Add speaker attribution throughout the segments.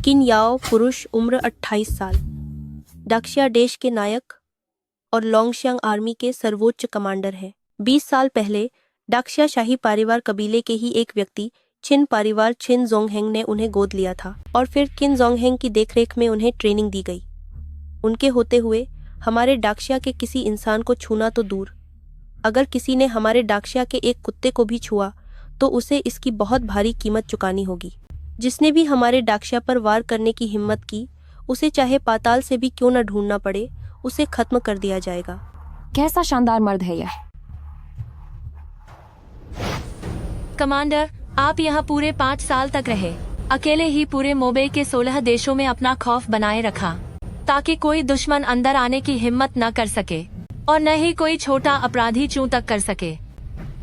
Speaker 1: किन याओ पुरुष, उम्र 28 साल, दाक्षिया देश के नायक और लोंगशियांग आर्मी के सर्वोच्च कमांडर हैं। 20 साल पहले दाक्षिया शाही परिवार कबीले के ही एक व्यक्ति छिन परिवार छिन जोंगहेंग ने उन्हें गोद लिया था और फिर किन जोंगहेंग की देखरेख में उन्हें ट्रेनिंग दी गई। उनके होते हुए हमारे दाक्षिया के किसी इंसान को छूना तो दूर, अगर किसी ने हमारे दाक्षिया के एक कुत्ते को भी छुआ तो उसे इसकी बहुत भारी कीमत चुकानी होगी। जिसने भी हमारे दाक्षिया पर वार करने की हिम्मत की, उसे चाहे पाताल से भी क्यों न ढूंढना पड़े, उसे खत्म कर दिया जाएगा।
Speaker 2: कैसा शानदार मर्द है यह।
Speaker 3: कमांडर, आप यहाँ पूरे 5 साल तक रहे, अकेले ही पूरे मोबे के 16 देशों में अपना खौफ बनाए रखा ताकि कोई दुश्मन अंदर आने की हिम्मत न कर सके और न ही कोई छोटा अपराधी चूं तक कर सके।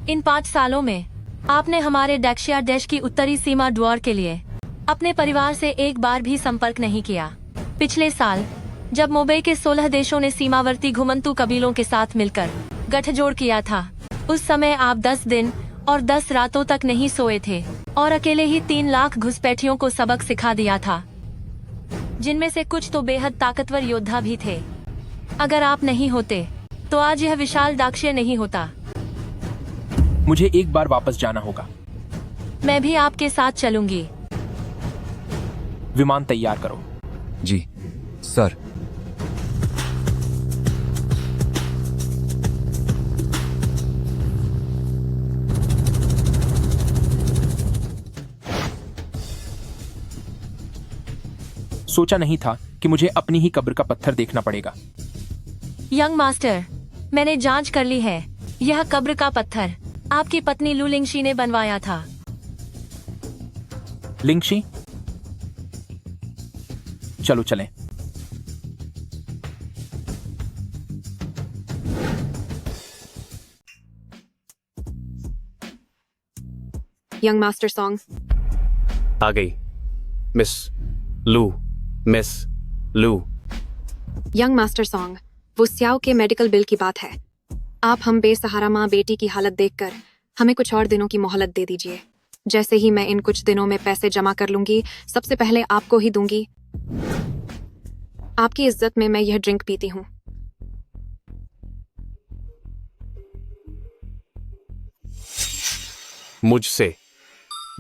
Speaker 3: इन 5 सालों में आपने हमारे दाक्षिया देश की उत्तरी सीमा ड्वार के लिए अपने परिवार से एक बार भी संपर्क नहीं किया। पिछले साल जब मोबे के 16 देशों ने सीमावर्ती घुमंतू कबीलों के साथ मिलकर गठजोड़ किया था, उस समय आप 10 दिन और 10 रातों तक नहीं सोए थे और अकेले ही 3 लाख घुसपैठियों को सबक सिखा दिया था, जिनमें से कुछ तो बेहद ताकतवर योद्धा भी थे। अगर आप नहीं होते तो आज यह विशाल दाक्षिया नहीं होता।
Speaker 4: मुझे एक बार वापस जाना होगा।
Speaker 3: मैं भी आपके साथ चलूंगी।
Speaker 4: विमान तैयार करो।
Speaker 5: जी सर।
Speaker 4: सोचा नहीं था कि मुझे अपनी ही कब्र का पत्थर देखना पड़ेगा।
Speaker 3: यंग मास्टर, मैंने जांच कर ली है, यह कब्र का पत्थर आपकी पत्नी लू लिंगशी ने बनवाया था।
Speaker 4: लिंगशी, चलो चलें।
Speaker 2: यंग मास्टर सॉन्ग
Speaker 6: आ गई मिस लू। मिस लू।
Speaker 2: यंग मास्टर सॉन्ग, वो स्याओ के मेडिकल बिल की बात है। आप हम बेसहारा माँ बेटी की हालत देखकर हमें कुछ और दिनों की मोहलत दे दीजिए। जैसे ही मैं इन कुछ दिनों में पैसे जमा कर लूंगी, सबसे पहले आपको ही दूंगी। आपकी इज्जत में मैं यह ड्रिंक पीती हूँ।
Speaker 6: मुझसे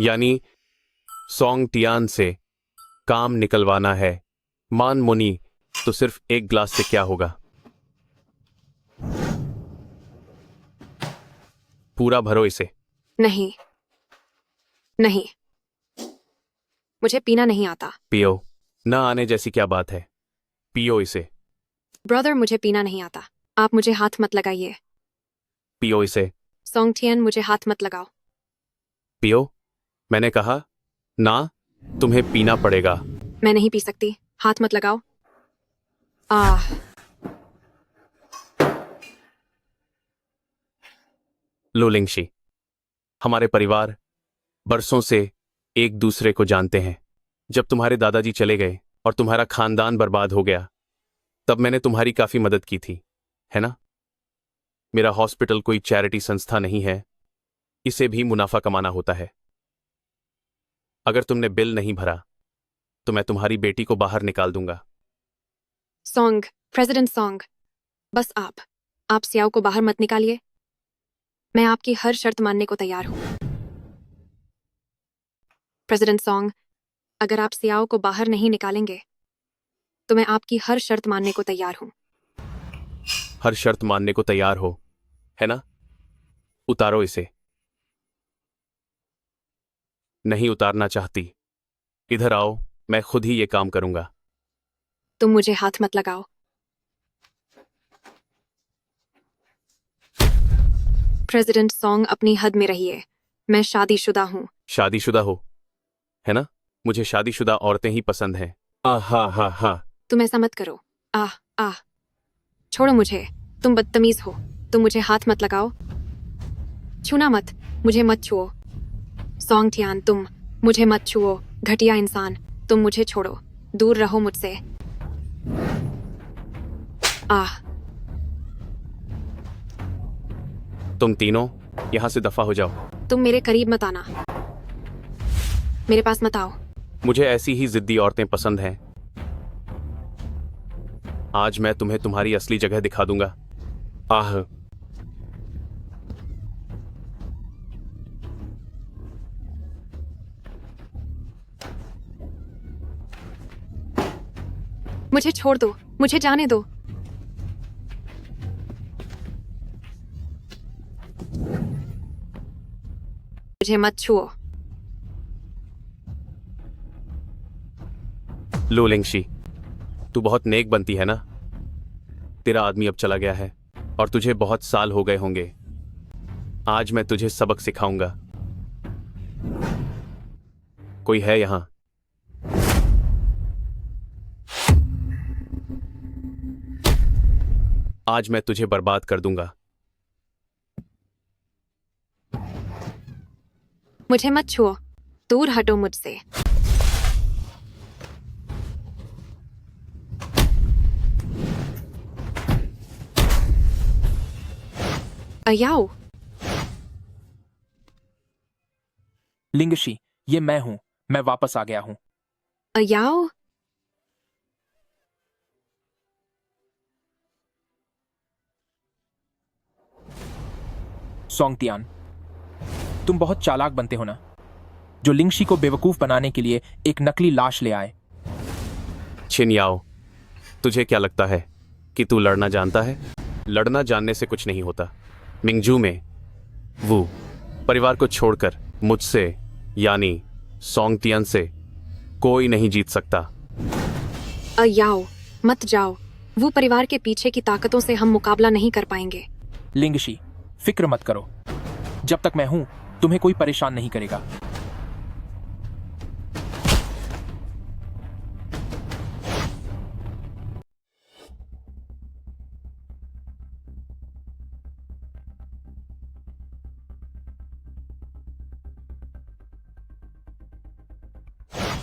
Speaker 6: यानी सॉन्ग टियान से काम निकलवाना है। मान मुनी तो सिर्फ एक ग्लास से क्या होगा। पूरा भरो इसे।
Speaker 2: नहीं नहीं, मुझे पीना नहीं आता।
Speaker 6: पियो। न आने जैसी क्या बात है, पियो इसे।
Speaker 2: ब्रदर, मुझे पीना नहीं आता। आप मुझे हाथ मत लगाइए।
Speaker 6: पियो इसे।
Speaker 2: सॉन्ग टियन, मुझे हाथ मत लगाओ।
Speaker 6: पियो। मैंने कहा ना, तुम्हें पीना पड़ेगा।
Speaker 2: मैं नहीं पी सकती, हाथ मत लगाओ। आह,
Speaker 6: लू लिंगशी, हमारे परिवार बरसों से एक दूसरे को जानते हैं। जब तुम्हारे दादाजी चले गए और तुम्हारा खानदान बर्बाद हो गया, तब मैंने तुम्हारी काफी मदद की थी, है ना? मेरा हॉस्पिटल कोई चैरिटी संस्था नहीं है, इसे भी मुनाफा कमाना होता है। अगर तुमने बिल नहीं भरा तो मैं तुम्हारी बेटी को बाहर निकाल दूंगा।
Speaker 2: सॉन्ग, प्रेसिडेंट सॉन्ग, बस आप सियाओ को बाहर मत निकालिए। मैं आपकी हर शर्त मानने को तैयार हूं। प्रेसिडेंट सॉन्ग, अगर आप सियाओ को बाहर नहीं निकालेंगे तो मैं आपकी हर शर्त मानने को तैयार हूं।
Speaker 6: हर शर्त मानने को तैयार हो, है ना? उतारो इसे। नहीं उतारना चाहती? इधर आओ, मैं खुद ही ये काम करूंगा।
Speaker 2: तुम मुझे हाथ मत लगाओ। प्रेसिडेंट सॉन्ग, अपनी हद में रहिए। मैं शादीशुदा हूँ।
Speaker 6: शादीशुदा हो, है ना? मुझे शादीशुदा औरतें ही पसंद हैं। हा हा हा।
Speaker 2: तुम ऐसा मत करो। आह, छोड़ो मुझे। तुम बदतमीज हो। तुम मुझे हाथ मत लगाओ। छूना मत, मुझे मत छुओ। सॉन्ग टियान, तुम मुझे मत छुओ। घटिया इंसान, तुम मुझे छोड़ो। दूर रहो मुझसे।
Speaker 6: तुम तीनों यहां से दफा हो जाओ।
Speaker 2: तुम मेरे करीब मत आना। मेरे पास मत आओ।
Speaker 6: मुझे ऐसी ही जिद्दी औरतें पसंद हैं। आज मैं तुम्हें तुम्हारी असली जगह दिखा दूंगा। आह,
Speaker 2: मुझे छोड़ दो, मुझे जाने दो। मुझे मत छुओ।
Speaker 6: लो लिंगशी, तू बहुत नेक बनती है ना। तेरा आदमी अब चला गया है और तुझे बहुत साल हो गए होंगे। आज मैं तुझे सबक सिखाऊंगा। कोई है यहां? आज मैं तुझे बर्बाद कर दूंगा।
Speaker 2: मुझे मत छुओ, दूर हटो मुझसे। अयाओ,
Speaker 4: लिंगशी, ये मैं हूं। मैं वापस आ गया हूं।
Speaker 2: अयाओ।
Speaker 4: सोंगतियान, तुम बहुत चालाक बनते हो ना, जो लिंगशी को बेवकूफ बनाने के लिए एक नकली लाश ले आए।
Speaker 6: छिन याओ, तुझे क्या लगता है कि तू लड़ना जानता है? लड़ना जानने से कुछ नहीं होता। मिंगजू में वो परिवार को छोड़कर मुझसे यानी सोंगतियन से कोई नहीं जीत सकता।
Speaker 2: अयाओ, मत जाओ। वो परिवार के पीछे की ताकतों से हम मुकाबला नहीं कर पाएंगे।
Speaker 4: लिंगशी, फिक्र मत करो। जब तक मैं हूं, तुम्हें कोई परेशान नहीं करेगा।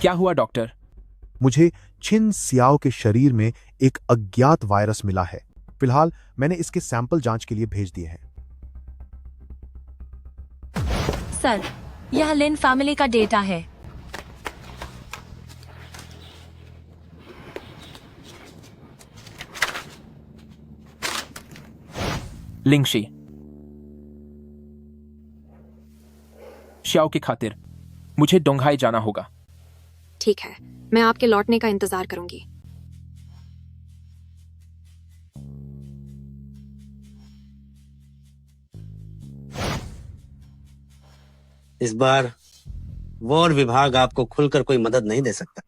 Speaker 4: क्या हुआ डॉक्टर?
Speaker 7: मुझे छिन सियाओ के शरीर में एक अज्ञात वायरस मिला है। फिलहाल मैंने इसके सैंपल जांच के लिए भेज दिए हैं।
Speaker 3: सर, यह लिन फैमिली का डेटा है।
Speaker 4: लिंगशी, श्याओ की खातिर मुझे डोंगहाई जाना होगा।
Speaker 2: ठीक है, मैं आपके लौटने का इंतजार करूंगी।
Speaker 8: इस बार वॉर विभाग आपको खुलकर कोई मदद नहीं दे सकता।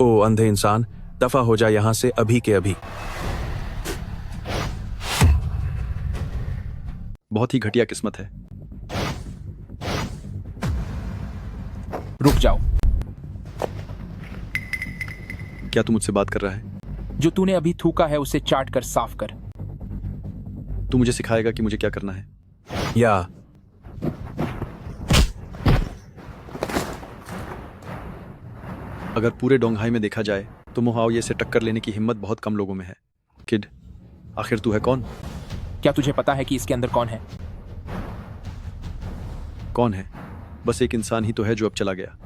Speaker 9: ओ अंधे इंसान, दफा हो जा यहां से अभी के अभी।
Speaker 5: बहुत ही घटिया किस्मत है।
Speaker 4: रुक जाओ।
Speaker 5: क्या तू मुझसे बात कर रहा है?
Speaker 4: जो तूने अभी थूका है उसे चाट कर साफ कर।
Speaker 5: तू मुझे सिखाएगा कि मुझे क्या करना है?
Speaker 9: या
Speaker 5: अगर पूरे डोंगहाई में देखा जाए तो मोहाओये से टक्कर लेने की हिम्मत बहुत कम लोगों में है। किड, आखिर तू है कौन?
Speaker 4: क्या तुझे पता है कि इसके अंदर कौन है?
Speaker 5: कौन है? बस एक इंसान ही तो है जो अब चला गया।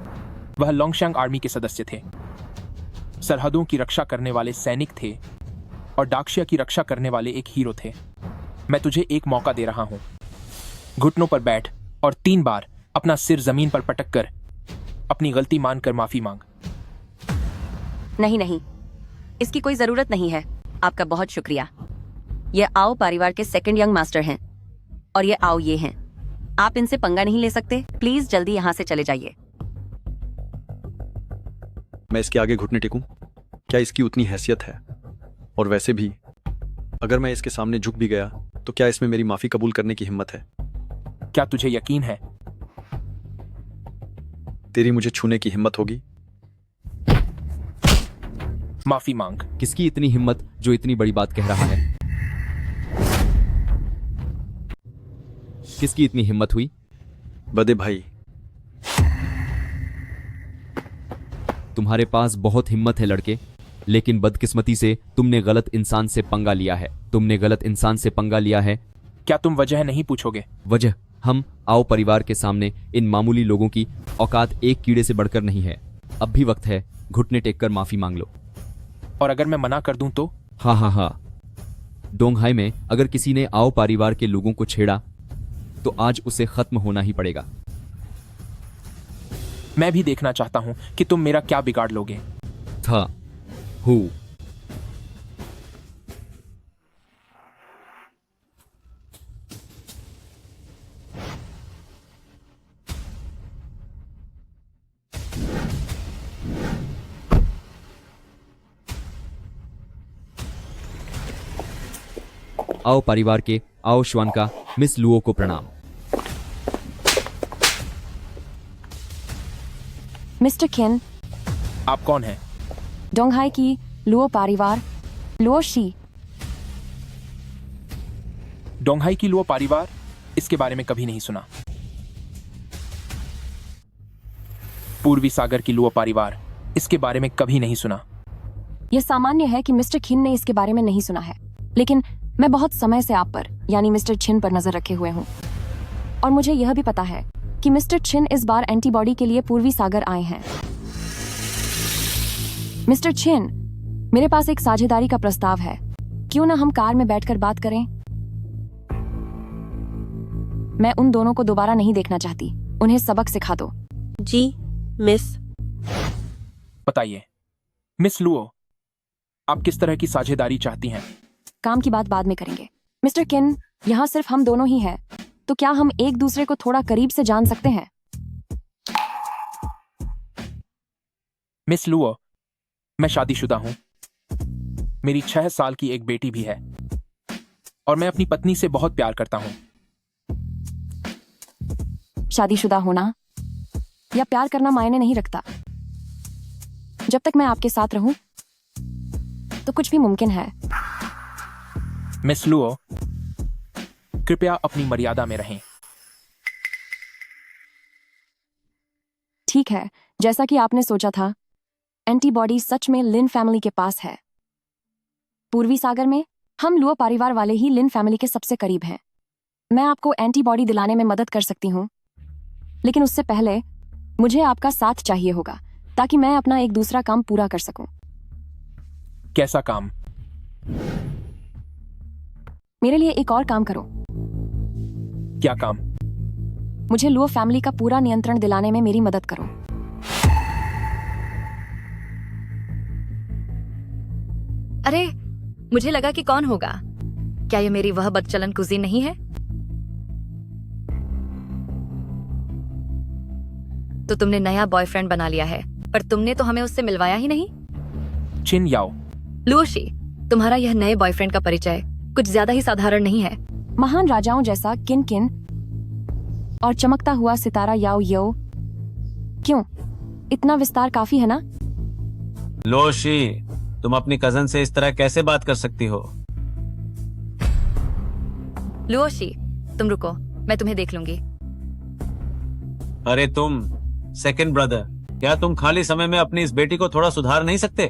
Speaker 4: वह लोंगशांग आर्मी के सदस्य थे। सरहदों की रक्षा करने वाले सैनिक थे और डाक्शिया की रक्षा करने वाले एक हीरो थे। मैं तुझे एक मौका दे रहा हूं। घुटनों पर बैठ और 3 बार अपना सिर जमीन पर पटक कर अपनी गलती मानकर माफी मांग।
Speaker 10: नहीं नहीं, इसकी कोई जरूरत नहीं है। आपका बहुत शुक्रिया। ये आओ परिवार के सेकंड यंग मास्टर हैं और ये आओ ये हैं। आप इनसे पंगा नहीं ले सकते। प्लीज जल्दी यहाँ से चले जाइए।
Speaker 5: मैं इसके आगे घुटने टेकूं? क्या इसकी उतनी हैसियत है? और वैसे भी अगर मैं इसके सामने झुक भी गया तो क्या इसमें मेरी माफी कबूल करने की हिम्मत है?
Speaker 4: क्या तुझे यकीन है?
Speaker 5: तेरी मुझे छूने की हिम्मत होगी?
Speaker 4: माफी मांग।
Speaker 11: किसकी इतनी हिम्मत जो इतनी बड़ी बात कह रहा है? किसकी इतनी हिम्मत हुई?
Speaker 5: बदे भाई,
Speaker 11: तुम्हारे पास बहुत हिम्मत है लड़के। लेकिन बदकिस्मती से तुमने गलत इंसान से पंगा लिया है। तुमने गलत इंसान से पंगा लिया है।
Speaker 4: क्या तुम वजह नहीं पूछोगे?
Speaker 11: वजह? हम आओ परिवार के सामने इन मामूली लोगों की औकात एक कीड़े से बढ़कर नहीं है। अब भी वक्त है, घुटने टेक कर माफी मांग लो।
Speaker 4: और अगर मैं मना कर दूं तो?
Speaker 11: हाँ। डोंगहाई में अगर किसी ने आओ परिवार के लोगों को छेड़ा तो आज उसे खत्म होना ही पड़ेगा।
Speaker 4: मैं भी देखना चाहता हूं कि तुम मेरा क्या बिगाड़ लोगे।
Speaker 11: था हु आओ परिवार के आओ श्वान का मिस लुओ को प्रणाम।
Speaker 2: मिस्टर किन,
Speaker 4: आप कौन हैं?
Speaker 2: डोंगहाई की लुओ परिवार, लुओ शी।
Speaker 4: डोंगहाई की लुओ परिवार? इसके बारे में कभी नहीं सुना। पूर्वी सागर की लुओ परिवार? इसके बारे में कभी नहीं सुना।
Speaker 2: यह सामान्य है कि मिस्टर खिन ने इसके बारे में नहीं सुना है, लेकिन मैं बहुत समय से आप पर यानी मिस्टर छिन पर नजर रखे हुए हूँ और मुझे यह भी पता है कि मिस्टर छिन इस बार एंटीबॉडी के लिए पूर्वी सागर आए हैं। मिस्टर छिन, मेरे पास एक साझेदारी का प्रस्ताव है। क्यों ना हम कार में बैठकर बात करें? मैं उन दोनों को दोबारा नहीं देखना चाहती। उन्हें सबक सिखा दो।
Speaker 1: जी मिस।
Speaker 4: बताइए मिस लुओ, आप किस तरह की साझेदारी चाहती हैं?
Speaker 2: काम की बात बाद में करेंगे। मिस्टर किन, यहाँ सिर्फ हम दोनों ही हैं, तो क्या हम एक दूसरे को थोड़ा करीब से जान सकते हैं?
Speaker 4: मिस लुओ, मैं शादीशुदा हूं। मेरी 6 साल की एक बेटी भी है और मैं अपनी पत्नी से बहुत प्यार करता हूं।
Speaker 2: शादीशुदा होना या प्यार करना मायने नहीं रखता। जब तक मैं आपके साथ रहूं तो कुछ भी मुमकिन है।
Speaker 4: मिस लुओ, कृपया अपनी मर्यादा में रहें।
Speaker 2: ठीक है, जैसा कि आपने सोचा था, एंटीबॉडी सच में लिन फैमिली के पास है। पूर्वी सागर में हम लुओ परिवार वाले ही लिन फैमिली के सबसे करीब हैं। मैं आपको एंटीबॉडी दिलाने में मदद कर सकती हूँ, लेकिन उससे पहले मुझे आपका साथ चाहिए होगा ताकि मैं अपना एक दूसरा काम पूरा कर सकूं।
Speaker 4: कैसा काम?
Speaker 2: मेरे लिए एक और काम करो।
Speaker 4: क्या काम?
Speaker 2: मुझे लुओ फैमिली का पूरा नियंत्रण दिलाने में मेरी मदद करो।
Speaker 12: अरे, मुझे लगा कि कौन होगा। क्या ये मेरी वह बदचलन कुजीन नहीं है? तो तुमने नया बॉयफ्रेंड बना लिया है, पर तुमने तो हमें उससे मिलवाया ही नहीं।
Speaker 4: चिन याओ।
Speaker 12: लुओशी, तुम्हारा यह नए बॉयफ्रेंड का परिचय कुछ ज्यादा ही साधारण नहीं है।
Speaker 2: महान राजाओं जैसा किन किन और चमकता हुआ सितारा याओ यो। क्यों? इतना विस्तार काफी है ना?
Speaker 13: लोशी, तुम अपनी कजन से इस तरह कैसे बात कर सकती हो?
Speaker 12: लुओशी, तुम रुको, मैं तुम्हें देख लूंगी।
Speaker 13: अरे तुम सेकंड ब्रदर, क्या तुम खाली समय में अपनी इस बेटी को थोड़ा सुधार नहीं सकते?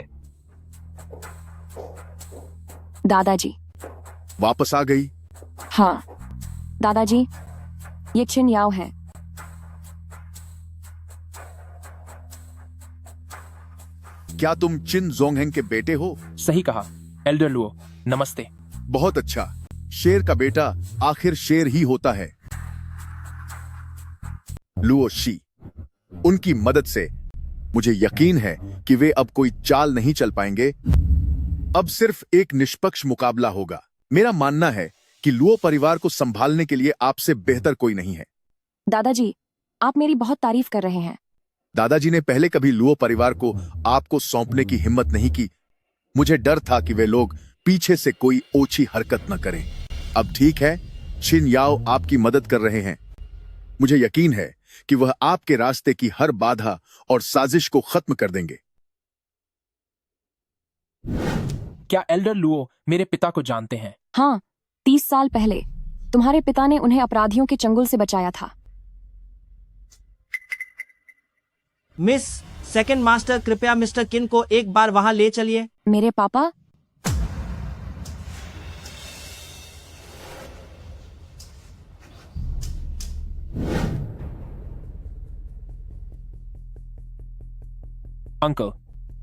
Speaker 2: दादाजी।
Speaker 7: वापस आ गई?
Speaker 2: हाँ दादाजी, ये चिन याओ है।
Speaker 7: क्या तुम चिन जोंगहेंग के बेटे हो?
Speaker 4: सही कहा एल्डर लुओ, नमस्ते।
Speaker 7: बहुत अच्छा। शेर का बेटा आखिर शेर ही होता है। लुओ शी, उनकी मदद से मुझे यकीन है कि वे अब कोई चाल नहीं चल पाएंगे। अब सिर्फ एक निष्पक्ष मुकाबला होगा। मेरा मानना है कि लुओ परिवार को संभालने के लिए आपसे बेहतर कोई नहीं है।
Speaker 2: दादाजी, आप मेरी बहुत तारीफ कर रहे हैं।
Speaker 7: दादाजी ने पहले कभी लुओ परिवार को आपको सौंपने की हिम्मत नहीं की। मुझे डर था कि वे लोग पीछे से कोई ओछी हरकत न करें। अब ठीक है, छिन याओ आपकी मदद कर रहे हैं। मुझे यकीन है कि वह आपके रास्ते की हर बाधा और साजिश को खत्म कर देंगे।
Speaker 4: क्या एल्डर लुओ मेरे पिता को जानते हैं?
Speaker 2: हाँ, 30 साल पहले तुम्हारे पिता ने उन्हें अपराधियों के चंगुल से बचाया था।
Speaker 14: मिस सेकंड मास्टर, कृपया मिस्टर किन को एक बार वहां ले चलिए।
Speaker 10: मेरे पापा?
Speaker 4: अंकल,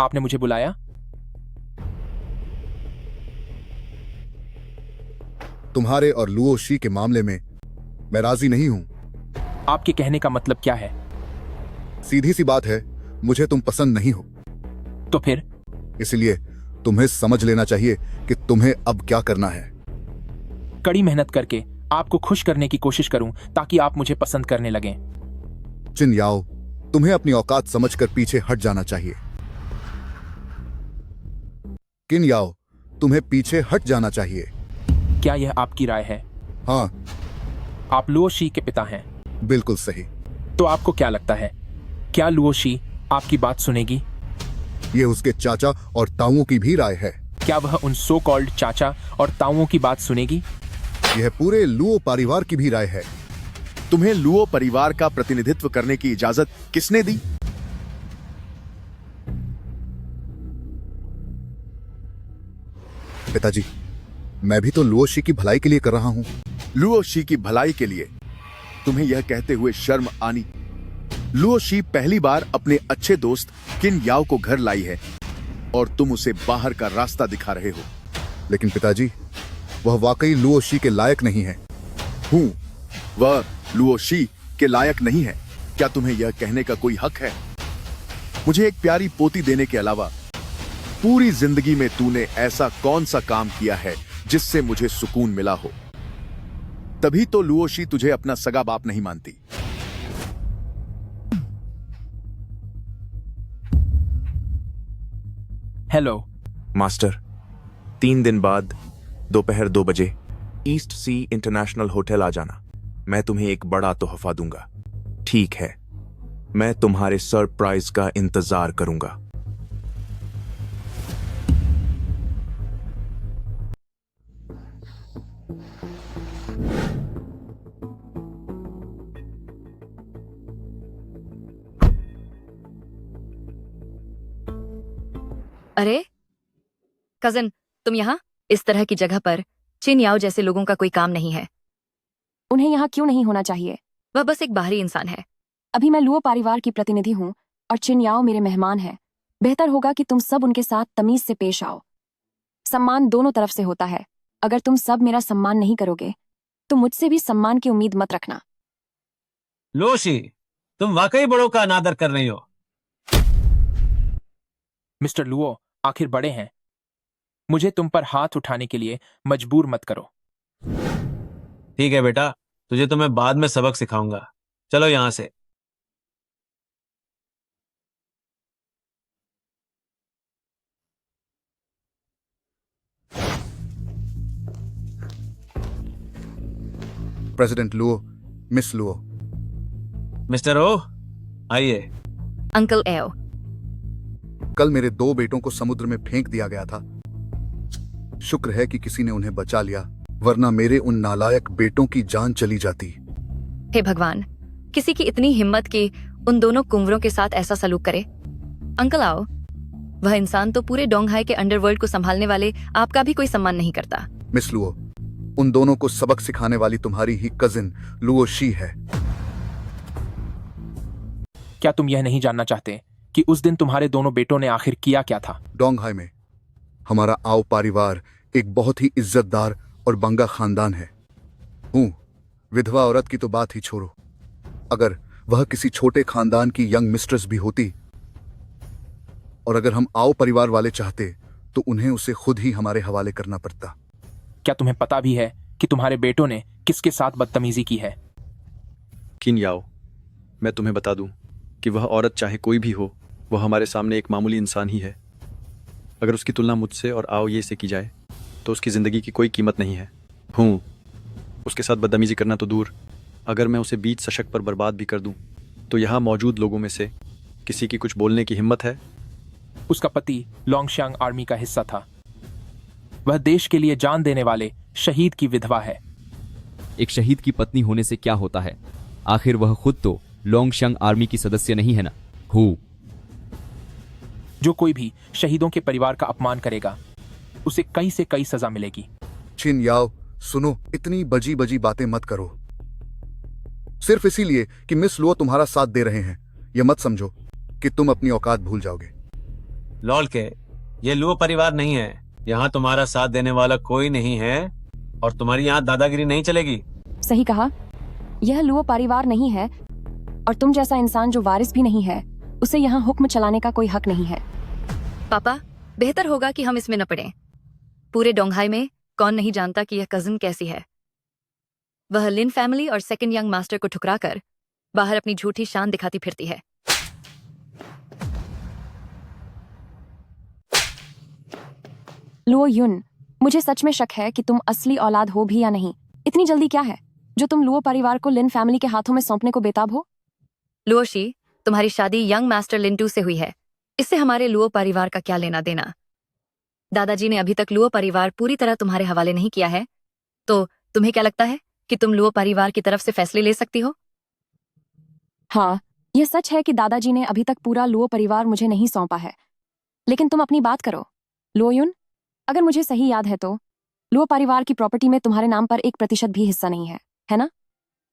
Speaker 4: आपने मुझे बुलाया?
Speaker 7: तुम्हारे और लुओ शी के मामले में मैं राजी नहीं हूं।
Speaker 4: आपके कहने का मतलब क्या है?
Speaker 7: सीधी सी बात है, मुझे तुम पसंद नहीं हो।
Speaker 4: तो फिर?
Speaker 7: इसलिए तुम्हें समझ लेना चाहिए कि तुम्हें अब क्या करना है।
Speaker 4: कड़ी मेहनत करके आपको खुश करने की कोशिश करूं ताकि आप मुझे पसंद करने लगें।
Speaker 7: चिन याओ, तुम्हें अपनी औकात समझकर पीछे हट जाना चाहिए। किन याओ, तुम्हें पीछे हट जाना चाहिए।
Speaker 4: क्या यह आपकी राय है?
Speaker 7: हाँ।
Speaker 4: आप लुओ शी के पिता हैं।
Speaker 7: बिल्कुल सही।
Speaker 4: तो आपको क्या लगता है, क्या लुओ शी आपकी बात सुनेगी?
Speaker 7: ये उसके चाचा और ताऊओं की भी राय है।
Speaker 4: क्या वह उन सो कॉल्ड चाचा और ताऊओं की बात सुनेगी?
Speaker 7: यह पूरे लुओ परिवार की भी राय है। तुम्हें लुओ परिवार का प्रतिनिधित्व करने की इजाजत किसने दी? पिताजी, मैं भी तो लुओ शी की भलाई के लिए कर रहा हूं। लुओ शी की भलाई के लिए तुम्हें यह कहते हुए शर्म आनी। लुओ शी पहली बार अपने अच्छे दोस्त किन याओ को घर लाई है और तुम उसे बाहर का रास्ता दिखा रहे हो। लेकिन पिताजी, वह वाकई लुओ शी के लायक नहीं है। वह लुओ शी के लायक नहीं है। क्या तुम्हें यह कहने का कोई हक है? मुझे एक प्यारी पोती देने के अलावा पूरी जिंदगी में तूने ऐसा कौन सा काम किया है जिससे मुझे सुकून मिला हो? तभी तो लुओ शी तुझे अपना सगा बाप नहीं मानती।
Speaker 4: हेलो
Speaker 9: मास्टर, 3 दिन बाद दोपहर 2 बजे ईस्ट सी इंटरनेशनल होटल आ जाना। मैं तुम्हें एक बड़ा तोहफा दूंगा। ठीक है, मैं तुम्हारे सरप्राइज का इंतजार करूंगा।
Speaker 12: अरे कजन, तुम यहाँ? इस तरह की जगह पर चिन याओ जैसे लोगों का कोई काम नहीं है।
Speaker 10: उन्हें यहाँ क्यों नहीं होना चाहिए?
Speaker 12: वह बस एक बाहरी इंसान है।
Speaker 10: अभी मैं लुओ परिवार की प्रतिनिधि हूँ और चिन याओ मेरे मेहमान हैं। बेहतर होगा कि तुम सब उनके साथ तमीज से पेश आओ। सम्मान दोनों तरफ से होता है। अगर तुम सब मेरा सम्मान नहीं करोगे तो मुझसे भी सम्मान की उम्मीद मत रखना।
Speaker 13: लुओ शी, तुम वाकई बड़ों का अनादर कर रही हो।
Speaker 4: मिस्टर लुओ आखिर बड़े हैं, मुझे तुम पर हाथ उठाने के लिए मजबूर मत करो।
Speaker 13: ठीक है बेटा, तुझे तो मैं बाद में सबक सिखाऊंगा। चलो यहां से।
Speaker 7: President Luo, miss Luo.
Speaker 13: Mister ओ, आइए।
Speaker 12: अंकल एओ,
Speaker 7: कल मेरे 2 बेटों को समुद्र में फेंक दिया गया था। शुक्र है कि किसी ने उन्हें बचा लिया, वरना मेरे उन नालायक बेटों की जान चली जाती।
Speaker 12: हे भगवान, किसी की इतनी हिम्मत कि उन दोनों कुंवरों के साथ ऐसा सलूक करे। अंकल आओ, वह इंसान तो पूरे डोंगहाई के अंडरवर्ल्ड को संभालने वाले आपका भी कोई सम्मान नहीं करता।
Speaker 7: मिस लुओ, उन दोनों को सबक सिखाने वाली तुम्हारी ही कजिन लुओ शी है।
Speaker 4: क्या तुम यह नहीं जानना चाहते कि उस दिन तुम्हारे दोनों बेटों ने आखिर किया क्या था?
Speaker 7: डोंगहाई में हमारा आओ परिवार एक बहुत ही इज्जतदार और बंगा खानदान है। विधवा औरत की तो बात ही छोड़ो, अगर वह किसी छोटे खानदान की यंग मिस्ट्रेस भी होती और अगर हम आओ परिवार वाले चाहते तो उन्हें उसे खुद ही हमारे हवाले करना पड़ता।
Speaker 4: क्या तुम्हें पता भी है कि तुम्हारे बेटों ने किसके साथ बदतमीजी की है?
Speaker 5: किन याओ, मैं तुम्हें बता दूं कि वह औरत चाहे कोई भी हो, वह हमारे सामने एक मामूली इंसान ही है। अगर उसकी तुलना मुझसे और आओ ये से की जाए तो उसकी ज़िंदगी की कोई कीमत नहीं है। उसके साथ बदतमीजी करना तो दूर, अगर मैं उसे बीच सशक पर बर्बाद भी कर दूं तो यहाँ मौजूद लोगों में से किसी की कुछ बोलने की हिम्मत है?
Speaker 4: उसका पति लोंगशियांग आर्मी का हिस्सा था। वह देश के लिए जान देने वाले शहीद की विधवा है।
Speaker 11: एक शहीद की पत्नी होने से क्या होता है? आखिर वह खुद तो लोंगशियांग आर्मी की सदस्य नहीं है ना?
Speaker 4: जो कोई भी शहीदों के परिवार का अपमान करेगा उसे कई से कई सजा मिलेगी।
Speaker 7: छिन याओ, सुनो, इतनी बजी बजी बातें मत करो। सिर्फ इसीलिए कि मिस लुओ तुम्हारा साथ दे रहे हैं, यह मत समझो कि तुम अपनी औकात भूल जाओगे।
Speaker 13: लॉल के, ये लुओ परिवार नहीं है। यहाँ तुम्हारा साथ देने वाला कोई नहीं है और तुम्हारी यहाँ दादागिरी नहीं चलेगी।
Speaker 2: सही कहा, यह लुओ परिवार नहीं है और तुम जैसा इंसान जो वारिस भी नहीं है उसे यहाँ हुक्म चलाने का कोई हक नहीं है।
Speaker 12: पापा, बेहतर होगा कि हम इसमें न पड़ें। पूरे डोंगहाई में कौन नहीं जानता कि यह कजिन कैसी है। वह लिन फैमिली और सेकंड यंग मास्टर को ठुकराकर बाहर अपनी झूठी शान दिखाती फिरती है।
Speaker 2: लुओ युन, मुझे सच में शक है कि तुम असली औलाद हो भी या नहीं। इतनी जल्दी क्या है जो तुम लुओ परिवार को लिन फैमिली के हाथों में सौंपने को बेताब हो?
Speaker 12: लुओशी, तुम्हारी शादी यंग मास्टर लिंटू से हुई है। इससे हमारे लुओ परिवार का क्या लेना देना? दादाजी ने अभी तक लुओ परिवार पूरी तरह तुम्हारे हवाले नहीं किया है, तो तुम्हें क्या लगता है कि तुम लुओ परिवार की तरफ से फैसले ले सकती हो?
Speaker 2: हाँ, यह सच है कि दादाजी ने अभी तक पूरा लुओ परिवार मुझे नहीं सौंपा है, लेकिन तुम अपनी बात करो। लुओ युन, अगर मुझे सही याद है तो लुओ परिवार की प्रॉपर्टी में तुम्हारे नाम पर 1% भी हिस्सा नहीं है ना?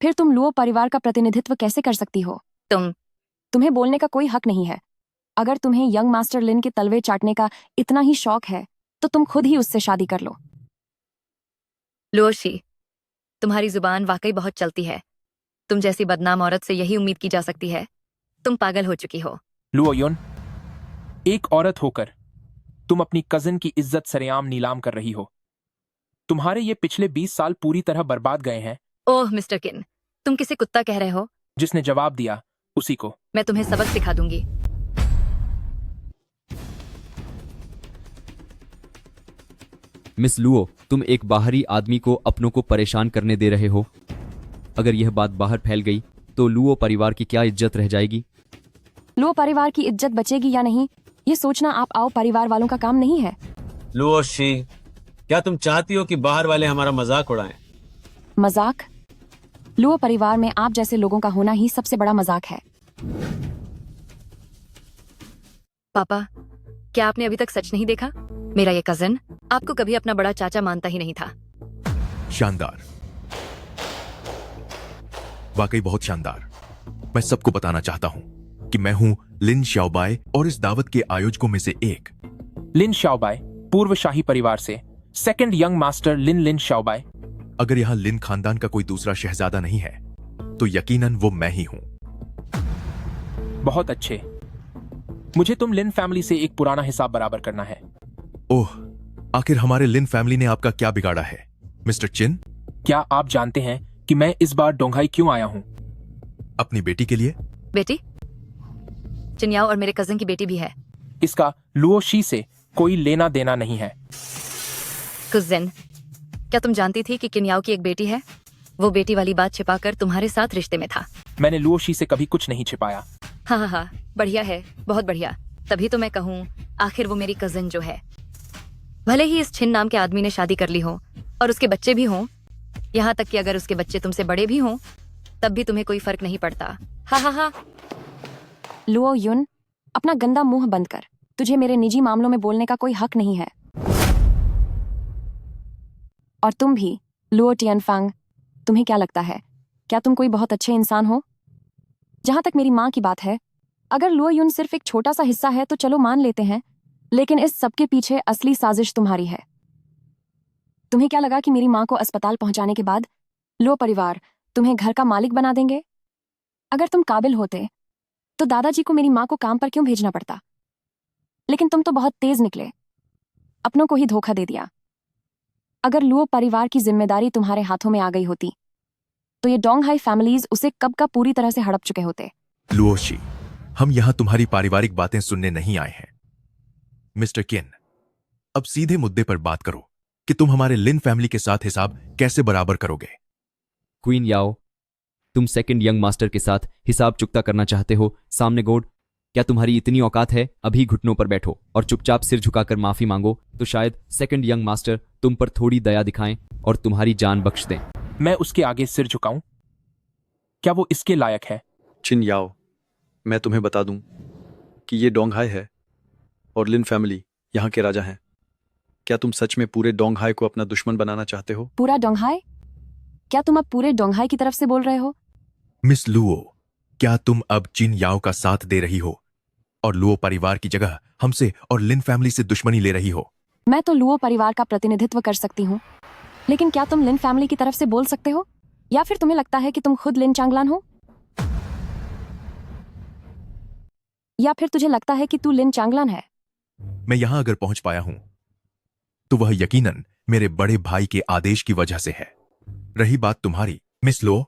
Speaker 2: फिर तुम लुओ परिवार का प्रतिनिधित्व कैसे कर सकती हो? तुम्हें बोलने का कोई हक नहीं है। अगर तुम्हें यंग मास्टर लिन के तलवे चाटने का इतना ही शौक है तो तुम खुद ही उससे शादी कर लो।
Speaker 12: लुओशी, तुम्हारी जुबान वाकई बहुत चलती है। तुम जैसी बदनाम औरत से यही उम्मीद की जा सकती है। तुम पागल हो चुकी हो।
Speaker 4: लुओ युन, एक औरत होकर तुम अपनी कजिन की इज्जत सरेआम नीलाम कर रही हो। तुम्हारे ये पिछले 20 साल पूरी तरह बर्बाद गए हैं।
Speaker 12: ओह मिस्टर किन, तुम किसे कुत्ता कह रहे हो?
Speaker 4: जिसने जवाब दिया उसी को।
Speaker 12: मैं तुम्हें सबक सिखा दूंगी।
Speaker 11: मिस लुओ, तुम एक बाहरी आदमी को अपनों को परेशान करने दे रहे हो। अगर यह बात बाहर फैल गई तो लुओ परिवार की क्या इज्जत रह जाएगी?
Speaker 2: लुओ परिवार की इज्जत बचेगी या नहीं, ये सोचना आप आओ परिवार वालों का काम नहीं है।
Speaker 13: लुओशी, क्या तुम चाहती हो कि बाहर वाले हमारा मजाक उड़ाएं?
Speaker 2: मजाक? लुओ परिवार में आप जैसे लोगों का होना ही सबसे बड़ा मजाक है।
Speaker 12: पापा, क्या आपने अभी तक सच नहीं देखा? मेरा ये कजिन आपको कभी अपना बड़ा चाचा मानता ही नहीं था।
Speaker 9: शानदार, वाकई बहुत शानदार। मैं सबको बताना चाहता हूं कि मैं हूं लिन शाओबाई और इस दावत के आयोजकों में से एक।
Speaker 4: लिन शाओबाई, पूर्व शाही परिवार से सेकंड यंग मास्टर लिन शाओबाई।
Speaker 9: अगर यहां लिन खानदान का कोई दूसरा शहजादा नहीं है तो यकीनन वो मैं ही हूं।
Speaker 4: बहुत अच्छे, मुझे तुम लिन फैमिली से एक पुराना हिसाब बराबर करना है।
Speaker 9: ओह, आखिर हमारे लिन फैमिली ने आपका क्या बिगाड़ा है मिस्टर चिन?
Speaker 4: क्या आप जानते हैं कि मैं इस बार डोंगहाई क्यों आया हूं?
Speaker 9: अपनी बेटी के लिए?
Speaker 12: बेटी? चिन्याओ और मेरे कजिन की बेटी भी है।
Speaker 4: इसका लुओशी से कोई लेना देना नहीं है।
Speaker 12: कुजिन, क्या तुम जानती थी कि किन्याओ की एक बेटी है? वो बेटी वाली बात छिपाकर तुम्हारे साथ रिश्ते में था।
Speaker 4: मैंने लुओशी से कभी कुछ नहीं छिपाया।
Speaker 12: हाँ, बढ़िया है, बहुत बढ़िया। तभी तो मैं कहूँ, आखिर वो मेरी कजिन जो है। भले ही इस छिन नाम के आदमी ने शादी कर ली हो और उसके बच्चे भी हों, यहाँ तक कि अगर उसके बच्चे तुमसे बड़े भी हों तब भी तुम्हें कोई फर्क नहीं पड़ता। हाँ।
Speaker 2: लुओ युन, अपना गंदा मुंह बंद कर। तुझे मेरे निजी मामलों में बोलने का कोई हक नहीं है। और तुम भी, लुओ टियनफांग, तुम्हें क्या लगता है, क्या तुम कोई बहुत अच्छे इंसान हो? जहां तक मेरी माँ की बात है, अगर लुओ युन सिर्फ एक छोटा सा हिस्सा है तो चलो मान लेते हैं, लेकिन इस सबके पीछे असली साजिश तुम्हारी है। तुम्हें क्या लगा कि मेरी माँ को अस्पताल पहुंचाने के बाद लुओ परिवार तुम्हें घर का मालिक बना देंगे? अगर तुम काबिल होते तो दादाजी को मेरी माँ को काम पर क्यों भेजना पड़ता? लेकिन तुम तो बहुत तेज निकले, अपनों को ही धोखा दे दिया। अगर लुओ परिवार की जिम्मेदारी तुम्हारे हाथों में आ गई होती तो ये डोंगहाई फैमिलीज उसे कब का पूरी तरह से हड़प चुके होते।
Speaker 9: लुओशी, हम यहां तुम्हारी पारिवारिक बातें सुनने नहीं आए हैं। मिस्टर किन, अब सीधे मुद्दे पर बात करो कि तुम हमारे लिन फैमिली के साथ हिसाब कैसे बराबर करोगे?
Speaker 11: क्वीन याओ, तुम सेकंड यंग मास्टर के साथ हिसाब चुकता करना चाहते हो? सामने गोड, क्या तुम्हारी इतनी औकात है? अभी घुटनों पर बैठो और चुपचाप सिर झुकाकर माफी मांगो, तो शायद सेकंड यंग मास्टर तुम पर थोड़ी दया दिखाएं और तुम्हारी जान बख्श दें।
Speaker 4: मैं उसके आगे सिर झुकाऊं? क्या वो इसके लायक है?
Speaker 5: चिन याओ, मैं तुम्हें बता दूं कि ये डोंगहाई है और लिन फैमिली यहाँ के राजा हैं। क्या तुम सच में पूरे डोंगहाई को अपना दुश्मन बनाना चाहते हो?
Speaker 2: पूरा डोंगहाई? क्या तुम अब पूरे डोंगहाई की तरफ से बोल रहे हो?
Speaker 9: मिस लुओ, क्या तुम अब चिन याओ का साथ दे रही हो और लुओ परिवार की जगह हमसे और लिन फैमिली से दुश्मनी ले रही हो?
Speaker 2: मैं तो लुओ परिवार का प्रतिनिधित्व कर सकती हूँ, लेकिन क्या तुम लिन फैमिली की तरफ से बोल सकते हो? या फिर तुम्हें लगता है कि तुम खुद लिन चांगलान हो? या फिर तुझे लगता है कि तू लिन चांगलान है?
Speaker 9: मैं यहां अगर पहुंच पाया हूं तो वह यकीनन मेरे बड़े भाई के आदेश की वजह से है। रही बात तुम्हारी, मिस लो,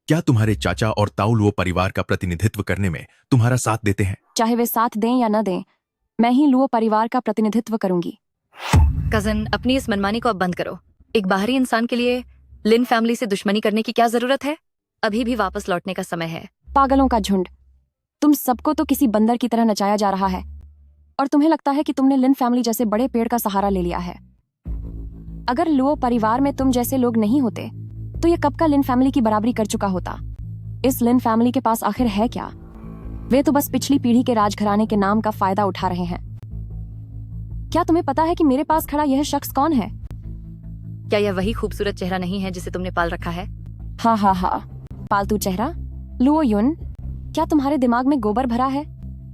Speaker 9: क्या तुम्हारे चाचा और ताऊ लुओ परिवार का प्रतिनिधित्व करने में तुम्हारा साथ देते हैं?
Speaker 2: चाहे वे साथ दें या न दें, मैं ही लुओ परिवार का प्रतिनिधित्व करूंगी।
Speaker 12: कजन, अपनी इस मनमानी को अब बंद करो। एक बाहरी इंसान के लिए लिन फैमिली से दुश्मनी करने की क्या जरूरत है? अभी भी वापस लौटने का समय है।
Speaker 2: पागलों का झुंड, तुम सबको तो किसी बंदर की तरह नचाया जा रहा है और तुम्हें लगता है कि तुमने लिन फैमिली जैसे बड़े पेड़ का सहारा ले लिया है। अगर लुओ परिवार में तुम जैसे लोग नहीं होते तो ये कब का लिन फैमिली की बराबरी कर चुका होता। इस लिन फैमिली के पास आखिर है क्या? वे तो बस पिछली पीढ़ी के राजघराने के नाम का फायदा उठा रहे हैं। क्या तुम्हें पता है कि मेरे पास खड़ा यह शख्स कौन है?
Speaker 12: क्या यह वही खूबसूरत चेहरा नहीं है जिसे तुमने पाल रखा है?
Speaker 2: हाँ हाँ हाँ, पालतू चेहरा लुओ युन। क्या तुम्हारे दिमाग में गोबर भरा है?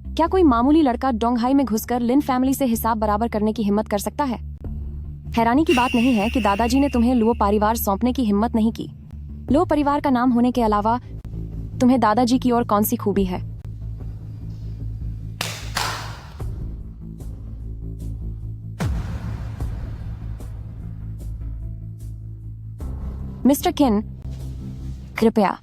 Speaker 2: क्या कोई मामूली लड़का डोंगहाई में घुसकर लिन फैमिली से हिसाब बराबर करने की हिम्मत कर सकता है? हैरानी की बात नहीं है कि दादाजी ने तुम्हें लुओ परिवार सौंपने की हिम्मत नहीं की। लुओ परिवार का नाम होने के अलावा तुम्हें दादाजी की और कौन सी खूबी है? मिस्टर किन, कृपया।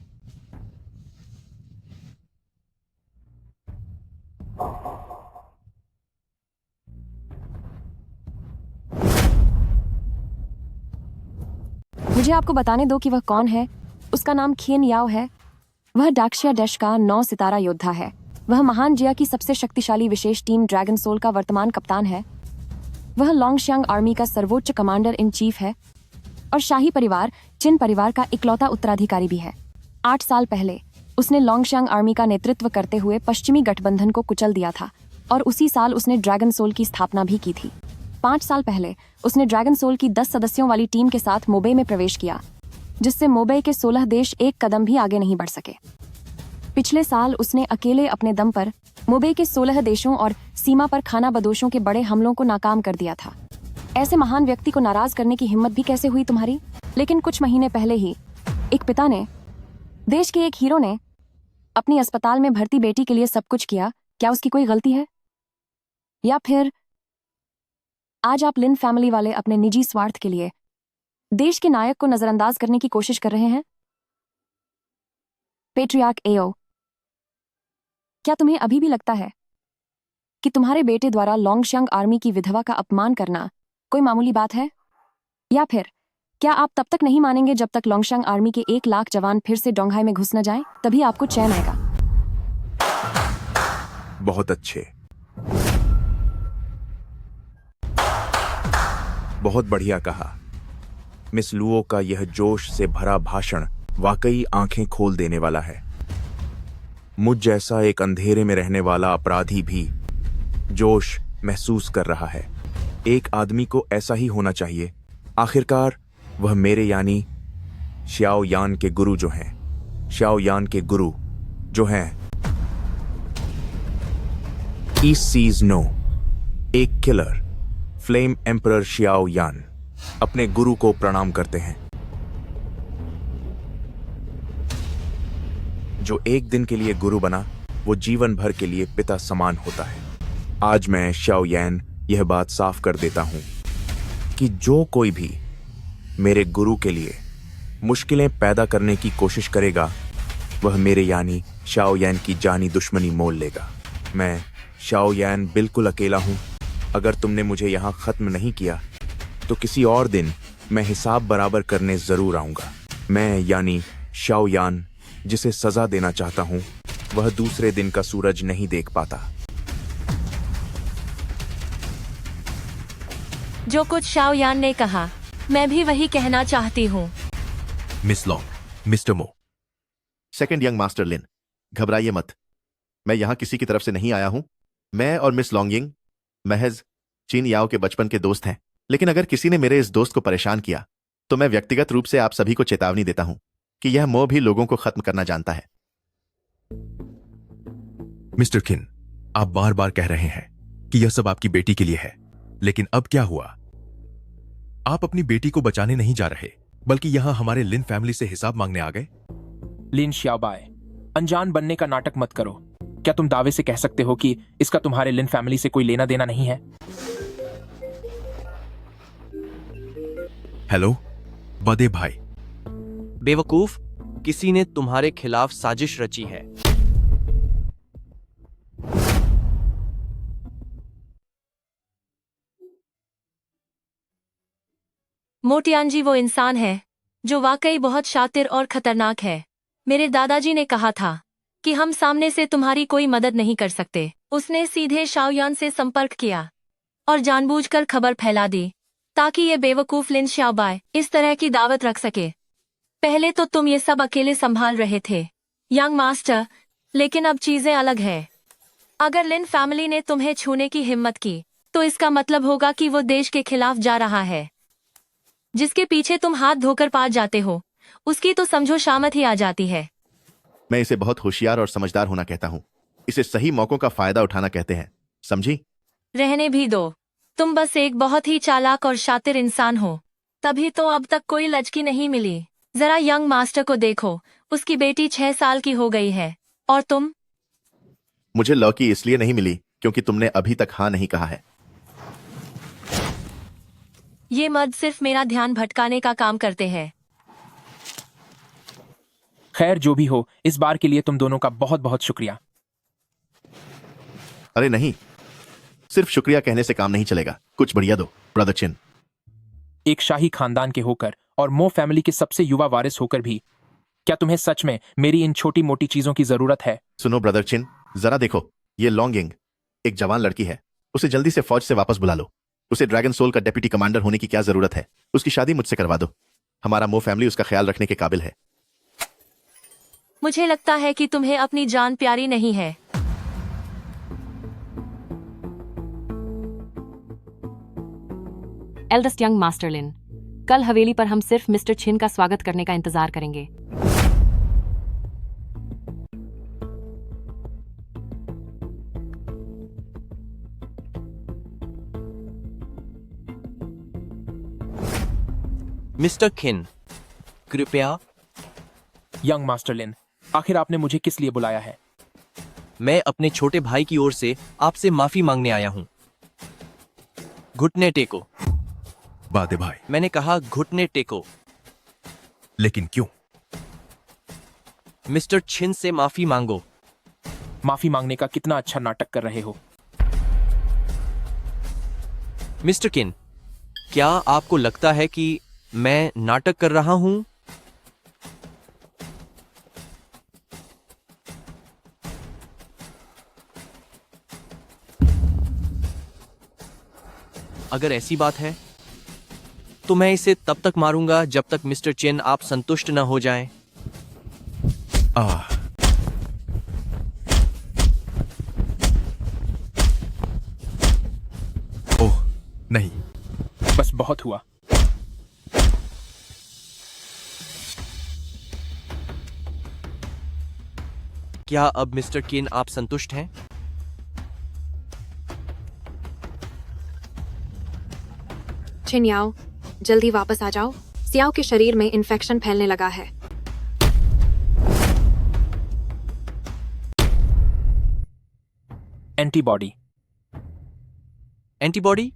Speaker 2: मुझे आपको बताने दो कि वह कौन है। उसका नाम खिन याओ है। वह डाक्शिया डैश का 9 सितारा योद्धा है। वह महान जिया की सबसे शक्तिशाली विशेष टीम ड्रैगन सोल का वर्तमान कप्तान है। वह लोंगशियांग आर्मी का सर्वोच्च कमांडर इन चीफ है और शाही परिवार चिन परिवार का इकलौता उत्तराधिकारी भी है। 8 साल पहले उसने लोंगशियांग आर्मी का नेतृत्व करते हुए पश्चिमी गठबंधन को कुचल दिया था और उसी साल उसने ड्रैगन सोल की स्थापना भी की थी। 5 साल पहले उसने ड्रैगन सोल की 10 सदस्यों वाली टीम के साथ मोबे में प्रवेश किया, जिससे मोबे के 16 देश एक कदम भी आगे नहीं बढ़ सके। पिछले साल उसने अकेले अपने दम पर मोबे के 16 देशों और सीमा पर खाना बदोशों के बड़े हमलों को नाकाम कर दिया था। ऐसे महान व्यक्ति को नाराज करने की हिम्मत भी कैसे हुई तुम्हारी? लेकिन कुछ महीने पहले ही एक पिता ने, देश के एक हीरो ने अपनी अस्पताल में भर्ती बेटी के लिए सब कुछ किया। क्या उसकी कोई गलती है? या फिर आज आप लिन फैमिली वाले अपने निजी स्वार्थ के लिए देश के नायक को नजरअंदाज करने की कोशिश कर रहे हैं? पेट्रियार्क एओ, क्या तुम्हें अभी भी लगता है कि तुम्हारे बेटे द्वारा लोंगशियांग आर्मी की विधवा का अपमान करना कोई मामूली बात है? या फिर क्या आप तब तक नहीं मानेंगे जब तक लोंगशियांग आर्मी के 1 लाख जवान फिर से डोंगहाई में घुस न जाएं? तभी आपको चैन आएगा।
Speaker 9: बहुत अच्छे, बहुत बढ़िया कहा। मिस लुओ का यह जोश से भरा भाषण वाकई आंखें खोल देने वाला है। मुझ जैसा एक अंधेरे में रहने वाला अपराधी भी जोश महसूस कर रहा है। एक आदमी को ऐसा ही होना चाहिए। आखिरकार वह मेरे यानी श्याओ यान के गुरु जो हैं, श्याओ यान के गुरु जो हैं ईस्ट सीज नो, एक किलर फ्लेम एम्परर श्याओ यान अपने गुरु को प्रणाम करते हैं, जो एक दिन के लिए गुरु बना वो जीवन भर के लिए पिता समान होता है। आज मैं श्याओ यान यह बात साफ कर देता हूं कि जो कोई भी मेरे गुरु के लिए मुश्किलें पैदा करने की कोशिश करेगा वह मेरे यानी श्याओ यान की जानी दुश्मनी मोल लेगा। मैं श्याओ यान बिल्कुल अकेला हूं। अगर तुमने मुझे यहां खत्म नहीं किया तो किसी और दिन मैं हिसाब बराबर करने जरूर आऊंगा। मैं यानी श्याओ यान जिसे सजा देना चाहता हूं वह दूसरे दिन का सूरज नहीं देख पाता।
Speaker 3: जो कुछ शाओ यान ने कहा मैं भी वही कहना चाहती हूँ।
Speaker 9: मिस लॉन्ग, मिस्टर मो।
Speaker 15: सेकंड यंग मास्टर लिन, घबराइए मत। मैं यहां किसी की तरफ से नहीं आया हूं। मैं और मिस लॉन्गिंग महज चिन याओ के बचपन के दोस्त हैं, लेकिन अगर किसी ने मेरे इस दोस्त को परेशान किया तो मैं व्यक्तिगत रूप से आप सभी को चेतावनी देता हूं कि यह मोह भी लोगों को खत्म करना जानता है।
Speaker 9: मिस्टर किन, आप बार बार कह रहे हैं कि यह सब आपकी बेटी के लिए है, लेकिन अब क्या हुआ? आप अपनी बेटी को बचाने नहीं जा रहे, बल्कि यहां हमारे लिन फैमिली से हिसाब मांगने आ गए।
Speaker 4: लिन श्याओबाई, अनजान बनने का नाटक मत करो। क्या तुम दावे से कह सकते हो कि इसका तुम्हारे लिन फैमिली से कोई लेना देना नहीं है?
Speaker 9: हेलो बदे भाई।
Speaker 14: बेवकूफ, किसी ने तुम्हारे खिलाफ साजिश रची है।
Speaker 3: मोटियानजी वो इंसान है जो वाकई बहुत शातिर और खतरनाक है। मेरे दादाजी ने कहा था कि हम सामने से तुम्हारी कोई मदद नहीं कर सकते। उसने सीधे शाओयान से संपर्क किया और जानबूझकर खबर फैला दी ताकि ये बेवकूफ लिन श्याओबाई इस तरह की दावत रख सके। पहले तो तुम ये सब अकेले संभाल रहे थे यंग मास्टर, लेकिन अब चीजें अलग है। अगर लिन फैमिली ने तुम्हें छूने की हिम्मत की तो इसका मतलब होगा कि वो देश के खिलाफ जा रहा है। जिसके पीछे तुम हाथ धोकर पास जाते हो उसकी तो समझो शामत ही आ जाती है।
Speaker 15: मैं इसे बहुत होशियार और समझदार होना कहता हूं। इसे सही मौकों का फायदा उठाना कहते हैं, समझी?
Speaker 3: रहने भी दो, तुम बस एक बहुत ही चालाक और शातिर इंसान हो, तभी तो अब तक कोई लचकी नहीं मिली। जरा यंग मास्टर को देखो, उसकी बेटी 6 साल की हो गई है और तुम।
Speaker 15: मुझे लौकी इसलिए नहीं मिली क्योंकि तुमने अभी तक हाँ नहीं कहा है।
Speaker 3: ये मर्द सिर्फ मेरा ध्यान भटकाने का काम करते हैं।
Speaker 4: खैर जो भी हो, इस बार के लिए तुम दोनों का बहुत बहुत शुक्रिया।
Speaker 15: अरे नहीं, सिर्फ शुक्रिया कहने से काम नहीं चलेगा, कुछ बढ़िया दो ब्रदर चिन।
Speaker 4: एक शाही खानदान के होकर और मो फैमिली के सबसे युवा वारिस होकर भी क्या तुम्हें सच में मेरी इन छोटी मोटी चीजों की जरूरत है?
Speaker 15: सुनो ब्रदर चिन, जरा देखो, ये लॉन्गिंग एक जवान लड़की है। उसे जल्दी से फौज से वापस बुला लो। उसे ड्रैगन सोल का डेप्यूटी कमांडर होने की क्या जरूरत है? उसकी शादी मुझसे करवा दो। हमारा मो फैमिली उसका ख्याल रखने के काबिल है।
Speaker 3: मुझे लगता है कि तुम्हें अपनी जान प्यारी नहीं है।
Speaker 2: एल्डेस्ट यंग मास्टर लिन, कल हवेली पर हम सिर्फ मिस्टर छिन का स्वागत करने का इंतजार करेंगे।
Speaker 14: मिस्टर किन, कृपया।
Speaker 4: यंग मास्टर लिन, आखिर आपने मुझे किस लिए बुलाया है?
Speaker 14: मैं अपने छोटे भाई की ओर से आपसे माफी मांगने आया हूं। घुटने टेको।
Speaker 9: बादे भाई।
Speaker 14: मैंने कहा घुटने टेको।
Speaker 9: लेकिन क्यों?
Speaker 14: मिस्टर छिन से माफी मांगो।
Speaker 4: माफी मांगने का कितना अच्छा नाटक कर रहे हो।
Speaker 14: मिस्टर किन, क्या आपको लगता है कि मैं नाटक कर रहा हूं? अगर ऐसी बात है तो मैं इसे तब तक मारूंगा जब तक मिस्टर चेन आप संतुष्ट न हो जाएं।
Speaker 9: ओह नहीं,
Speaker 4: बस बहुत हुआ।
Speaker 14: क्या अब मिस्टर किन आप संतुष्ट हैं?
Speaker 2: छिनयाओ, जल्दी वापस आ जाओ। सियाओ के शरीर में इन्फेक्शन फैलने लगा है।
Speaker 4: एंटीबॉडी।
Speaker 14: एंटीबॉडी?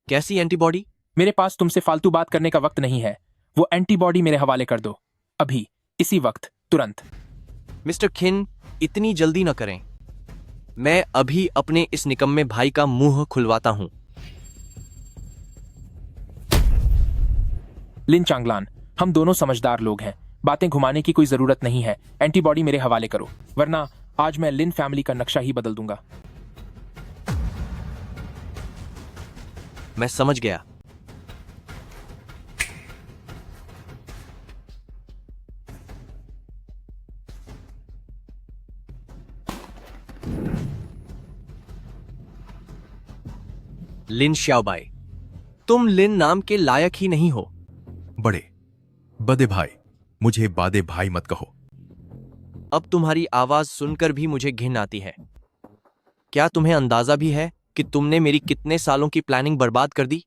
Speaker 14: कैसी एंटीबॉडी?
Speaker 4: मेरे पास तुमसे फालतू बात करने का वक्त नहीं है। वो एंटीबॉडी मेरे हवाले कर दो, अभी, इसी वक्त, तुरंत।
Speaker 14: मिस्टर खिन, इतनी जल्दी न करें। मैं अभी अपने इस निकम्मे भाई का मुंह खुलवाता हूं।
Speaker 4: लिन चांगलान, हम दोनों समझदार लोग हैं, बातें घुमाने की कोई जरूरत नहीं है। एंटीबॉडी मेरे हवाले करो, वरना आज मैं लिन फैमिली का नक्शा ही बदल दूंगा।
Speaker 14: मैं समझ गया। लिन श्याओबाई, तुम लिन नाम के लायक ही नहीं हो।
Speaker 9: बड़े बदे भाई, मुझे बादे भाई मत कहो।
Speaker 14: अब तुम्हारी आवाज सुनकर भी मुझे घिन आती है। क्या तुम्हें अंदाजा भी है कि तुमने मेरी कितने सालों की प्लानिंग बर्बाद कर दी?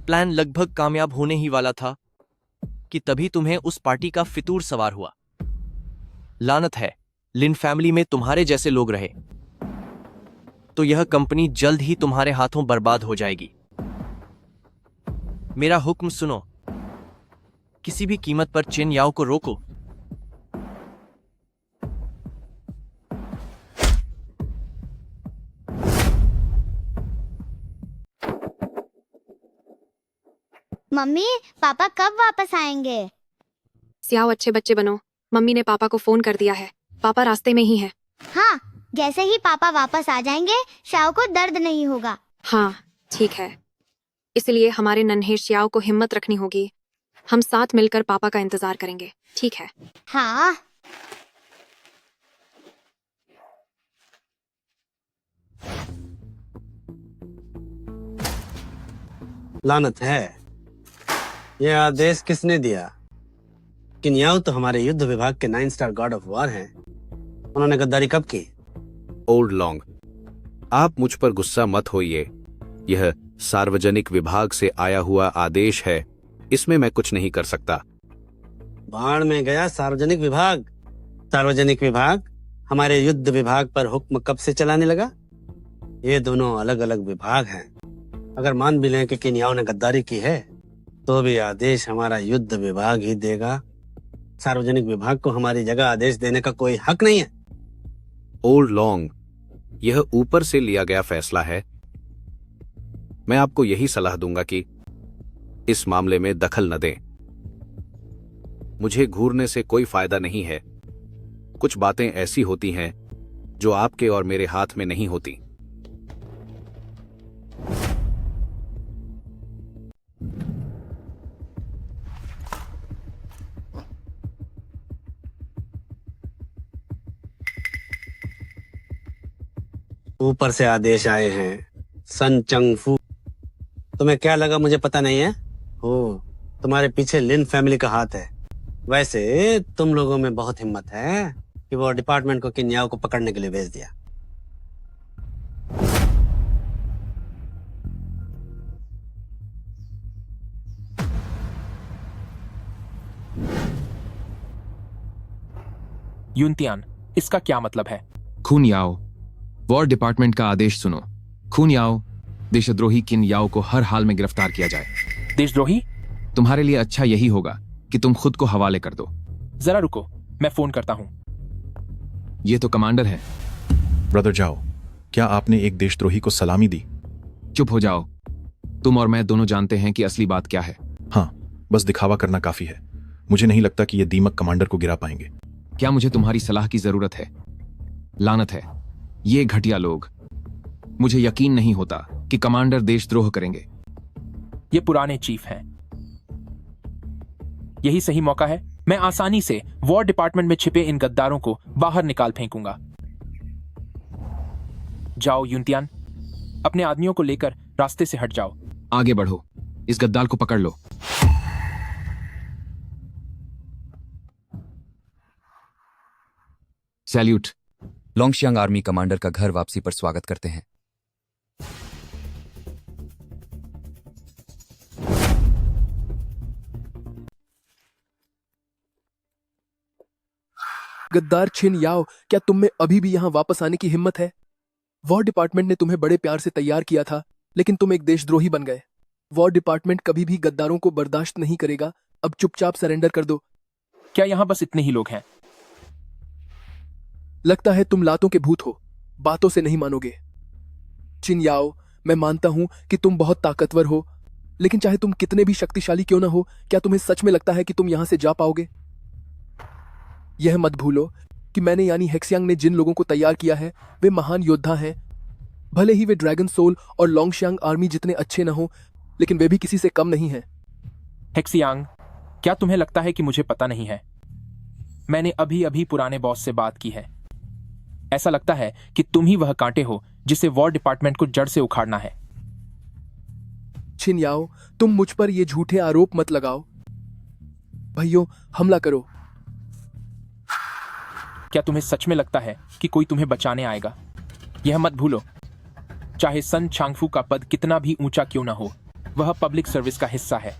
Speaker 14: प्लान लगभग कामयाब होने ही वाला था कि तभी तुम्हें उस पार्टी का फितूर सवार हुआ। लानत है, लिन फैमिली में तुम्हारे जैसे लोग रहे तो यह कंपनी जल्द ही तुम्हारे हाथों बर्बाद हो जाएगी। मेरा हुक्म सुनो, किसी भी कीमत पर चिन याओ को रोको।
Speaker 16: मम्मी, पापा कब वापस आएंगे?
Speaker 2: सियाओ, अच्छे बच्चे बनो। मम्मी ने पापा को फोन कर दिया है, पापा रास्ते में ही है।
Speaker 16: हाँ, जैसे ही पापा वापस आ जाएंगे शाओ को दर्द नहीं होगा।
Speaker 2: हाँ ठीक है, इसलिए हमारे नन्हे श्याओ को हिम्मत रखनी होगी। हम साथ मिलकर पापा का इंतजार करेंगे, ठीक है?
Speaker 16: हाँ।
Speaker 8: लानत है, यह आदेश किसने दिया? किन्याओ तो हमारे युद्ध विभाग के 9 स्टार गॉड ऑफ वॉर हैं। उन्होंने गद्दारी कब की?
Speaker 6: ओल्ड लॉन्ग, आप मुझ पर गुस्सा मत होइए। यह सार्वजनिक विभाग से आया हुआ आदेश है, इसमें मैं कुछ नहीं कर सकता।
Speaker 8: बाढ़ में गया सार्वजनिक विभाग। सार्वजनिक विभाग हमारे युद्ध विभाग पर हुक्म कब से चलाने लगा? ये दोनों अलग अलग विभाग हैं। अगर मान भी लें कि किन्याओ ने गद्दारी की है तो भी आदेश हमारा युद्ध विभाग ही देगा। सार्वजनिक विभाग को हमारी जगह आदेश देने का कोई हक नहीं है।
Speaker 6: ओल्ड लॉन्ग, यह ऊपर से लिया गया फैसला है। मैं आपको यही सलाह दूंगा कि इस मामले में दखल न दें। मुझे घूरने से कोई फायदा नहीं है। कुछ बातें ऐसी होती हैं जो आपके और मेरे हाथ में नहीं होती।
Speaker 8: ऊपर से आदेश आए हैं। सन चंग फू, तुम्हें क्या लगा मुझे पता नहीं है? हो, तुम्हारे पीछे लिन फैमिली का हाथ है। वैसे तुम लोगों में बहुत हिम्मत है कि वो डिपार्टमेंट को किन्याओ को पकड़ने के लिए भेज दिया।
Speaker 4: युनतियान, इसका क्या मतलब है?
Speaker 17: खून याओ, वॉर डिपार्टमेंट का आदेश सुनो। खून याओ, देशद्रोही किन याओ को हर हाल में गिरफ्तार किया जाए।
Speaker 4: देशद्रोही?
Speaker 17: तुम्हारे लिए अच्छा यही होगा कि तुम खुद को हवाले कर दो।
Speaker 4: जरा रुको, मैं फोन करता हूं।
Speaker 17: ये तो कमांडर है।
Speaker 5: ब्रदर जाओ, क्या आपने एक देशद्रोही को सलामी दी?
Speaker 17: चुप हो जाओ, तुम और मैं दोनों जानते हैं कि असली बात क्या है।
Speaker 5: हाँ, बस दिखावा करना काफी है। मुझे नहीं लगता कि ये दीमक कमांडर को गिरा पाएंगे।
Speaker 17: क्या मुझे तुम्हारी सलाह की जरूरत है? लानत है, ये घटिया लोग। मुझे यकीन नहीं होता कि कमांडर देशद्रोह करेंगे।
Speaker 4: ये पुराने चीफ हैं। यही सही मौका है। मैं आसानी से वॉर डिपार्टमेंट में छिपे इन गद्दारों को बाहर निकाल फेंकूंगा। जाओ युनतियान, अपने आदमियों को लेकर रास्ते से हट जाओ।
Speaker 17: आगे बढ़ो, इस गद्दार को पकड़ लो। सैल्यूट।
Speaker 11: लोंगशियांग आर्मी कमांडर का घर वापसी पर स्वागत करते हैं।
Speaker 18: गद्दार छिन याओ, क्या तुम में अभी भी यहाँ वापस आने की हिम्मत है? वॉर डिपार्टमेंट ने तुम्हें बड़े प्यार से तैयार किया था, लेकिन तुम एक देशद्रोही बन गए। वॉर डिपार्टमेंट कभी भी गद्दारों को बर्दाश्त नहीं करेगा। अब चुपचाप सरेंडर कर दो।
Speaker 4: क्या यहाँ बस इतने ही लोग हैं?
Speaker 18: लगता है तुम लातों के भूत हो, बातों से नहीं मानोगे। चिन याओ, मैं मानता हूं कि तुम बहुत ताकतवर हो, लेकिन चाहे तुम कितने भी शक्तिशाली क्यों ना हो, क्या तुम्हें सच में लगता है कि तुम यहां से जा पाओगे? यह मत भूलो कि मैंने यानी हेक्सियांग ने जिन लोगों को तैयार किया है वे महान योद्धा हैं। भले ही वे ड्रैगन सोल और लोंगशियांग आर्मी जितने अच्छे न हो, लेकिन वे भी किसी से कम नहीं हैं।
Speaker 4: हेक्सियांग, क्या तुम्हें लगता है कि मुझे पता नहीं है? मैंने अभी अभी पुराने बॉस से बात की है। ऐसा लगता है कि तुम ही वह कांटे हो जिसे वॉर डिपार्टमेंट को जड़ से उखाड़ना है।
Speaker 18: छिन याओ, तुम मुझ पर ये झूठे आरोप मत लगाओ। भाइयों, हमला करो।
Speaker 4: क्या तुम्हें सच में लगता है कि कोई तुम्हें बचाने आएगा? यह मत भूलो, चाहे सन चांगफू का पद कितना भी ऊंचा क्यों ना हो, वह पब्लिक सर्विस का हिस्सा है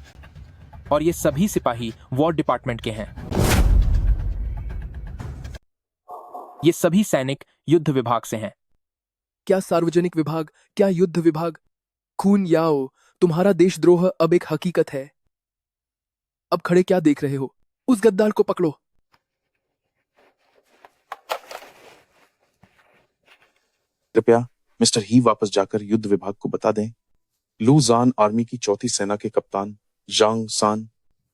Speaker 4: और ये सभी सिपाही वॉर डिपार्टमेंट के हैं। ये सभी सैनिक युद्ध विभाग से हैं।
Speaker 18: क्या सार्वजनिक विभाग, क्या युद्ध विभाग? खून याओ, तुम्हारा देशद्रोह अब एक हकीकत है। अब खड़े क्या देख रहे हो? उस गद्दार को पकड़ो।
Speaker 9: कृपया मिस्टर ही वापस जाकर युद्ध विभाग को बता दें, लूजान आर्मी की 4थी सेना के कप्तान जांग सान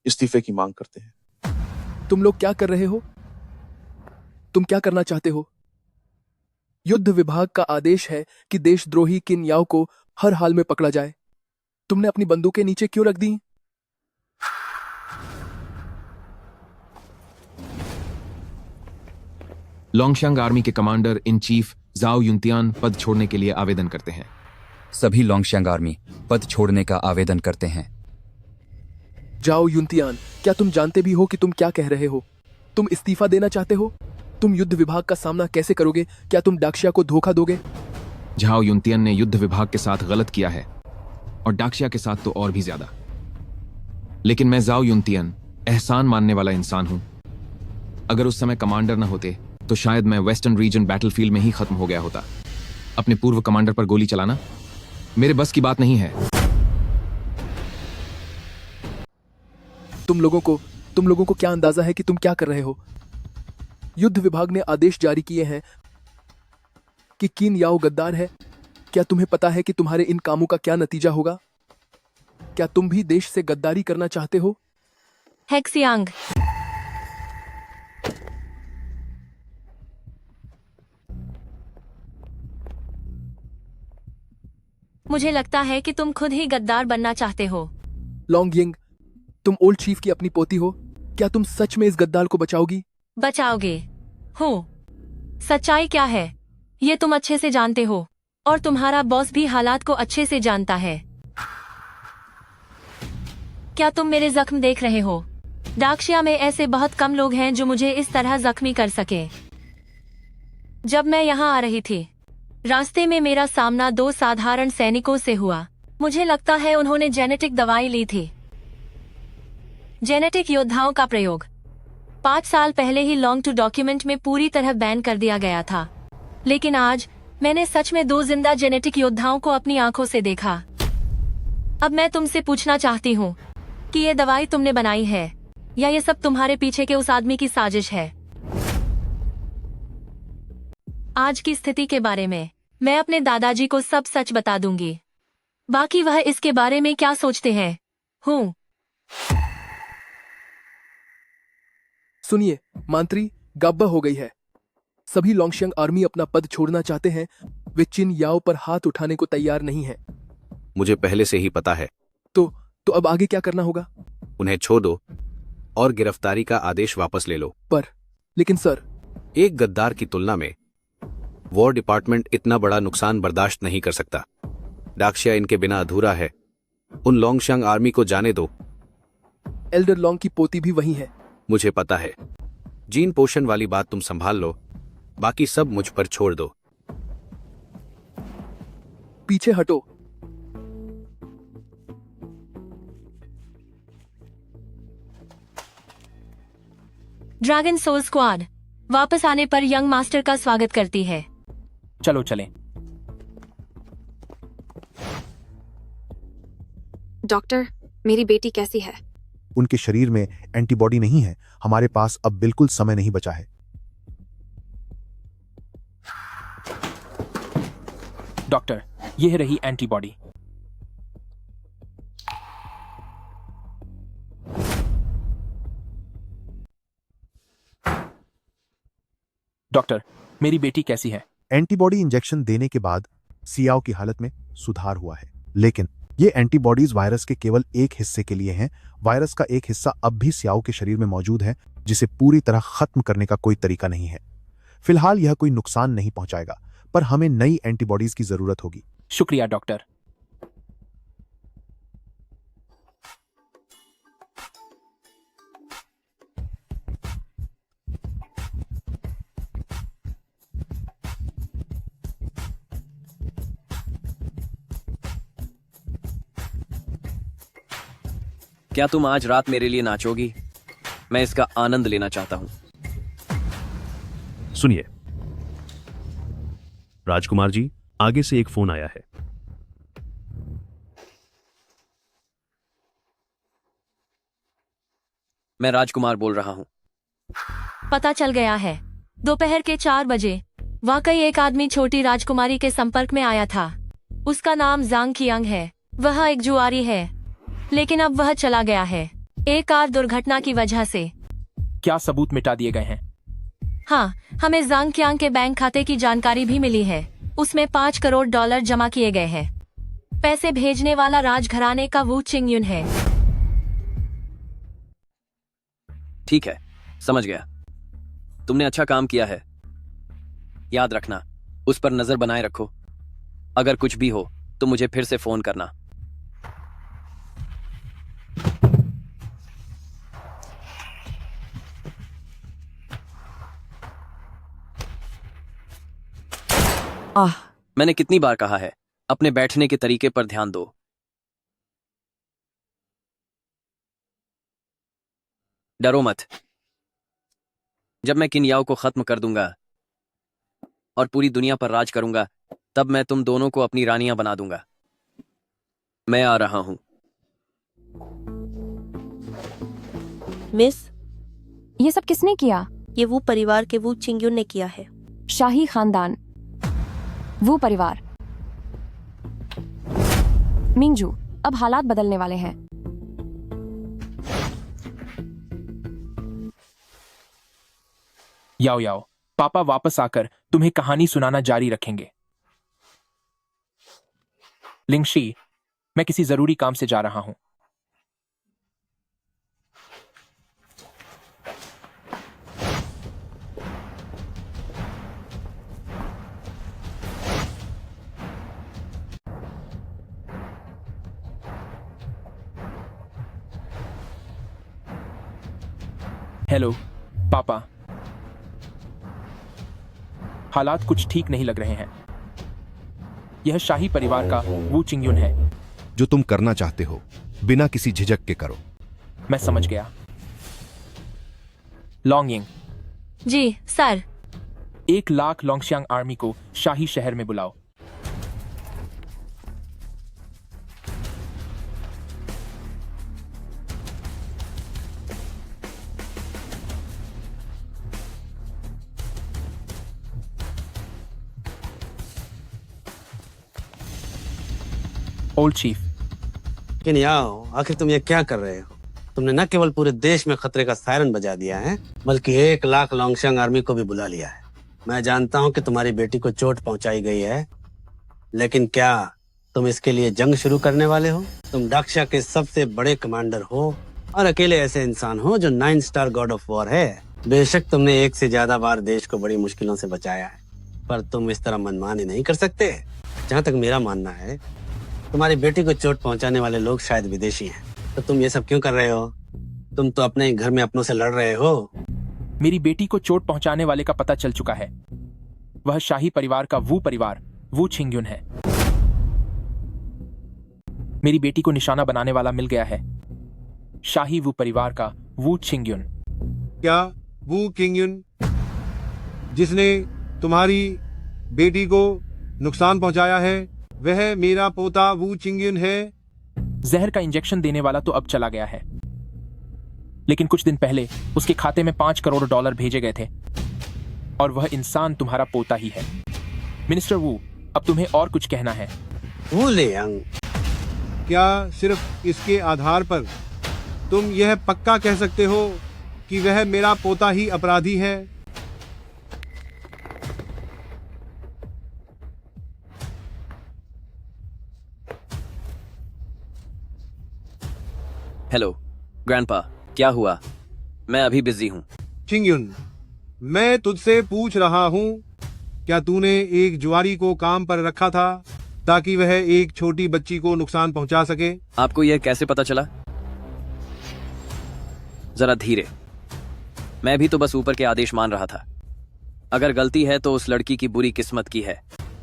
Speaker 9: इस्तीफे की मांग करते हैं।
Speaker 18: तुम लोग क्या कर रहे हो? तुम क्या करना चाहते हो? युद्ध विभाग का आदेश है कि देशद्रोही किन याओ को हर हाल में पकड़ा जाए। तुमने अपनी बंदूकें नीचे क्यों रख दी?
Speaker 17: लोंगशांग आर्मी के कमांडर इन चीफ जाओ युनतियान पद छोड़ने के लिए आवेदन करते हैं।
Speaker 11: सभी लोंगशांग आर्मी पद छोड़ने का आवेदन करते हैं।
Speaker 18: जाओ युनतियान, क्या तुम जानते भी हो कि तुम क्या कह रहे हो? तुम इस्तीफा देना चाहते हो? तुम युद्ध विभाग का सामना कैसे करोगे? क्या तुम डाक्शिया को धोखा दोगे?
Speaker 17: झाओ युनतियन ने युद्ध विभाग के साथ गलत किया है और डाक्शिया के साथ तो और भी ज्यादा। लेकिन मैं जाओ युनतियन एहसान मानने वाला इंसान हूं। अगर उस समय कमांडर न होते तो शायद मैं वेस्टर्न रीजन बैटलफील्ड में ही खत्म हो गया होता। अपने पूर्व कमांडर पर गोली चलाना मेरे बस की बात नहीं है।
Speaker 18: तुम लोगों को क्या अंदाजा है कि तुम क्या कर रहे हो? युद्ध विभाग ने आदेश जारी किए हैं कि किन याओ गद्दार है। क्या तुम्हें पता है कि तुम्हारे इन कामों का क्या नतीजा होगा? क्या तुम भी देश से गद्दारी करना चाहते हो?
Speaker 3: हेक्सियांग, मुझे लगता है कि तुम खुद ही गद्दार बनना चाहते हो।
Speaker 18: लॉन्ग, तुम ओल्ड चीफ की अपनी पोती हो। क्या तुम सच में इस गद्दार को बचाओगी?
Speaker 3: बचाओगे हो? सच्चाई क्या है ये तुम अच्छे से जानते हो और तुम्हारा बॉस भी हालात को अच्छे से जानता है। क्या तुम मेरे जख्म देख रहे हो? डाक्शिया में ऐसे बहुत कम लोग हैं जो मुझे इस तरह जख्मी कर सके। जब मैं यहाँ आ रही थी, रास्ते में मेरा सामना 2 साधारण सैनिकों से हुआ। मुझे लगता है उन्होंने जेनेटिक दवाई ली थी। जेनेटिक योद्धाओं का प्रयोग 5 साल पहले ही लॉन्ग टू डॉक्यूमेंट में पूरी तरह बैन कर दिया गया था, लेकिन आज मैंने सच में 2 जिंदा जेनेटिक योद्धाओं को अपनी आंखों से देखा। अब मैं तुमसे पूछना चाहती हूँ कि ये दवाई तुमने बनाई है या ये सब तुम्हारे पीछे के उस आदमी की साजिश है? आज की स्थिति के बारे में मैं अपने दादाजी को सब सच बता दूंगी, बाकी वह इसके बारे में क्या सोचते हैं। हूँ
Speaker 18: सुनिए, मंत्री, गब्बा हो गई है। सभी लोंगशियांग आर्मी अपना पद छोड़ना चाहते हैं। वे चिन याओ पर हाथ उठाने को तैयार नहीं है।
Speaker 6: मुझे पहले से ही पता है।
Speaker 18: तो अब आगे क्या करना होगा?
Speaker 6: उन्हें छोड़ दो और गिरफ्तारी का आदेश वापस ले लो।
Speaker 18: लेकिन सर,
Speaker 6: एक गद्दार की तुलना में वॉर डिपार्टमेंट इतना बड़ा नुकसान बर्दाश्त नहीं कर सकता। डाक्शिया इनके बिना अधूरा है। उन लोंगशियांग आर्मी को जाने दो।
Speaker 18: एल्डर लॉन्ग की पोती भी वही है।
Speaker 6: मुझे पता है। जीन पोषण वाली बात तुम संभाल लो, बाकी सब मुझ पर छोड़ दो।
Speaker 18: पीछे हटो।
Speaker 3: ड्रैगन सोल स्क्वाड वापस आने पर यंग मास्टर का स्वागत करती है।
Speaker 4: चलो चलें।
Speaker 2: डॉक्टर, मेरी बेटी कैसी है?
Speaker 15: उनके शरीर में एंटीबॉडी नहीं है। हमारे पास अब बिल्कुल समय नहीं बचा है।
Speaker 4: डॉक्टर, यह रही एंटीबॉडी। डॉक्टर, मेरी बेटी कैसी है?
Speaker 15: एंटीबॉडी इंजेक्शन देने के बाद सियाओ की हालत में सुधार हुआ है, लेकिन ये एंटीबॉडीज वायरस के केवल एक हिस्से के लिए हैं। वायरस का एक हिस्सा अब भी सियाओ के शरीर में मौजूद है, जिसे पूरी तरह खत्म करने का कोई तरीका नहीं है। फिलहाल यह कोई नुकसान नहीं पहुंचाएगा, पर हमें नई एंटीबॉडीज की जरूरत होगी।
Speaker 4: शुक्रिया डॉक्टर।
Speaker 14: क्या तुम आज रात मेरे लिए नाचोगी? मैं इसका आनंद लेना चाहता हूं।
Speaker 19: सुनिए राजकुमार जी, आगे से एक फोन आया है।
Speaker 14: मैं राजकुमार बोल रहा हूं।
Speaker 3: पता चल गया है। दोपहर के 4 बजे वाकई एक आदमी छोटी राजकुमारी के संपर्क में आया था। उसका नाम जांग कियांग है। वह एक जुआरी है, लेकिन अब वह चला गया है एक कार दुर्घटना की वजह से।
Speaker 4: क्या सबूत मिटा दिए गए हैं?
Speaker 3: हाँ, हमें जांग कियांग के बैंक खाते की जानकारी भी मिली है। उसमें $5 करोड़ जमा किए गए हैं। पैसे भेजने वाला राजघराने का वू चिंगयुन है।
Speaker 14: ठीक है, समझ गया। तुमने अच्छा काम किया है। याद रखना, उस पर नजर बनाए रखो। अगर कुछ भी हो तो मुझे फिर से फोन करना। मैंने कितनी बार कहा है, अपने बैठने के तरीके पर ध्यान दो। डरो मत। जब मैं किनयाओ को खत्म कर दूंगा और पूरी दुनिया पर राज करूंगा, तब मैं तुम दोनों को अपनी रानियां बना दूंगा। मैं आ रहा हूं।
Speaker 1: मिस,
Speaker 2: ये सब किसने किया?
Speaker 1: ये वो परिवार के वू चिंगयुन ने किया है।
Speaker 2: शाही खानदान, वो परिवार। मिंगजू, अब हालात बदलने वाले हैं।
Speaker 4: याओ याओ, पापा वापस आकर तुम्हें कहानी सुनाना जारी रखेंगे। लिंगशी, मैं किसी जरूरी काम से जा रहा हूं। हेलो पापा, हालात कुछ ठीक नहीं लग रहे हैं। यह शाही परिवार का वू चिंगयुन है।
Speaker 7: जो तुम करना चाहते हो बिना किसी झिझक के करो।
Speaker 4: मैं समझ गया। लॉन्गिंग।
Speaker 3: जी सर।
Speaker 4: 1 लाख लोंगशियांग आर्मी को शाही शहर में बुलाओ। Old chief.
Speaker 8: किनयाओ, आखिर तुम ये क्या कर रहे हो? तुमने न केवल पूरे देश में खतरे का सायरन बजा दिया है, बल्कि 1 लाख लोंगशियांग आर्मी को भी बुला लिया है। मैं जानता हूँ कि तुम्हारी बेटी को चोट पहुंचाई गई है, लेकिन क्या तुम इसके लिए जंग शुरू करने वाले हो? तुम दाक्षिया के सबसे बड़े कमांडर हो और अकेले ऐसे इंसान हो जो 9 स्टार गॉड ऑफ वॉर है। बेशक तुमने 1 से ज्यादा बार देश को बड़ी मुश्किलों से बचाया है, पर तुम इस तरह मनमानी नहीं कर सकते। जहाँ तक मेरा मानना है, तुम्हारी बेटी को चोट पहुंचाने वाले लोग शायद विदेशी हैं, तो तुम ये सब क्यों कर रहे हो? तुम तो अपने ही घर में अपनों से लड़ रहे हो।
Speaker 4: मेरी बेटी को चोट पहुंचाने वाले का पता चल चुका है। वह शाही परिवार का वू परिवार वू चिंगयुन है। मेरी बेटी को निशाना बनाने वाला मिल गया है। शाही वू परिवार का वू चिंगयुन।
Speaker 20: क्या वू किंगयुन जिसने तुम्हारी बेटी को नुकसान पहुंचाया है, वह मेरा पोता वू चिंगयुन है?
Speaker 4: जहर का इंजेक्शन देने वाला तो अब चला गया है, लेकिन कुछ दिन पहले उसके खाते में $5 करोड़ भेजे गए थे, और वह इंसान तुम्हारा पोता ही है। मिनिस्टर वू, अब तुम्हें और कुछ कहना है?
Speaker 8: वू लियांग,
Speaker 20: क्या सिर्फ इसके आधार पर तुम यह पक्का कह सकते हो कि वह मेरा पोता ही अपराधी है?
Speaker 14: हेलो ग्रैंडपा, क्या हुआ? मैं अभी बिजी हूँ।
Speaker 20: चिंगयुन, मैं तुझसे पूछ रहा हूँ, क्या तूने एक जुआरी को काम पर रखा था ताकि वह एक छोटी बच्ची को नुकसान पहुंचा सके?
Speaker 14: आपको यह कैसे पता चला? जरा धीरे। मैं भी तो बस ऊपर के आदेश मान रहा था। अगर गलती है तो उस लड़की की बुरी किस्मत की है।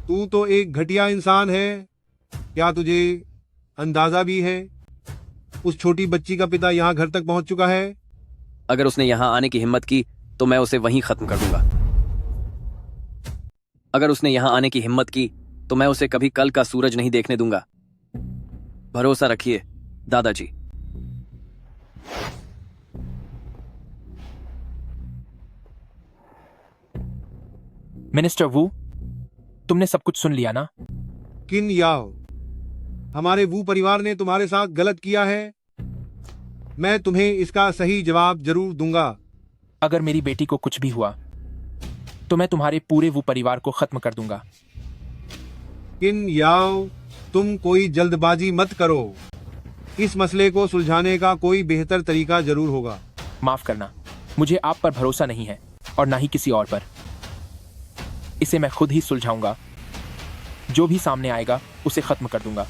Speaker 20: तू तो एक घटिया इंसान है। क्या तुझे अंदाजा भी है उस छोटी बच्ची का पिता यहाँ घर तक पहुँच चुका है?
Speaker 14: अगर उसने यहाँ आने की हिम्मत की तो मैं उसे वहीं खत्म कर दूंगा। अगर उसने यहाँ आने की हिम्मत की तो मैं उसे कभी कल का सूरज नहीं देखने दूंगा। भरोसा रखिए दादाजी।
Speaker 4: मिनिस्टर वू, तुमने सब कुछ सुन लिया ना?
Speaker 20: किन याओ, हमारे वू परिवार ने तुम्हारे साथ गलत किया है। मैं तुम्हें इसका सही जवाब जरूर दूंगा।
Speaker 4: अगर मेरी बेटी को कुछ भी हुआ तो मैं तुम्हारे पूरे वू परिवार को खत्म कर दूंगा।
Speaker 20: किन याओ, तुम कोई जल्दबाजी मत करो। इस मसले को सुलझाने का कोई बेहतर तरीका जरूर होगा।
Speaker 4: माफ करना, मुझे आप पर भरोसा नहीं है और ना ही किसी और पर। इसे मैं खुद ही सुलझाऊंगा। जो भी सामने आएगा उसे खत्म कर दूंगा।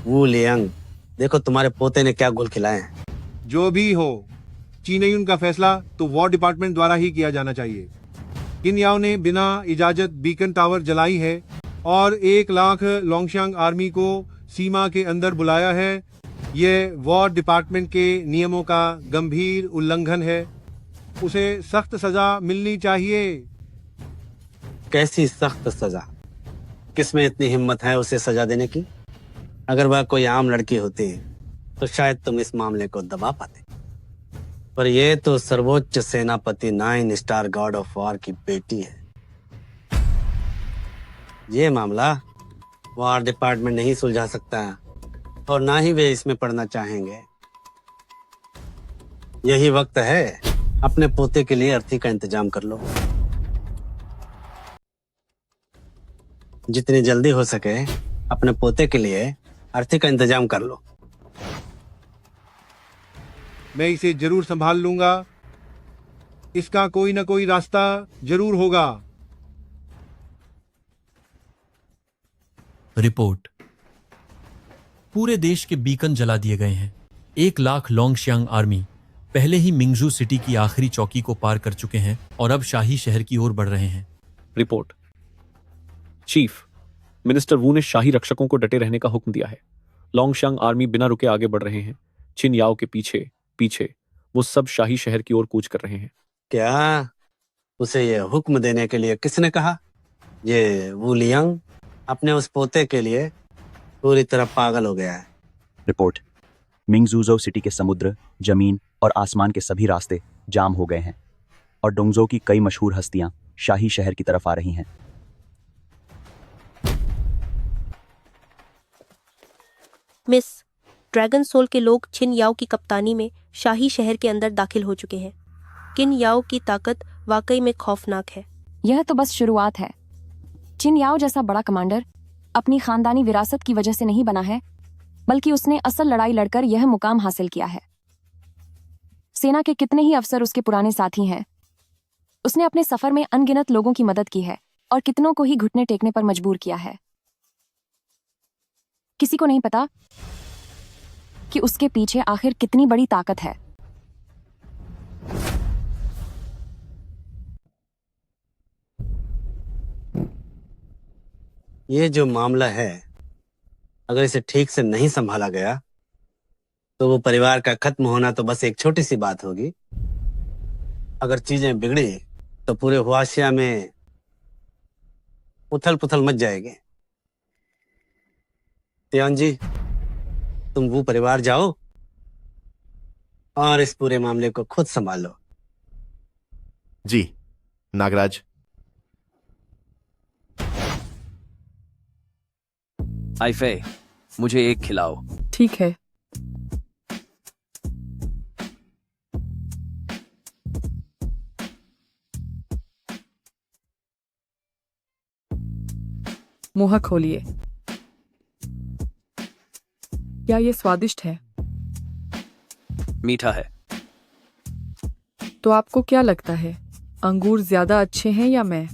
Speaker 8: वू लियांग, देखो तुम्हारे पोते ने क्या गुल खिलाए हैं।
Speaker 20: जो भी हो, चीनयुन का फैसला तो वॉर डिपार्टमेंट द्वारा ही किया जाना चाहिए। किन याओ ने बिना इजाजत बीकन टावर जलाई है और 1 लाख लोंगशियांग आर्मी को सीमा के अंदर बुलाया है। यह वॉर डिपार्टमेंट के नियमों का गंभीर उल्लंघन है। उसे सख्त सजा मिलनी चाहिए।
Speaker 8: कैसी सख्त सजा? किसमें इतनी हिम्मत है उसे सजा देने की? अगर वह कोई आम लड़की होती तो शायद तुम इस मामले को दबा पाते, पर यह तो सर्वोच्च सेनापति 9 स्टार गॉड ऑफ वॉर की बेटी है। ये मामला वॉर डिपार्टमेंट नहीं सुलझा सकता और ना ही वे इसमें पढ़ना चाहेंगे। यही वक्त है अपने पोते के लिए अर्थी का इंतजाम कर लो। जितनी जल्दी हो सके अपने पोते के लिए अर्थी का इंतजाम कर लो।
Speaker 20: मैं इसे जरूर संभाल लूंगा। इसका कोई ना कोई रास्ता जरूर होगा।
Speaker 21: रिपोर्ट। पूरे देश के बीकन जला दिए गए हैं। 1 लाख लोंगशियांग आर्मी पहले ही मिंगजू सिटी की आखिरी चौकी को पार कर चुके हैं और अब शाही शहर की ओर बढ़ रहे हैं।
Speaker 6: रिपोर्ट। चीफ, मिनिस्टर वू ने शाही रक्षकों को डटे रहने का हुक्म दिया है। लोंगशियांग आर्मी बिना रुके आगे बढ़ रहे हैं। चिन याओ के पीछे पीछे वो सब शाही शहर की ओर कूच कर रहे हैं।
Speaker 8: क्या उसे ये हुक्म देने के लिए किसने कहा? ये वू लियांग अपने उस पोते के लिए पूरी तरह पागल हो गया है।
Speaker 22: रिपोर्ट। मिंगजूजो सिटी के समुद्र, जमीन और आसमान के सभी रास्ते जाम हो गए हैं और डोंगजो की कई मशहूर हस्तियां शाही शहर की तरफ आ रही हैं।
Speaker 1: मिस, ड्रैगन सोल के लोग छिन याओ की कप्तानी में शाही शहर के अंदर दाखिल हो चुके हैं। किन याओ की ताकत वाकई में खौफनाक है।
Speaker 2: यह तो बस शुरुआत है। चिन याओ जैसा बड़ा कमांडर अपनी खानदानी विरासत की वजह से नहीं बना है, बल्कि उसने असल लड़ाई लड़कर यह मुकाम हासिल किया है। सेना के कितने ही अफसर उसके पुराने साथी हैं। उसने अपने सफर में अनगिनत लोगों की मदद की है और कितनों को ही घुटने टेकने पर मजबूर किया है। किसी को नहीं पता कि उसके पीछे आखिर कितनी बड़ी ताकत है।
Speaker 8: ये जो मामला है, अगर इसे ठीक से नहीं संभाला गया तो वो परिवार का खत्म होना तो बस एक छोटी सी बात होगी। अगर चीजें बिगड़ी तो पूरे हुआशिया में उथल पुथल मच जाएगी। तियान जी, तुम वो परिवार जाओ और इस पूरे मामले को खुद संभालो।
Speaker 15: जी नागराज।
Speaker 14: आईफे, मुझे एक खिलाओ।
Speaker 23: ठीक है। मुंह खोलिए। क्या ये स्वादिष्ट है?
Speaker 14: मीठा है।
Speaker 23: तो आपको क्या लगता है, अंगूर ज्यादा अच्छे हैं या मैं?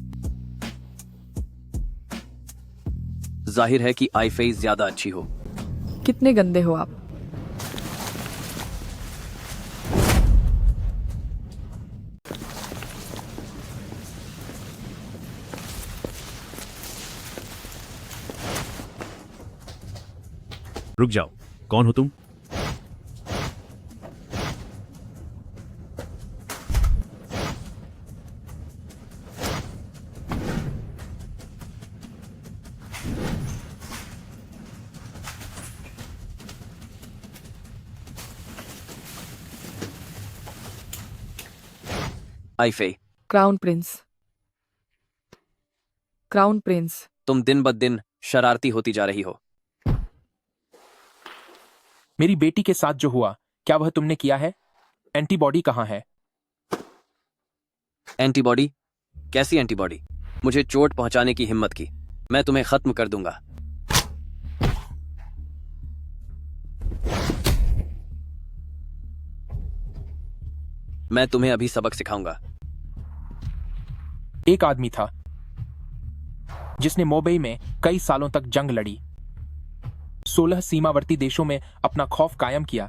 Speaker 14: जाहिर है कि आईफे ज्यादा अच्छी हो।
Speaker 23: कितने गंदे हो आप।
Speaker 19: रुक जाओ, कौन हो तुम?
Speaker 14: आईफे,
Speaker 23: क्राउन प्रिंस। Crown Prince.
Speaker 14: तुम दिन ब दिन शरारती होती जा रही हो।
Speaker 4: मेरी बेटी के साथ जो हुआ, क्या वह तुमने किया है? एंटीबॉडी कहाँ है?
Speaker 14: एंटीबॉडी? कैसी एंटीबॉडी? मुझे चोट पहुंचाने की हिम्मत की, मैं तुम्हें खत्म कर दूंगा। मैं तुम्हें अभी सबक सिखाऊंगा।
Speaker 4: एक आदमी था जिसने मुंबई में कई सालों तक जंग लड़ी, 16 सीमावर्ती देशों में अपना खौफ कायम किया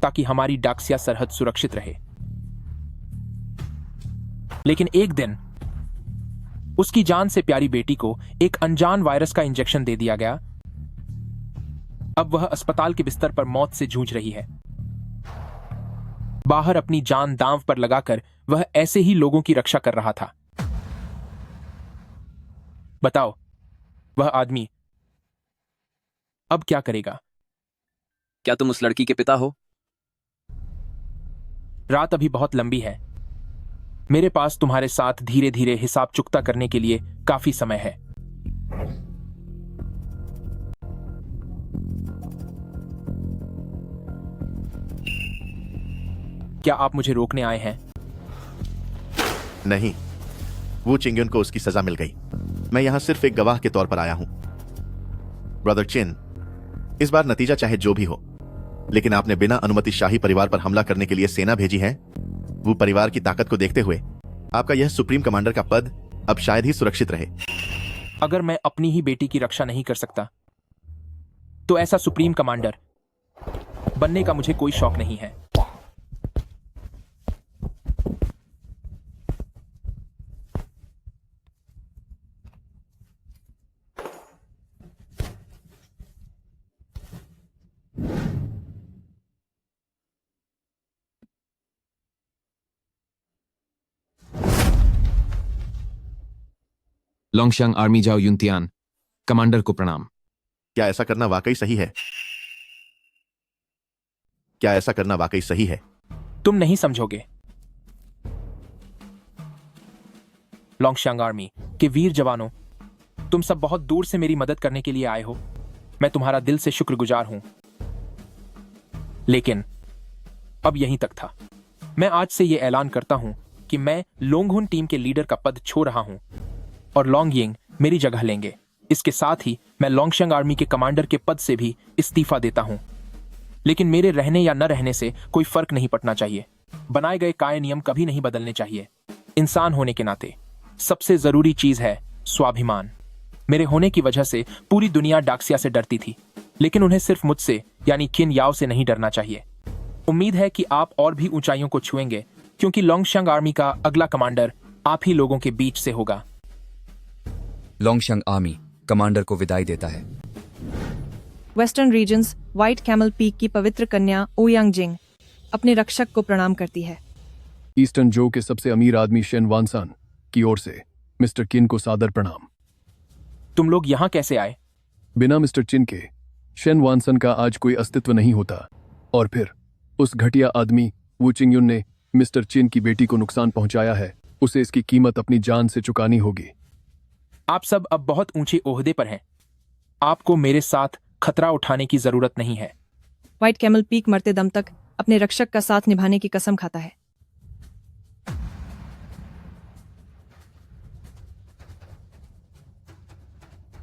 Speaker 4: ताकि हमारी डाक्सिया सरहद सुरक्षित रहे। लेकिन एक दिन उसकी जान से प्यारी बेटी को एक अनजान वायरस का इंजेक्शन दे दिया गया। अब वह अस्पताल के बिस्तर पर मौत से जूझ रही है। बाहर अपनी जान दांव पर लगाकर वह ऐसे ही लोगों की रक्षा कर रहा था। बताओ, वह आदमी अब क्या करेगा?
Speaker 14: क्या तुम उस लड़की के पिता हो?
Speaker 4: रात अभी बहुत लंबी है। मेरे पास तुम्हारे साथ धीरे धीरे हिसाब चुकता करने के लिए काफी समय है। क्या आप मुझे रोकने आए हैं?
Speaker 15: नहीं, वू चिंग्युन को उसकी सजा मिल गई। मैं यहां सिर्फ एक गवाह के तौर पर आया हूं। ब्रदर चिन, इस बार नतीजा चाहे जो भी हो, लेकिन आपने बिना अनुमति शाही परिवार पर हमला करने के लिए सेना भेजी है। वो परिवार की ताकत को देखते हुए आपका यह सुप्रीम कमांडर का पद अब शायद ही सुरक्षित रहे।
Speaker 4: अगर मैं अपनी ही बेटी की रक्षा नहीं कर सकता तो ऐसा सुप्रीम कमांडर बनने का मुझे कोई शौक नहीं है।
Speaker 17: लोंगशांग आर्मी जाओ युनतियान, कमांडर को प्रणाम।
Speaker 15: क्या ऐसा करना वाकई सही है? क्या ऐसा करना वाकई सही है?
Speaker 4: तुम नहीं समझोगे। लोंगशांग आर्मी के वीर जवानों, तुम सब बहुत दूर से मेरी मदद करने के लिए आए हो। मैं तुम्हारा दिल से शुक्रगुजार हूं। लेकिन अब यहीं तक था। मैं आज से यह ऐलान करता हूं कि मैं लोंगहुन टीम के लीडर का पद छोड़ रहा हूं और लोंगयिंग मेरी जगह लेंगे। इसके साथ ही मैं लोंगशांग आर्मी के कमांडर के पद से भी इस्तीफा देता हूं। लेकिन मेरे रहने या न रहने से कोई फर्क नहीं पड़ना चाहिए। बनाए गए कायदे नियम कभी नहीं बदलने चाहिए। इंसान होने के नाते सबसे जरूरी चीज है स्वाभिमान। मेरे होने की वजह से पूरी दुनिया डाक्सिया से डरती थी, लेकिन उन्हें सिर्फ मुझसे यानी किन याओ से नहीं डरना चाहिए। उम्मीद है कि आप और भी ऊंचाइयों को छुएंगे, क्योंकि लोंगशांग आर्मी का अगला कमांडर आप ही लोगों के बीच से होगा।
Speaker 11: लोंगशांग आर्मी कमांडर को विदाई देता है।
Speaker 10: Western regions white camel peak की पवित्र कन्या ओयांग जिंग अपने रक्षक को प्रणाम करती है।
Speaker 18: ईस्टर्न जो के सबसे अमीर आदमी शेन वानसन की ओर से मिस्टर किन को सादर प्रणाम।
Speaker 4: तुम लोग यहाँ कैसे आए?
Speaker 18: बिना मिस्टर चिन के शेन वानसन का आज कोई अस्तित्व नहीं होता। और फिर उस घटिया आदमी वू चिंगयुन ने मिस्टर चिन की बेटी को नुकसान पहुंचाया है। उसे इसकी कीमत अपनी जान से चुकानी होगी।
Speaker 4: आप सब अब बहुत ऊंचे ओहदे पर हैं। आपको मेरे साथ खतरा उठाने की जरूरत नहीं है।
Speaker 10: व्हाइट कैमल पीक मरते दम तक अपने रक्षक का साथ निभाने की कसम खाता है।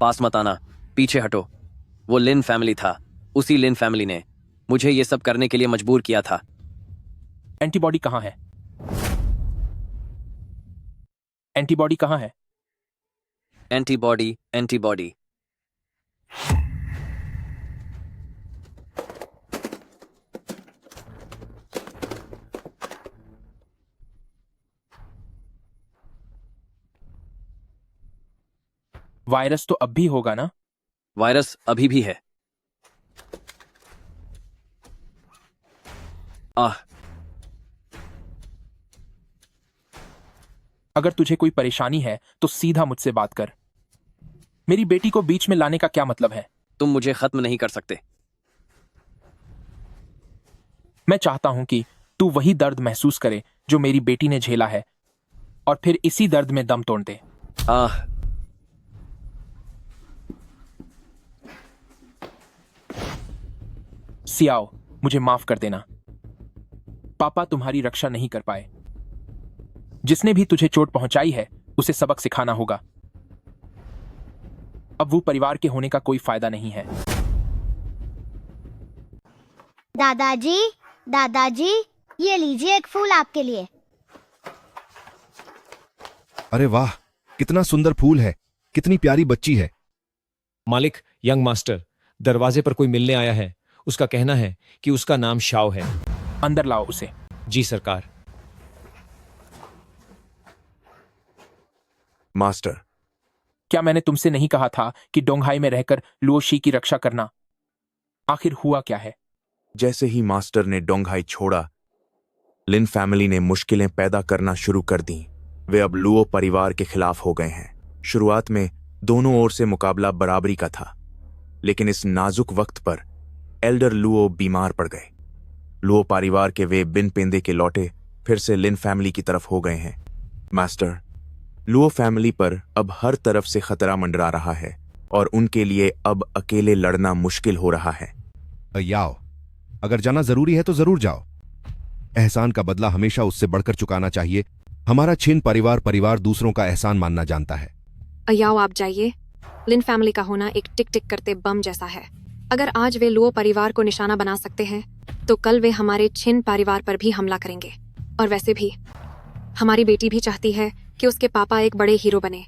Speaker 14: पास मत आना, पीछे हटो। वो लिन फैमिली था। उसी लिन फैमिली ने मुझे ये सब करने के लिए मजबूर किया था।
Speaker 4: एंटीबॉडी कहाँ है? एंटीबॉडी कहाँ है?
Speaker 14: Antibody, antibody.
Speaker 4: वायरस तो अब भी होगा ना?
Speaker 14: वायरस अभी भी है। आह,
Speaker 4: अगर तुझे कोई परेशानी है तो सीधा मुझसे बात कर। मेरी बेटी को बीच में लाने का क्या मतलब है?
Speaker 14: तुम मुझे खत्म नहीं कर सकते।
Speaker 4: मैं चाहता हूं कि तू वही दर्द महसूस करे जो मेरी बेटी ने झेला है और फिर इसी दर्द में दम तोड़ दे।
Speaker 14: आह,
Speaker 4: सियाओ, मुझे माफ कर देना। पापा तुम्हारी रक्षा नहीं कर पाए। जिसने भी तुझे चोट पहुंचाई है उसे सबक सिखाना होगा। अब वो परिवार के होने का कोई फायदा नहीं है।
Speaker 12: दादाजी, दादाजी, ये लीजिए एक फूल आपके लिए।
Speaker 13: अरे वाह, कितना सुंदर फूल है, कितनी प्यारी बच्ची है।
Speaker 16: मालिक, यंग मास्टर, दरवाजे पर कोई मिलने आया है। उसका कहना है कि उसका नाम शाओ है।
Speaker 4: अंदर लाओ उसे।
Speaker 16: जी सरकार।
Speaker 9: मास्टर,
Speaker 4: क्या मैंने तुमसे नहीं कहा था कि डोंगहाई में रहकर लुओशी की रक्षा करना? आखिर हुआ क्या है?
Speaker 9: जैसे ही मास्टर ने डोंगहाई छोड़ा, लिन फैमिली ने मुश्किलें पैदा करना शुरू कर दी। वे अब लुओ परिवार के खिलाफ हो गए हैं। शुरुआत में दोनों ओर से मुकाबला बराबरी का था, लेकिन इस नाजुक वक्त पर एल्डर लुओ बीमार पड़ गए। लुओ परिवार के वे बिन पेंदे के लौटे फिर से लिन फैमिली की तरफ हो गए हैं। मास्टर, लुओ फैमिली पर अब हर तरफ से खतरा मंडरा रहा है और उनके लिए अब अकेले लड़ना मुश्किल हो रहा है।
Speaker 13: याओ, अगर जाना जरूरी है तो जरूर जाओ। एहसान का बदला हमेशा उससे बढ़कर चुकाना चाहिए। हमारा छिन परिवार दूसरों का एहसान मानना जानता है।
Speaker 2: अयाओ, आप जाइए। लिन फैमिली का होना एक टिक टिक करते बम जैसा है। अगर आज वे लुओ परिवार को निशाना बना सकते हैं तो कल वे हमारे छिन परिवार पर भी हमला करेंगे। और वैसे भी हमारी बेटी भी चाहती है कि उसके पापा एक बड़े हीरो बने।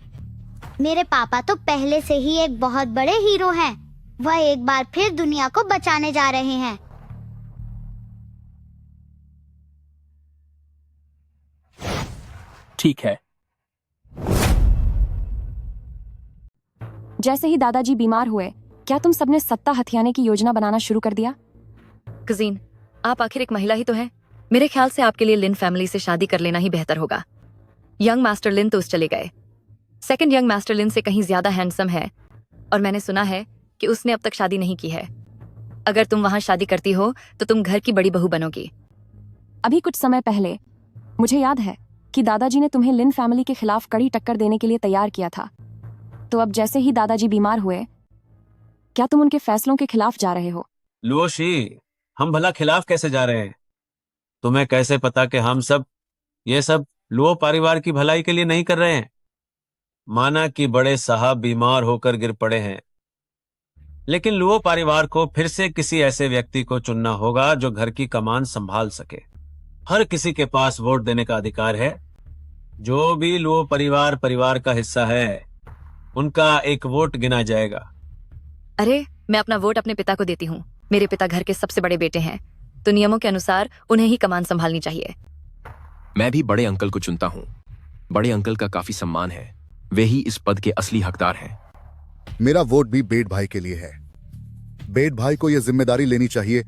Speaker 12: मेरे पापा तो पहले से ही एक बहुत बड़े हीरो हैं। वह एक बार फिर दुनिया को बचाने जा रहे हैं।
Speaker 4: ठीक है।
Speaker 24: जैसे ही दादाजी बीमार हुए, क्या तुम सबने सत्ता हथियाने की योजना बनाना शुरू कर दिया?
Speaker 25: कजीन, आप आखिर एक महिला ही तो हैं। मेरे ख्याल से आपके लिए लिन फैमिली से शादी कर लेना ही बेहतर होगा। यंग मास्टर लिन तो उस चले गए। सेकंड यंग मास्टर लिन से कहीं ज्यादा हैंडसम है और मैंने सुना है कि उसने अब तक शादी नहीं की है। अगर तुम वहां शादी करती हो तो तुम घर की बड़ी बहू बनोगी।
Speaker 24: अभी कुछ समय पहले मुझे याद है कि दादाजी ने तुम्हें लिन फैमिली के खिलाफ कड़ी टक्कर देने के लिए तैयार किया था। तो अब जैसे ही दादाजी बीमार हुए, क्या तुम उनके फैसलों के खिलाफ जा रहे हो?
Speaker 26: लुओशी, हम भला खिलाफ कैसे जा रहे हैं? तुम्हें कैसे पता कि हम सब ये सब लुओ परिवार की भलाई के लिए नहीं कर रहे हैं? माना कि बड़े साहब बीमार होकर गिर पड़े हैं, लेकिन लुओ परिवार को फिर से किसी ऐसे व्यक्ति को चुनना होगा जो घर की कमान संभाल सके। हर किसी के पास वोट देने का अधिकार है। जो भी लुओ परिवार का हिस्सा है, उनका एक वोट गिना जाएगा।
Speaker 25: अरे, मैं अपना वोट अपने पिता को देती हूँ। मेरे पिता घर के सबसे बड़े बेटे हैं, तो नियमों के अनुसार उन्हें ही कमान संभालनी चाहिए।
Speaker 17: मैं भी बड़े अंकल को चुनता हूँ। बड़े अंकल का काफी सम्मान है। वे ही इस पद के असली हकदार हैं।
Speaker 7: मेरा वोट भी बेट भाई के लिए है। बेट भाई को यह जिम्मेदारी लेनी चाहिए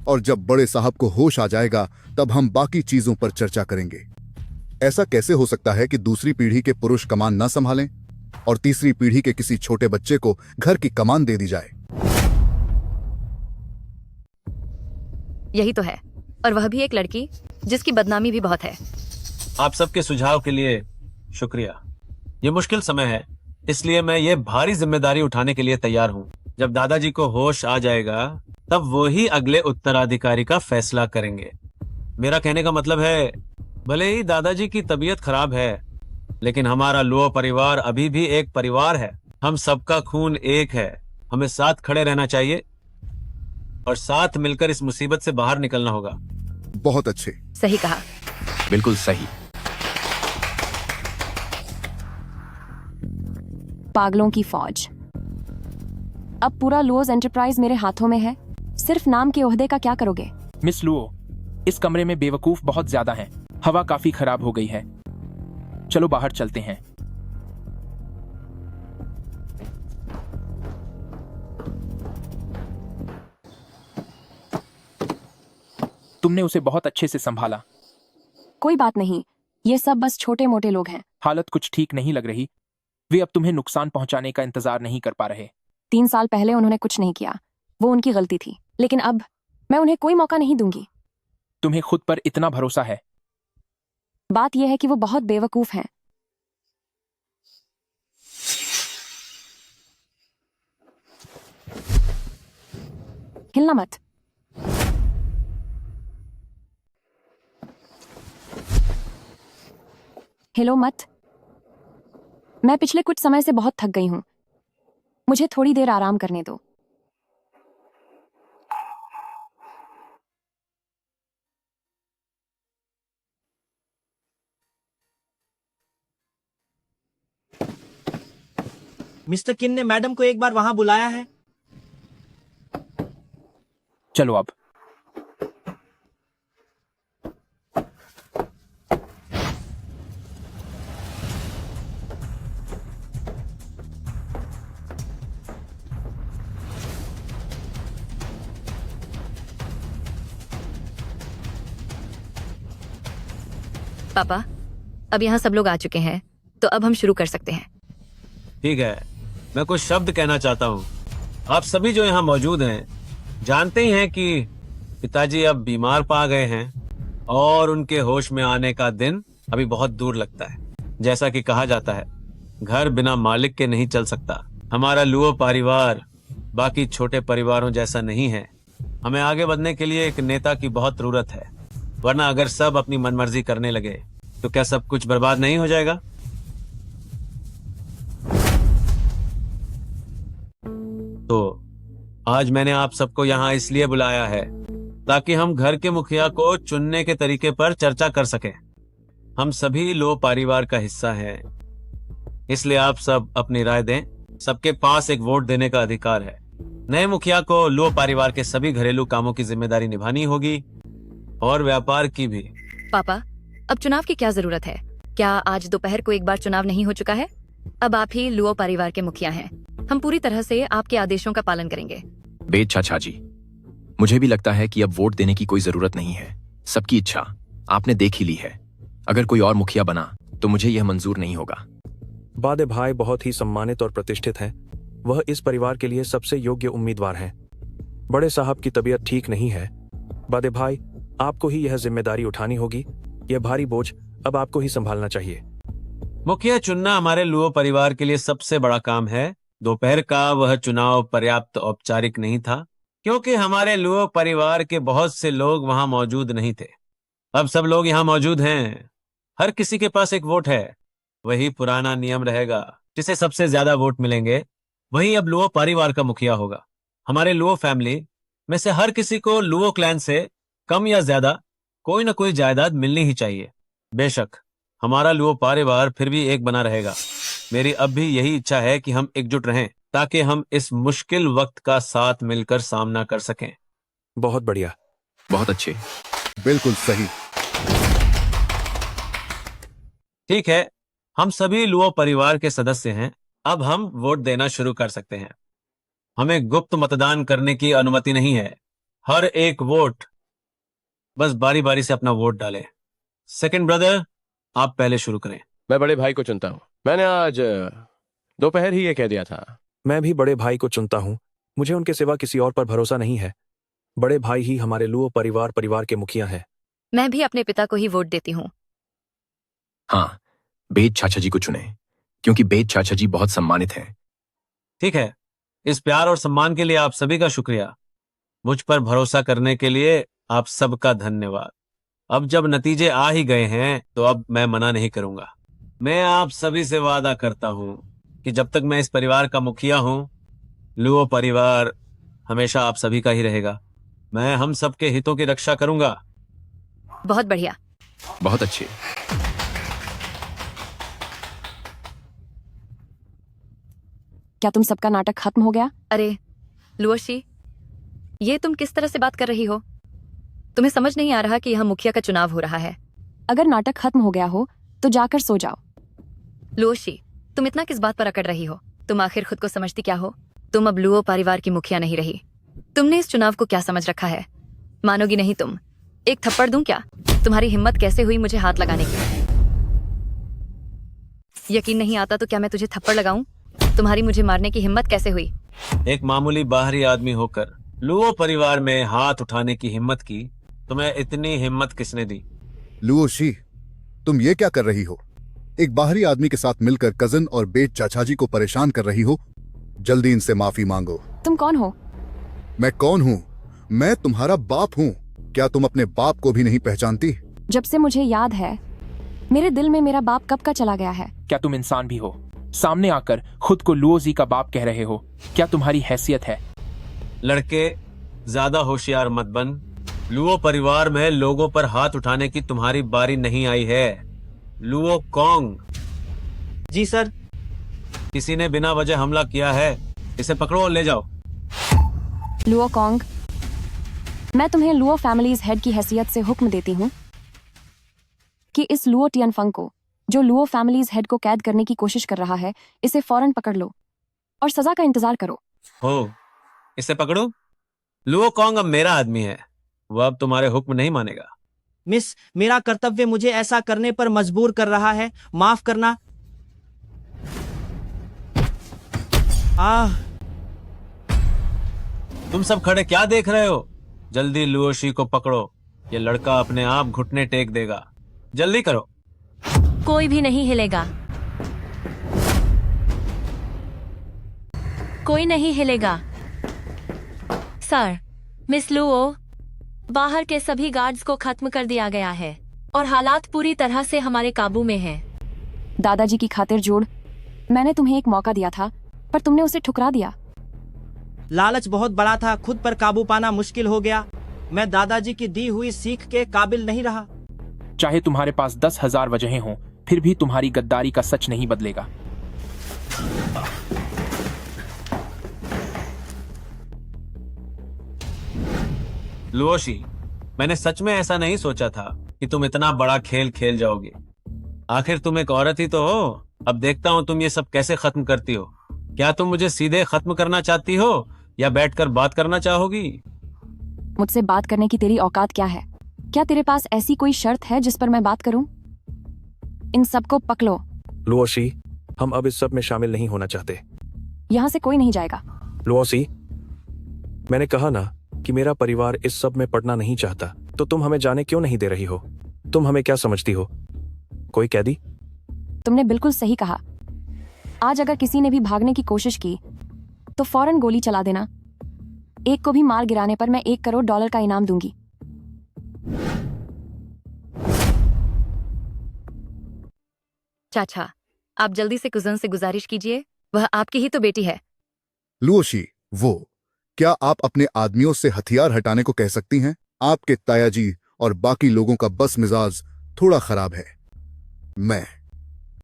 Speaker 7: और जब बड़े साहब को होश आ जाएगा तब हम बाकी चीजों पर चर्चा करेंगे। ऐसा कैसे हो सकता है कि दूसरी पीढ़ी के पुरुष कमान न संभालें और तीसरी पीढ़ी के किसी छोटे बच्चे को घर की कमान दे दी जाए?
Speaker 25: यही तो है, और वह भी एक लड़की जिसकी बदनामी भी बहुत है।
Speaker 26: आप सबके सुझाव के लिए शुक्रिया। ये मुश्किल समय है, इसलिए मैं ये भारी जिम्मेदारी उठाने के लिए तैयार हूँ। जब दादाजी को होश आ जाएगा तब वो ही अगले उत्तराधिकारी का फैसला करेंगे। मेरा कहने का मतलब है, भले ही दादाजी की तबीयत खराब है, लेकिन हमारा लुओ परिवार अभी भी एक परिवार है। हम सबका खून एक है। हमें साथ खड़े रहना चाहिए और साथ मिलकर इस मुसीबत से बाहर निकलना होगा।
Speaker 7: बहुत अच्छे।
Speaker 25: सही कहा।
Speaker 17: बिल्कुल सही।
Speaker 24: पागलों की फौज। अब पूरा लुओज एंटरप्राइज मेरे हाथों में है। सिर्फ नाम के ओहदे का क्या करोगे?
Speaker 4: मिस लुओ, इस कमरे में बेवकूफ बहुत ज्यादा हैं। हवा काफी खराब हो गई है। चलो बाहर चलते हैं। तुमने उसे बहुत अच्छे से संभाला।
Speaker 24: कोई बात नहीं, ये सब बस छोटे मोटे लोग हैं।
Speaker 4: हालत कुछ ठीक नहीं लग रही। वे अब तुम्हें नुकसान पहुंचाने का इंतजार नहीं कर पा रहे।
Speaker 24: 3 साल पहले उन्होंने कुछ नहीं किया, वो उनकी गलती थी, लेकिन अब मैं उन्हें कोई मौका नहीं दूंगी।
Speaker 4: तुम्हें खुद पर इतना भरोसा है?
Speaker 24: बात यह है कि वो बहुत बेवकूफ हैं। हिलना मत। हिलो मत। मैं पिछले कुछ समय से बहुत थक गई हूं, मुझे थोड़ी देर आराम करने दो।
Speaker 3: मिस्टर किन ने मैडम को एक बार वहां बुलाया है।
Speaker 4: चलो अब।
Speaker 25: पापा, अब यहाँ सब लोग आ चुके हैं, तो अब हम शुरू कर सकते हैं।
Speaker 26: ठीक है, मैं कुछ शब्द कहना चाहता हूँ। आप सभी जो यहाँ मौजूद हैं जानते ही हैं कि पिताजी अब बीमार पा गए हैं और उनके होश में आने का दिन अभी बहुत दूर लगता है। जैसा कि कहा जाता है, घर बिना मालिक के नहीं चल सकता। हमारा लुओ परिवार बाकी छोटे परिवारों जैसा नहीं है। हमें आगे बढ़ने के लिए एक नेता की बहुत जरूरत है, वरना अगर सब अपनी मनमर्जी करने लगे तो क्या सब कुछ बर्बाद नहीं हो जाएगा? तो आज मैंने आप सबको यहाँ इसलिए बुलाया है ताकि हम घर के मुखिया को चुनने के तरीके पर चर्चा कर सकें। हम सभी लो परिवार का हिस्सा हैं, इसलिए आप सब अपनी राय दें। सबके पास एक वोट देने का अधिकार है। नए मुखिया को लो परिवार के सभी घरेलू कामों की जिम्मेदारी निभानी होगी और व्यापार की भी।
Speaker 25: पापा, अब चुनाव की क्या जरूरत है? क्या आज दोपहर को एक बार चुनाव नहीं हो चुका है? अब आप ही लुओ परिवार के मुखिया हैं। हम पूरी तरह से आपके आदेशों का पालन करेंगे।
Speaker 17: बेद चाचा जी, मुझे भी लगता है कि अब वोट देने की कोई जरूरत नहीं है। सबकी इच्छा आपने देख ही ली है। अगर कोई और मुखिया बना तो मुझे यह मंजूर नहीं होगा।
Speaker 16: बादे भाई बहुत ही सम्मानित और प्रतिष्ठित हैं। वह इस परिवार के लिए सबसे योग्य उम्मीदवार हैं। बड़े साहब की तबीयत ठीक नहीं है। बादे भाई, आपको ही यह जिम्मेदारी उठानी होगी। यह भारी बोझ अब आपको ही संभालना चाहिए।
Speaker 26: मुखिया चुनना हमारे लुओ परिवार के लिए सबसे बड़ा काम है। दोपहर का वह चुनाव पर्याप्त औपचारिक नहीं था क्योंकि हमारे लुओ परिवार के बहुत से लोग वहां मौजूद नहीं थे। अब सब लोग यहाँ मौजूद हैं। हर किसी के पास एक वोट है। वही पुराना नियम रहेगा। जिसे सबसे ज्यादा वोट मिलेंगे वही अब लुओ परिवार का मुखिया होगा। हमारे लुओ फैमिली में से हर किसी को लुओ क्लैन से कम या ज्यादा कोई ना कोई जायदाद मिलनी ही चाहिए। बेशक हमारा लुओ परिवार फिर भी एक बना रहेगा। मेरी अब भी यही इच्छा है कि हम एकजुट रहें ताकि हम इस मुश्किल वक्त का साथ मिलकर सामना कर सकें।
Speaker 16: बहुत बढ़िया,
Speaker 17: बहुत अच्छे,
Speaker 7: बिल्कुल सही।
Speaker 26: ठीक है, हम सभी लुओ परिवार के सदस्य हैं। अब हम वोट देना शुरू कर सकते हैं। हमें गुप्त मतदान करने की अनुमति नहीं है। हर एक वोट बस बारी बारी से अपना वोट डालें। सेकंड ब्रदर, आप पहले शुरू करें।
Speaker 5: मैं बड़े भाई को चुनता हूँ। मैंने आज दोपहर ही ये कह दिया था।
Speaker 16: मैं भी बड़े भाई को चुनता हूँ। मुझे उनके सिवा किसी और पर भरोसा नहीं है। बड़े भाई ही हमारे लुओ परिवार के मुखिया हैं।
Speaker 25: मैं भी अपने पिता को ही वोट देती हूँ।
Speaker 17: हाँ, बेद चाचा जी को चुने क्योंकि बेद चाचा जी बहुत सम्मानित हैं।
Speaker 26: ठीक है, इस प्यार और सम्मान के लिए आप सभी का शुक्रिया। मुझ पर भरोसा करने के लिए आप सबका धन्यवाद। अब जब नतीजे आ ही गए हैं तो अब मैं मना नहीं करूंगा। मैं आप सभी से वादा करता हूं कि जब तक मैं इस परिवार का मुखिया हूं, लुओ परिवार हमेशा आप सभी का ही रहेगा। मैं हम सबके हितों की रक्षा करूंगा।
Speaker 25: बहुत बढ़िया,
Speaker 17: बहुत अच्छे।
Speaker 24: क्या तुम सबका नाटक खत्म हो गया?
Speaker 25: अरे लुओशी, ये तुम किस तरह से बात कर रही हो? तुम्हें समझ नहीं आ रहा कि यहाँ मुखिया का चुनाव हो रहा है।
Speaker 24: अगर नाटक खत्म हो गया हो तो जाकर सो जाओ।
Speaker 25: लुओशी, तुम इतना किस बात पर अकड़ रही हो? तुम आखिर खुद को समझती क्या हो? तुम अब लुओ परिवार की मुखिया नहीं रही। तुमने इस चुनाव को क्या समझ रखा है? मानोगी नहीं तुम। एक थप्पड़ दूं क्या? तुम्हारी हिम्मत कैसे हुई मुझे हाथ लगाने की? यकीन नहीं आता तो क्या मैं तुझे थप्पड़ लगाऊं? तुम्हारी मुझे मारने की हिम्मत कैसे हुई?
Speaker 26: एक मामूली बाहरी आदमी होकर लुओ परिवार में हाथ उठाने की हिम्मत की, तुम्हें इतनी हिम्मत किसने दी?
Speaker 7: लुओशी, तुम ये क्या कर रही हो? एक बाहरी आदमी के साथ मिलकर कजन और बेट चाचाजी को परेशान कर रही हो। जल्दी इनसे माफी मांगो।
Speaker 24: तुम कौन हो?
Speaker 7: मैं कौन हूँ? मैं तुम्हारा बाप हूँ। क्या तुम अपने बाप को भी नहीं पहचानती?
Speaker 24: जब से मुझे याद है, मेरे दिल में मेरा बाप कब का चला गया है।
Speaker 4: क्या तुम इंसान भी हो? सामने आकर खुद को लुओजी का बाप कह रहे हो। क्या तुम्हारी हैसियत है?
Speaker 26: लड़के, ज्यादा होशियार मत बन। लुओ परिवार में लोगों पर हाथ उठाने की तुम्हारी बारी नहीं आई है। Luo Kong.
Speaker 3: जी सर।
Speaker 26: किसी ने बिना वजह हमला किया है, इसे पकड़ो और ले जाओ।
Speaker 24: लुओ कॉन्ग, मैं तुम्हें लुओ फैमिलीज हेड की हैसियत से हुक्म देती हूँ कि इस लुओ टियनफंग को, जो लुओ फैमिलीज हेड को कैद करने की कोशिश कर रहा है, इसे फौरन पकड़ लो और सजा का इंतजार करो।
Speaker 26: हो, इसे पकड़ो। लुओ कॉन्ग अब मेरा आदमी है, वो अब तुम्हारे हुक्म नहीं मानेगा।
Speaker 3: मिस, मेरा कर्तव्य मुझे ऐसा करने पर मजबूर कर रहा है, माफ करना।
Speaker 26: तुम सब खड़े क्या देख रहे हो? जल्दी लुओशी को पकड़ो, ये लड़का अपने आप घुटने टेक देगा। जल्दी करो।
Speaker 1: कोई भी नहीं हिलेगा, कोई नहीं हिलेगा। सर, मिस लुओ, बाहर के सभी गार्ड्स को खत्म कर दिया गया है और हालात पूरी तरह से हमारे काबू में हैं।
Speaker 24: दादाजी की खातिर जोड़, मैंने तुम्हें एक मौका दिया था, पर तुमने उसे ठुकरा दिया।
Speaker 3: लालच बहुत बड़ा था, खुद पर काबू पाना मुश्किल हो गया। मैं दादाजी की दी हुई सीख के काबिल नहीं रहा।
Speaker 4: चाहे तुम्हारे पास 10,000 वजहें हों, फिर भी तुम्हारी गद्दारी का सच नहीं बदलेगा।
Speaker 26: लुओशी, मैंने सच में ऐसा नहीं सोचा था कि तुम इतना बड़ा खेल खेल जाओगे। आखिर तुम एक औरत ही तो हो। अब देखता हूँ तुम ये सब कैसे खत्म करती हो। क्या तुम मुझे सीधे खत्म करना चाहती हो या बैठकर बात करना चाहोगी?
Speaker 24: मुझसे बात करने की तेरी औकात क्या है? क्या तेरे पास ऐसी कोई शर्त है जिस पर मैं बात करूं? इन सबको पकड़ो।
Speaker 16: लुओशी, हम अब इस सब में शामिल नहीं होना चाहते।
Speaker 24: यहाँ से कोई नहीं जाएगा।
Speaker 16: लुओशी, मैंने कहा ना कि मेरा परिवार इस सब में पड़ना नहीं चाहता, तो तुम हमें जाने क्यों नहीं दे रही हो? तुम हमें क्या समझती हो, कोई कैदी?
Speaker 24: तुमने बिल्कुल सही कहा। आज अगर किसी ने भी भागने की कोशिश की तो फौरन गोली चला देना। एक को भी मार गिराने पर मैं $1 करोड़ का इनाम दूंगी।
Speaker 25: चाचा, आप जल्दी से कुजन से गुजारिश कीजिए, वह आपकी ही तो बेटी है।
Speaker 7: लुओशी, क्या आप अपने आदमियों से हथियार हटाने को कह सकती हैं? आपके तायाजी और बाकी लोगों का बस मिजाज थोड़ा खराब है।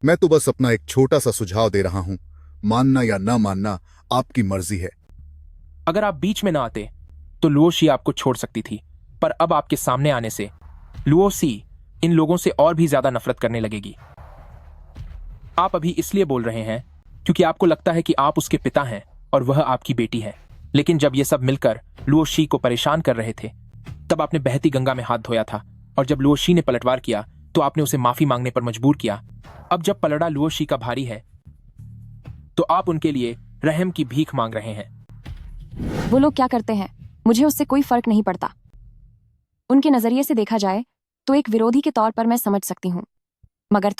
Speaker 7: मैं तो बस अपना एक छोटा सा सुझाव दे रहा हूं। मानना या ना मानना आपकी मर्जी है।
Speaker 4: अगर आप बीच में ना आते तो लुओशी आपको छोड़ सकती थी, पर अब आपके सामने आने से लुओशी इन लोगों से और भी ज्यादा नफरत करने लगेगी। आप अभी इसलिए बोल रहे हैं क्योंकि आपको लगता है कि आप उसके पिता हैं और वह आपकी बेटी है। लेकिन जब ये सब मिलकर लुओशी को परेशान कर रहे थे, तब आपने बहती गंगा में हाथ धोया था, और जब लुओशी ने पलटवार किया तो आपने उसे माफी मांगने पर मजबूर किया। अब जब पलड़ा लुओशी का भारी है तो आप उनके लिए रहम की भीख मांग रहे हैं।
Speaker 24: वो लोग क्या करते हैं, मुझे उससे कोई फर्क नहीं पड़ता। उनके नजरिए से देखा जाए तो एक विरोधी के तौर पर मैं समझ सकती हूँ, मगर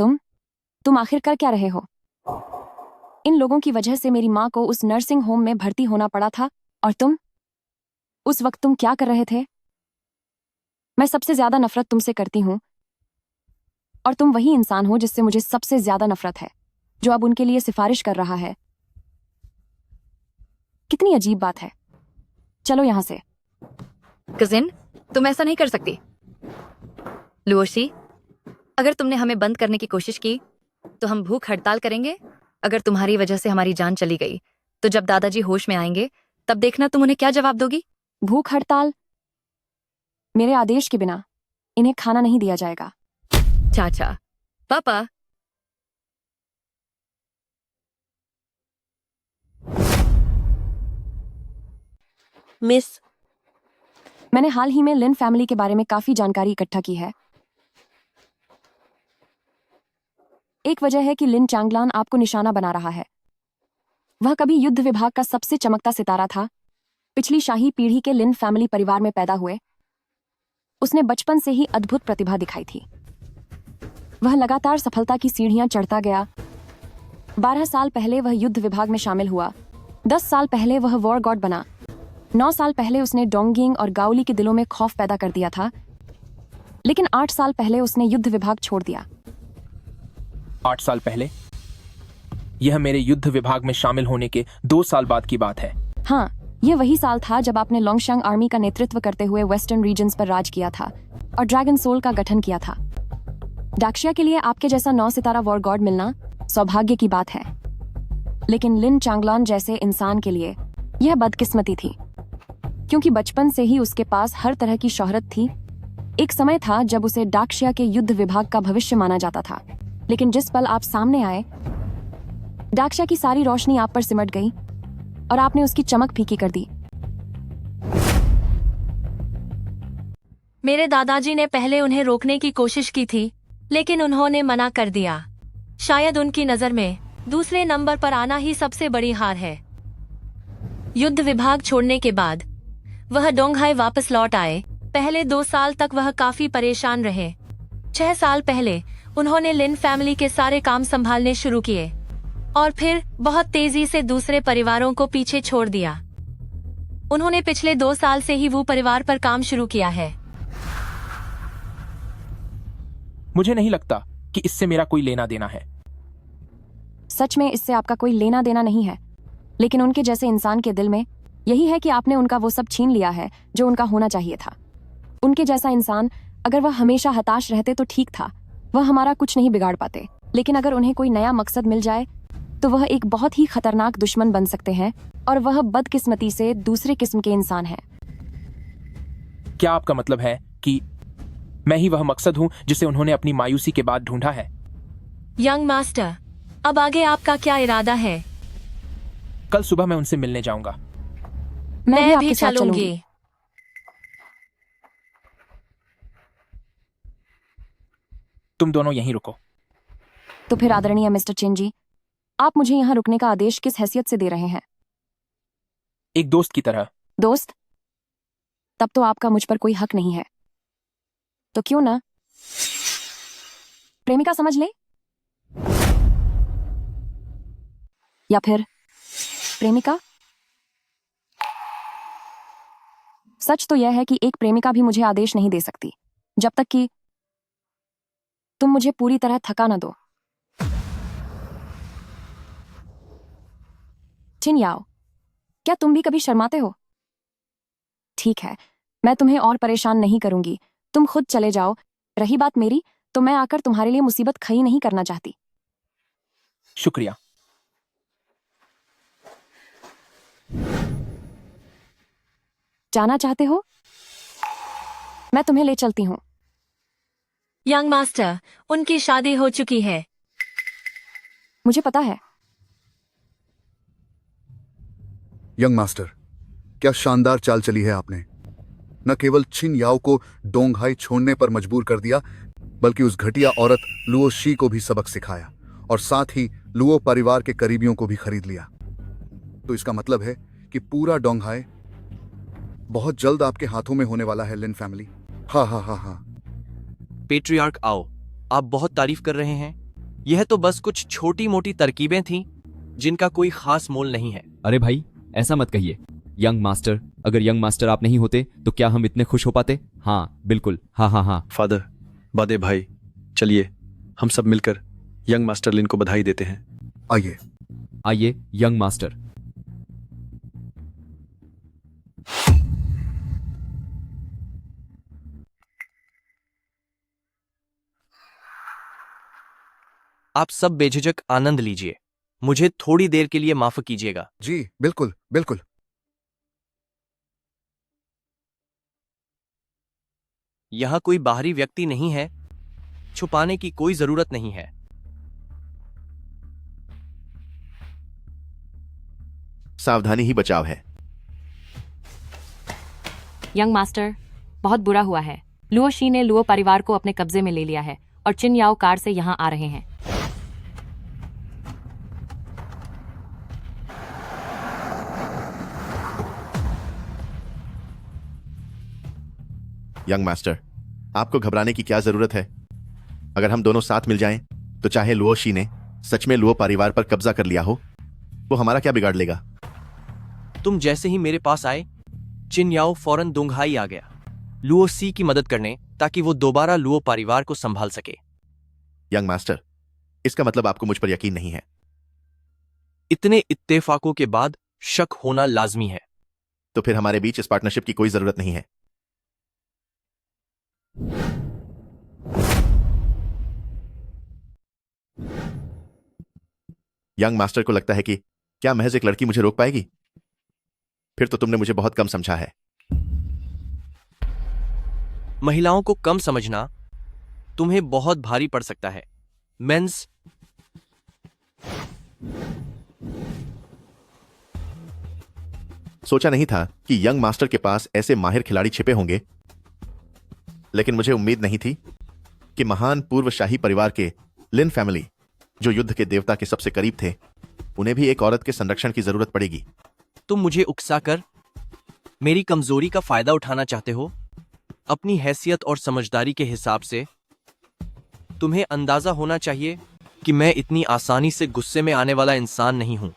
Speaker 24: तुम आखिर कर क्या रहे हो? इन लोगों की वजह से मेरी माँ को उस नर्सिंग होम में भर्ती होना पड़ा था, और उस वक्त तुम क्या कर रहे थे? मैं सबसे ज्यादा नफरत तुमसे करती हूँ, और तुम वही इंसान हो जिससे मुझे सबसे ज्यादा नफरत है, जो अब उनके लिए सिफारिश कर रहा है। कितनी अजीब बात है। चलो यहां से।
Speaker 25: कजिन, तुम ऐसा नहीं कर सकती। लुओशी, अगर तुमने हमें बंद करने की कोशिश की तो हम भूख हड़ताल करेंगे। अगर तुम्हारी वजह से हमारी जान चली गई तो जब दादाजी होश में आएंगे तब देखना तुम उन्हें क्या जवाब दोगी।
Speaker 24: भूख हड़ताल? मेरे आदेश के बिना इन्हें खाना नहीं दिया जाएगा।
Speaker 25: चाचा, पापा।
Speaker 6: मिस,
Speaker 24: मैंने हाल ही में लिन फैमिली के बारे में काफी जानकारी इकट्ठा की है। एक वजह है कि लिन चांगलान आपको निशाना बना रहा है। वह कभी युद्ध विभाग का सबसे चमकता सितारा था। पिछली शाही पीढ़ी के लिन फैमिली परिवार में पैदा हुए उसने बचपन से ही अद्भुत प्रतिभा दिखाई थी। वह लगातार सफलता की सीढ़ियां चढ़ता गया। 12 साल पहले वह युद्ध विभाग में शामिल हुआ। 10 साल पहले वह वॉर गॉड बना। 9 साल पहले उसने डोंगिंग और गाओली के दिलों में खौफ पैदा कर दिया था। लेकिन 8 साल पहले उसने युद्ध विभाग छोड़ दिया।
Speaker 4: 8 साल पहले? यह मेरे युद्ध विभाग में शामिल होने के 2 साल बाद की बात है।
Speaker 24: हाँ, यह वही साल था जब आपने लोंगशांग आर्मी का नेतृत्व करते हुए वेस्टर्न रीजन्स पर राज किया था और ड्रैगन सोल का गठन किया था। डाक्शिया के लिए आपके जैसा 9 सितारा वॉर गॉड मिलना सौभाग्य की बात है, लेकिन लिन चांगलान जैसे इंसान के लिए यह बदकिस्मती थी, क्योंकि बचपन से ही उसके पास हर तरह की शोहरत थी। एक समय था जब उसे डाक्शिया के युद्ध विभाग का भविष्य माना जाता था, लेकिन जिस पल आप सामने आए, डाक्शिया की सारी रोशनी आप पर सिमट गई और आपने उसकी चमक फीकी कर दी।
Speaker 1: मेरे दादाजी ने पहले उन्हें रोकने की कोशिश की थी, लेकिन उन्होंने मना कर दिया। शायद उनकी नजर में दूसरे नंबर पर आना ही सबसे बड़ी हार है। युद्ध विभाग छोड़ने के बाद वह डोंगहाई वापस लौट आए। पहले 2 साल तक वह काफी परेशान रहे। 6 साल पहले उन्होंने लिन फैमिली के सारे काम संभालने शुरू किए और फिर बहुत तेजी से दूसरे परिवारों को पीछे छोड़ दिया। उन्होंने पिछले 2 साल से ही वो परिवार पर काम शुरू किया है।
Speaker 4: मुझे नहीं लगता कि इससे मेरा कोई लेना देना है।
Speaker 24: सच में इससे आपका कोई लेना देना नहीं है, लेकिन उनके जैसे इंसान के दिल में यही है कि आपने उनका वो सब छीन लिया है जो उनका होना चाहिए था। उनके जैसा इंसान, अगर वह हमेशा हताश रहते तो ठीक था, वह हमारा कुछ नहीं बिगाड़ पाते। लेकिन अगर उन्हें कोई नया मकसद मिल जाए तो वह एक बहुत ही खतरनाक दुश्मन बन सकते हैं, और वह बदकिस्मती से दूसरे किस्म के इंसान हैं।
Speaker 4: क्या आपका मतलब है कि मैं ही वह मकसद हूं जिसे उन्होंने अपनी मायूसी के बाद ढूंढा है?
Speaker 1: यंग मास्टर, अब आगे आपका क्या इरादा है?
Speaker 4: कल सुबह मैं उनसे मिलने जाऊंगा।
Speaker 24: मैं
Speaker 1: भी चलूंगी।
Speaker 4: तुम दोनों यहीं रुको।
Speaker 24: तो फिर आदरणीय मिस्टर चिन जी, आप मुझे यहाँ रुकने का आदेश किस हैसियत से दे रहे हैं?
Speaker 4: एक दोस्त की तरह।
Speaker 24: दोस्त? तब तो आपका मुझ पर कोई हक नहीं है। तो क्यों ना प्रेमिका समझ ले, या फिर प्रेमिका? सच तो यह है कि एक प्रेमिका भी मुझे आदेश नहीं दे सकती जब तक कि तुम मुझे पूरी तरह थका न दो। चिन याओ, क्या तुम भी कभी शर्माते हो? ठीक है, मैं तुम्हें और परेशान नहीं करूंगी, तुम खुद चले जाओ। रही बात मेरी, तो मैं आकर तुम्हारे लिए मुसीबत खड़ी नहीं करना चाहती।
Speaker 4: शुक्रिया।
Speaker 24: जाना चाहते हो? मैं तुम्हें ले चलती हूँ।
Speaker 1: यंग मास्टर, उनकी शादी हो चुकी है।
Speaker 24: मुझे पता है।
Speaker 13: यंग मास्टर, क्या शानदार चाल चली है आपने। न केवल छिन याओ को डोंगहाई छोड़ने पर मजबूर कर दिया, बल्कि उस घटिया औरत लुओ शी को भी सबक सिखाया, और साथ ही लुओ परिवार के करीबियों को भी खरीद लिया। तो इसका मतलब है कि पूरा डोंगहाई बहुत जल्द आपके हाथों में होने वाला है, लिन फैमिली। हाँ हाँ हाँ हाँ।
Speaker 14: पेट्रियार्क आओ, आप बहुत तारीफ कर रहे हैं। यह तो बस कुछ छोटी मोटी तरकीबें थीं जिनका कोई खास मोल नहीं है।
Speaker 11: अरे भाई, ऐसा मत कहिए। यंग मास्टर, अगर यंग मास्टर आप नहीं होते तो क्या हम इतने खुश हो पाते? हाँ बिल्कुल, हाँ हाँ हाँ।
Speaker 16: फादर, बादे भाई, चलिए हम सब मिलकर यंग मास्टर लिन को बधाई देते हैं।
Speaker 13: आइए
Speaker 11: आइए यंग मास्टर।
Speaker 14: आप सब बेझिझक आनंद लीजिए। मुझे थोड़ी देर के लिए माफ कीजिएगा।
Speaker 13: जी बिल्कुल बिल्कुल।
Speaker 14: यहां कोई बाहरी व्यक्ति नहीं है, छुपाने की कोई जरूरत नहीं है।
Speaker 15: सावधानी ही बचाव है।
Speaker 25: यंग मास्टर, बहुत बुरा हुआ है। लुओ शी ने लुओ परिवार को अपने कब्जे में ले लिया है और चिन याओ कार से यहाँ आ रहे हैं।
Speaker 15: यंग मास्टर, आपको घबराने की क्या जरूरत है? अगर हम दोनों साथ मिल जाएं, तो चाहे लुओ शी ने सच में लुओ परिवार पर कब्जा कर लिया हो, वो हमारा क्या बिगाड़ लेगा?
Speaker 14: तुम जैसे ही मेरे पास आए, चिन याओ फौरन दोंगहाई आ गया लुओ सी की मदद करने, ताकि वो दोबारा लुओ परिवार को संभाल सके।
Speaker 15: यंग मास्टर, इसका मतलब आपको मुझ पर यकीन नहीं है?
Speaker 14: इतने इत्तेफाकों के बाद शक होना लाजमी है।
Speaker 15: तो फिर हमारे बीच इस पार्टनरशिप की कोई जरूरत नहीं है। यंग मास्टर को लगता है कि क्या महज एक लड़की मुझे रोक पाएगी? फिर तो तुमने मुझे बहुत कम समझा है।
Speaker 14: महिलाओं को कम समझना तुम्हें बहुत भारी पड़ सकता है। मेंस
Speaker 15: सोचा नहीं था कि यंग मास्टर के पास ऐसे माहिर खिलाड़ी छिपे होंगे, लेकिन मुझे उम्मीद नहीं थी कि महान पूर्व शाही परिवार के लिन फैमिली, जो युद्ध के देवता के सबसे करीब थे, उन्हें भी एक औरत के संरक्षण की जरूरत पड़ेगी।
Speaker 14: तुम मुझे उकसाकर मेरी कमजोरी का फायदा उठाना चाहते हो? अपनी हैसियत और समझदारी के हिसाब से तुम्हें अंदाजा होना चाहिए कि मैं इतनी आसानी से गुस्से में आने वाला इंसान नहीं हूं।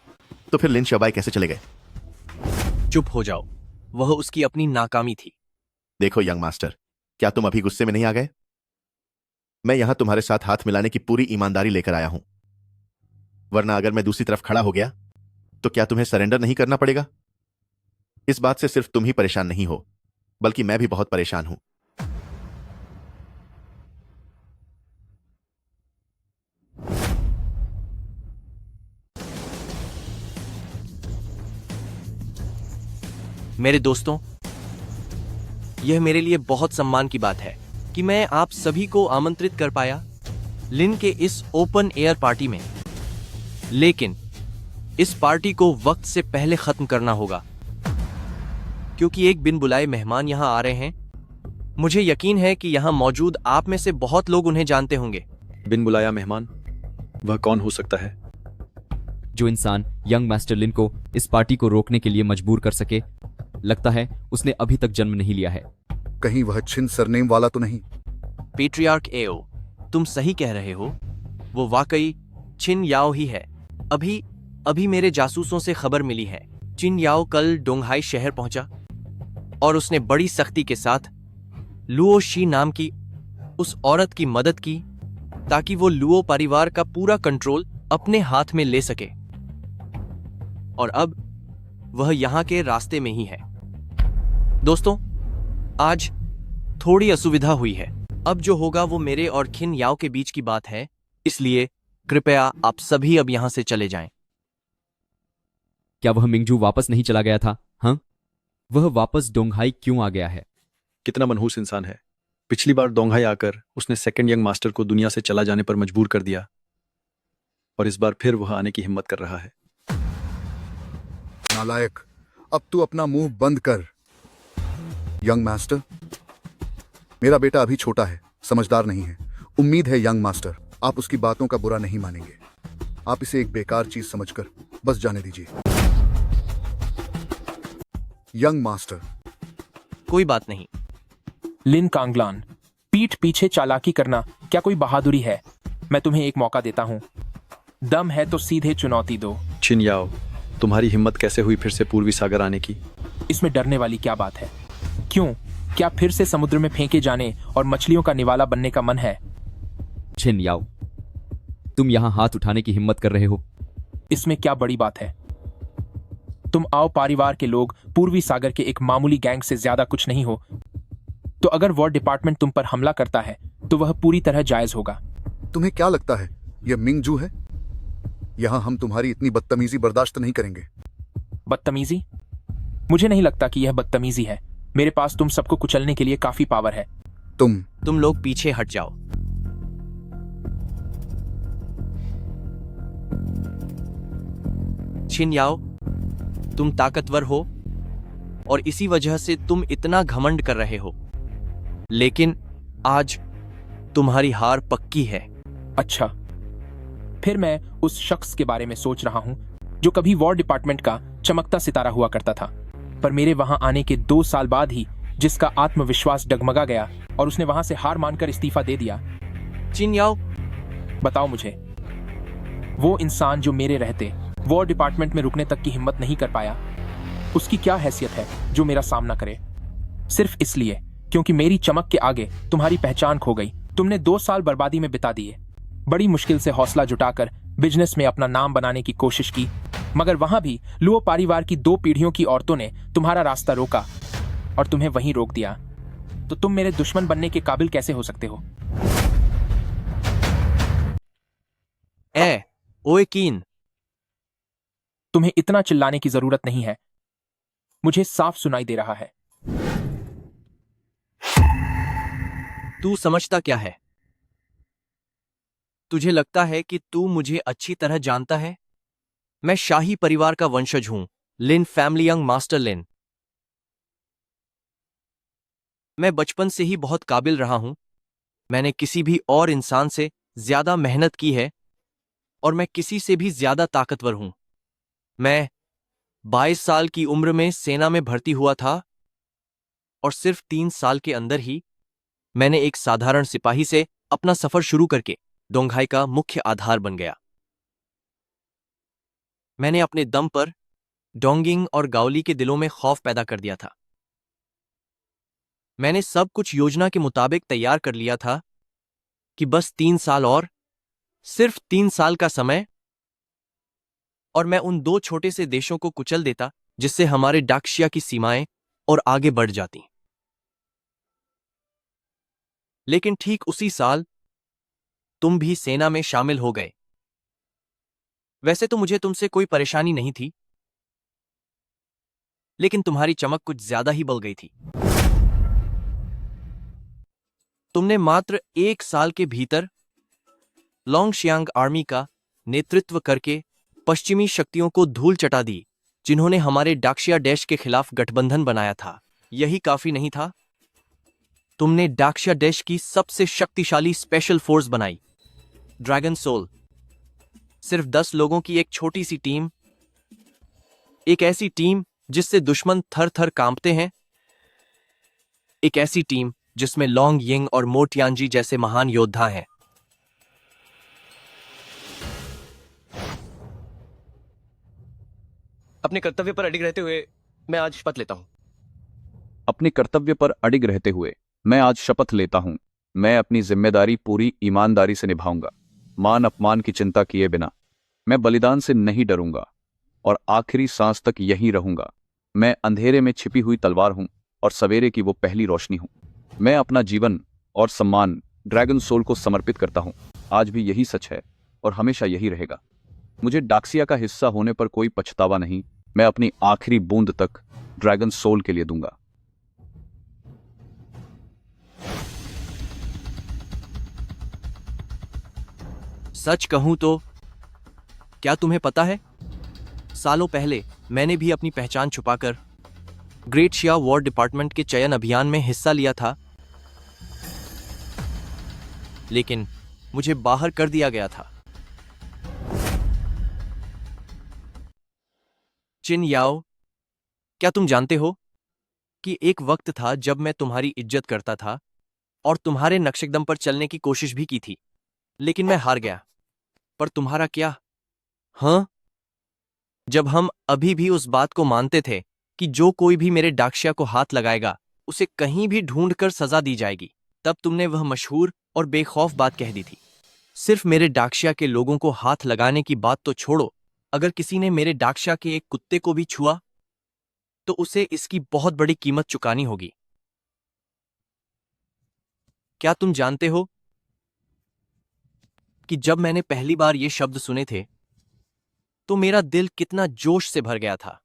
Speaker 15: तो फिर लिन शबाई कैसे चले गए?
Speaker 14: चुप हो जाओ, वह उसकी अपनी नाकामी थी।
Speaker 15: देखो यंग मास्टर, क्या तुम अभी गुस्से में नहीं आ गए? मैं यहां तुम्हारे साथ हाथ मिलाने की पूरी ईमानदारी लेकर आया हूं, वरना अगर मैं दूसरी तरफ खड़ा हो गया तो क्या तुम्हें सरेंडर नहीं करना पड़ेगा? इस बात से सिर्फ तुम ही परेशान नहीं हो, बल्कि मैं भी बहुत परेशान हूं।
Speaker 14: मेरे दोस्तों, यह मेरे लिए बहुत सम्मान की बात है कि मैं आप सभी को आमंत्रित कर पाया लिन के इस ओपन एयर पार्टी में। लेकिन इस पार्टी को वक्त से पहले खत्म करना होगा, क्योंकि एक बिन बुलाए मेहमान यहां आ रहे हैं। मुझे यकीन है कि यहां मौजूद आप में से बहुत लोग उन्हें जानते होंगे।
Speaker 16: बिन बुलाया मेहमान? वह कौन हो सकता है?
Speaker 11: जो इंसान यंग मास्टर लिन को इस पार्टी को रोकने के लिए मजबूर कर सके, लगता है उसने अभी तक जन्म नहीं लिया है।
Speaker 13: कहीं वह छिन सरनेम वाला तो नहीं?
Speaker 14: पेट्रियार्क एओ, तुम सही कह रहे हो, वो वाकई चिन याओ ही है। अभी मेरे जासूसों से खबर मिली है, चिन याओ कल डोंगहाई शहर पहुंचा और उसने बड़ी सख्ती के साथ लुओ शी नाम की उस औरत की मदद की, ताकि वो लुओ परिवार का पूरा कंट्रोल अपने हाथ में ले सके। और अब वह यहां के रास्ते में ही है। दोस्तों, आज थोड़ी असुविधा हुई है। अब जो होगा वो मेरे और खिन याओ के बीच की बात है, इसलिए कृपया आप सभी अब यहां से चले जाएं।
Speaker 11: क्या वह मिंगजू वापस नहीं चला गया था? हाँ, वह वापस डोंगहाई क्यों आ गया है?
Speaker 16: कितना मनहूस इंसान है। पिछली बार डोंगहाई आकर उसने सेकंड यंग मास्टर को दुनिया से चला जाने पर मजबूर कर दिया, और इस बार फिर वह आने की हिम्मत कर रहा है।
Speaker 13: नालायक, अब तू अपना मुंह बंद कर। यंग मास्टर, मेरा बेटा अभी छोटा है, समझदार नहीं है। उम्मीद है यंग मास्टर आप उसकी बातों का बुरा नहीं मानेंगे। आप इसे एक बेकार चीज समझकर बस जाने दीजिए। यंग मास्टर,
Speaker 14: कोई बात नहीं।
Speaker 4: लिन कांगलान, पीठ पीछे चालाकी करना क्या कोई बहादुरी है? मैं तुम्हें एक मौका देता हूं, दम है तो सीधे चुनौती दो।
Speaker 16: चिन याओ, तुम्हारी हिम्मत कैसे हुई फिर से पूर्वी सागर आने की?
Speaker 4: इसमें डरने वाली क्या बात है? क्यों, क्या फिर से समुद्र में फेंके जाने और मछलियों का निवाला बनने का मन है?
Speaker 11: चिन याओ, तुम यहां हाथ उठाने की हिम्मत कर रहे हो?
Speaker 4: इसमें क्या बड़ी बात है? तुम आओ परिवार के लोग पूर्वी सागर के एक मामूली गैंग से ज्यादा कुछ नहीं हो। तो अगर वॉर डिपार्टमेंट तुम पर हमला करता है तो वह पूरी तरह जायज होगा।
Speaker 13: तुम्हें क्या लगता है यह मिंगजू है? यहां हम तुम्हारी इतनी बदतमीजी बर्दाश्त नहीं करेंगे।
Speaker 4: बदतमीजी? मुझे नहीं लगता कि यह बदतमीजी है। मेरे पास तुम सबको कुचलने के लिए काफी पावर है।
Speaker 14: तुम लोग पीछे हट जाओ। छिन याओ, तुम ताकतवर हो, और इसी वजह से तुम इतना घमंड कर रहे हो। लेकिन आज तुम्हारी हार पक्की है।
Speaker 4: अच्छा, फिर मैं उस शख्स के बारे में सोच रहा हूं जो कभी वॉर डिपार्टमेंट का चमकता सितारा हुआ करता था, पर मेरे वहां आने के 2 साल बाद ही जिसका आत्मविश्वास डगमगा गया और उसने वहां से हार मानकर इस्तीफा दे दिया।
Speaker 14: चिन याओ,
Speaker 4: बताओ मुझे, वो इंसान जो मेरे रहते वॉर डिपार्टमेंट में रुकने तक की हिम्मत नहीं कर पाया, उसकी क्या हैसियत है जो मेरा सामना करे? सिर्फ इसलिए क्योंकि मेरी चमक के आगे तुम्हारी पहचान खो गई। तुमने 2 साल बर्बादी में बिता दिए। बड़ी मुश्किल से हौसला जुटाकर बिजनेस में अपना नाम बनाने की कोशिश की, मगर वहां भी लुओ परिवार की 2 पीढ़ियों की औरतों ने तुम्हारा रास्ता रोका और तुम्हें वहीं रोक दिया। तो तुम मेरे दुश्मन बनने के काबिल कैसे हो सकते हो?
Speaker 14: ओए कीन,
Speaker 4: तुम्हें इतना चिल्लाने की जरूरत नहीं है, मुझे साफ सुनाई दे रहा है।
Speaker 14: तू समझता क्या है? तुझे लगता है कि तू मुझे अच्छी तरह जानता है? मैं शाही परिवार का वंशज हूं, लिन फैमिली, यंग मास्टर लिन। मैं बचपन से ही बहुत काबिल रहा हूं। मैंने किसी भी और इंसान से ज्यादा मेहनत की है और मैं किसी से भी ज्यादा ताकतवर हूं। मैं 22 साल की उम्र में सेना में भर्ती हुआ था और सिर्फ 3 साल के अंदर ही मैंने एक साधारण सिपाही से अपना सफर शुरू करके डोंगहाई का मुख्य आधार बन गया। मैंने अपने दम पर डोंगिंग और गाओली के दिलों में खौफ पैदा कर दिया था। मैंने सब कुछ योजना के मुताबिक तैयार कर लिया था कि बस 3 साल और, सिर्फ 3 साल का समय, और मैं उन 2 छोटे से देशों को कुचल देता जिससे हमारे डाक्शिया की सीमाएं और आगे बढ़ जाती। लेकिन ठीक उसी साल तुम भी सेना में शामिल हो गए। वैसे तो मुझे तुमसे कोई परेशानी नहीं थी, लेकिन तुम्हारी चमक कुछ ज्यादा ही बल गई थी। तुमने मात्र 1 साल के भीतर लोंगशियांग आर्मी का नेतृत्व करके पश्चिमी शक्तियों को धूल चटा दी, जिन्होंने हमारे डाक्शिया डैश के खिलाफ गठबंधन बनाया था। यही काफी नहीं था, तुमने डाक्शिया डैश की सबसे शक्तिशाली स्पेशल फोर्स बनाई, ड्रैगन सोल। सिर्फ 10 लोगों की एक छोटी सी टीम, एक ऐसी टीम जिससे दुश्मन थर थर कांपते हैं, एक ऐसी टीम जिसमें लोंग यिंग और मो टियांजी जैसे महान योद्धा हैं।
Speaker 5: अपने कर्तव्य पर अडिग रहते हुए मैं आज शपथ लेता हूं।
Speaker 6: अपने कर्तव्य पर अडिग रहते हुए मैं आज शपथ लेता हूं। मैं अपनी जिम्मेदारी पूरी ईमानदारी से निभाऊंगा, मान अपमान की चिंता किए बिना। मैं बलिदान से नहीं डरूंगा और आखिरी सांस तक यहीं रहूंगा। मैं अंधेरे में छिपी हुई तलवार हूं और सवेरे की वो पहली रोशनी हूं। मैं अपना जीवन और सम्मान ड्रैगन सोल को समर्पित करता हूं। आज भी यही सच है और हमेशा यही रहेगा। मुझे डाक्सिया का हिस्सा होने पर कोई पछतावा नहीं। मैं अपनी आखिरी बूंद तक ड्रैगन सोल के लिए दूंगा।
Speaker 14: सच कहूं तो क्या तुम्हें पता है, सालों पहले मैंने भी अपनी पहचान छुपाकर ग्रेट शिया वॉर डिपार्टमेंट के चयन अभियान में हिस्सा लिया था, लेकिन मुझे बाहर कर दिया गया था। चिन याओ, क्या तुम जानते हो कि एक वक्त था जब मैं तुम्हारी इज्जत करता था और तुम्हारे नक्शेकदम पर चलने की कोशिश भी की थी, लेकिन मैं हार गया। पर तुम्हारा क्या? हाँ, जब हम अभी भी उस बात को मानते थे कि जो कोई भी मेरे डाक्शिया को हाथ लगाएगा उसे कहीं भी ढूंढकर सजा दी जाएगी, तब तुमने वह मशहूर और बेखौफ बात कह दी थी। सिर्फ मेरे डाक्शिया के लोगों को हाथ लगाने की बात तो छोड़ो, अगर किसी ने मेरे डाक्शिया के एक कुत्ते को भी छुआ तो उसे इसकी बहुत बड़ी कीमत चुकानी होगी। क्या तुम जानते हो कि जब मैंने पहली बार ये शब्द सुने थे तो मेरा दिल कितना जोश से भर गया था।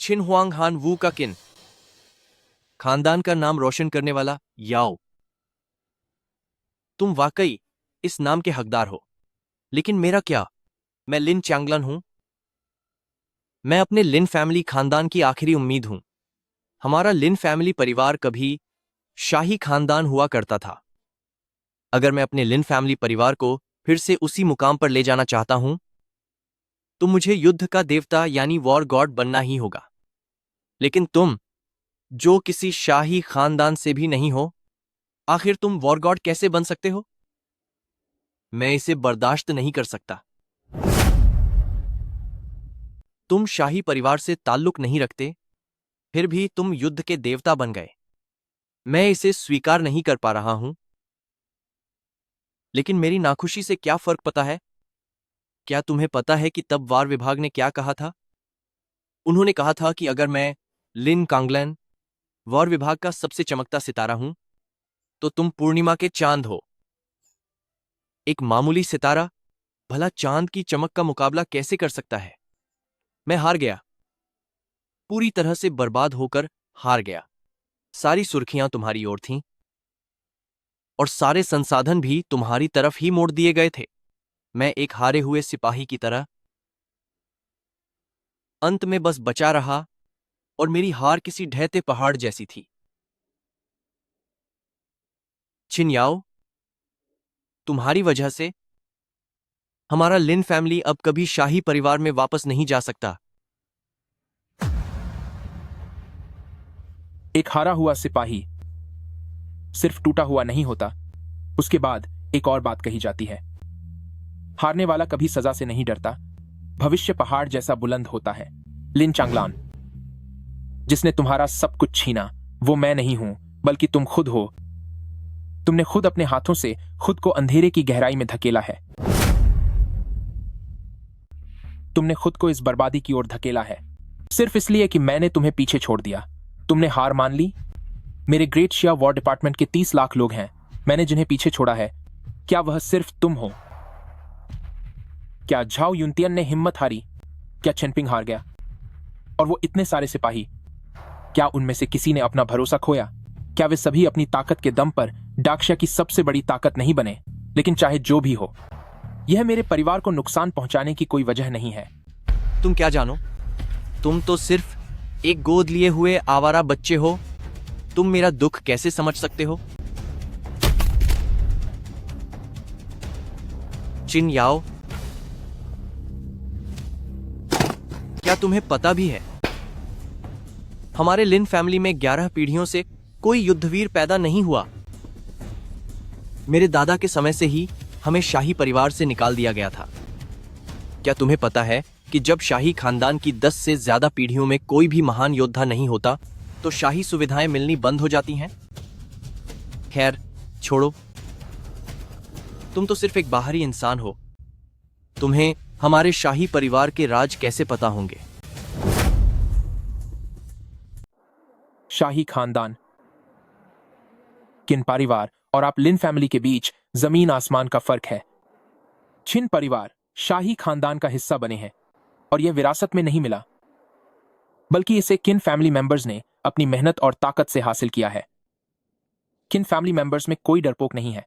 Speaker 14: छिन हुआंग हान वू का किन, खानदान का नाम रोशन करने वाला याओ। तुम वाकई इस नाम के हकदार हो, लेकिन मेरा क्या? मैं लिन चैंगलन हूं। मैं अपने लिन फैमिली खानदान की आखिरी उम्मीद हूं। हमारा लिन फैमिली परिवार कभी शाही खानदान हुआ करता था। अगर मैं अपने लिन फैमिली परिवार को फिर से उसी मुकाम पर ले जाना चाहता हूं तो मुझे युद्ध का देवता यानी वॉर गॉड बनना ही होगा। लेकिन तुम, जो किसी शाही खानदान से भी नहीं हो, आखिर तुम वॉर गॉड कैसे बन सकते हो? मैं इसे बर्दाश्त नहीं कर सकता। तुम शाही परिवार से ताल्लुक नहीं रखते, फिर भी तुम युद्ध के देवता बन गए। मैं इसे स्वीकार नहीं कर पा रहा हूं। लेकिन मेरी नाखुशी से क्या फर्क पता है? क्या तुम्हें पता है कि तब वार विभाग ने क्या कहा था? उन्होंने कहा था कि अगर मैं लिन कांगलैन वार विभाग का सबसे चमकता सितारा हूं तो तुम पूर्णिमा के चांद हो। एक मामूली सितारा भला चांद की चमक का मुकाबला कैसे कर सकता है? मैं हार गया, पूरी तरह से बर्बाद होकर हार गया। सारी सुर्खियां तुम्हारी ओर थीं और सारे संसाधन भी तुम्हारी तरफ ही मोड़ दिए गए थे। मैं एक हारे हुए सिपाही की तरह अंत में बस बचा रहा और मेरी हार किसी ढहते पहाड़ जैसी थी। छिन याओ, तुम्हारी वजह से हमारा लिन फैमिली अब कभी शाही परिवार में वापस नहीं जा सकता।
Speaker 4: एक हारा हुआ सिपाही सिर्फ टूटा हुआ नहीं होता, उसके बाद एक और बात कही जाती है। हारने वाला कभी सजा से नहीं डरता। भविष्य पहाड़ जैसा बुलंद होता है। लिन चांगलान, जिसने तुम्हारा सब कुछ छीना, वो मैं नहीं हूं, बल्कि तुम खुद हो। तुमने खुद अपने हाथों से खुद को अंधेरे की गहराई में धकेला है। तुमने खुद को इस बर्बादी की ओर धकेला है, सिर्फ इसलिए कि मैंने तुम्हें पीछे छोड़ दिया। तुमने हार मान ली। मेरे ग्रेट शिया वॉर डिपार्टमेंट के 30 लाख लोग हैं, मैंने जिन्हें पीछे छोड़ा है। क्या वह सिर्फ तुम हो? क्या झाओ युनतियन ने हिम्मत हारी? क्या चेनपिंग हार गया? और वो इतने सारे सिपाही, क्या उनमें से किसी ने अपना भरोसा खोया? क्या वे सभी अपनी ताकत के दम पर डाक्शिया की सबसे बड़ी ताकत नहीं बने? लेकिन चाहे जो भी हो, यह मेरे परिवार को नुकसान पहुंचाने की कोई वजह नहीं है।
Speaker 14: तुम क्या जानो? तुम तो सिर्फ एक गोद लिए हुए आवारा बच्चे हो। तुम मेरा दुख कैसे समझ सकते हो? चिन याओ, क्या तुम्हें पता भी है, हमारे लिन फैमिली में 11 पीढ़ियों से कोई युद्धवीर पैदा नहीं हुआ। मेरे दादा के समय से ही हमें शाही परिवार से निकाल दिया गया था। क्या तुम्हें पता है कि जब शाही खानदान की 10 से ज्यादा पीढ़ियों में कोई भी महान योद्धा नहीं होता तो शाही सुविधाएं मिलनी बंद हो जाती हैं? खैर छोड़ो, तुम तो सिर्फ एक बाहरी इंसान हो। तुम्हें हमारे शाही परिवार के राज कैसे पता होंगे?
Speaker 4: शाही खानदान, किन परिवार और आप लिन फैमिली के बीच जमीन आसमान का फर्क है। छिन परिवार शाही खानदान का हिस्सा बने हैं और यह विरासत में नहीं मिला, बल्कि इसे किन फैमिली मेंबर्स ने अपनी मेहनत और ताकत से हासिल किया है। किन फैमिली मेंबर्स में कोई डरपोक नहीं है।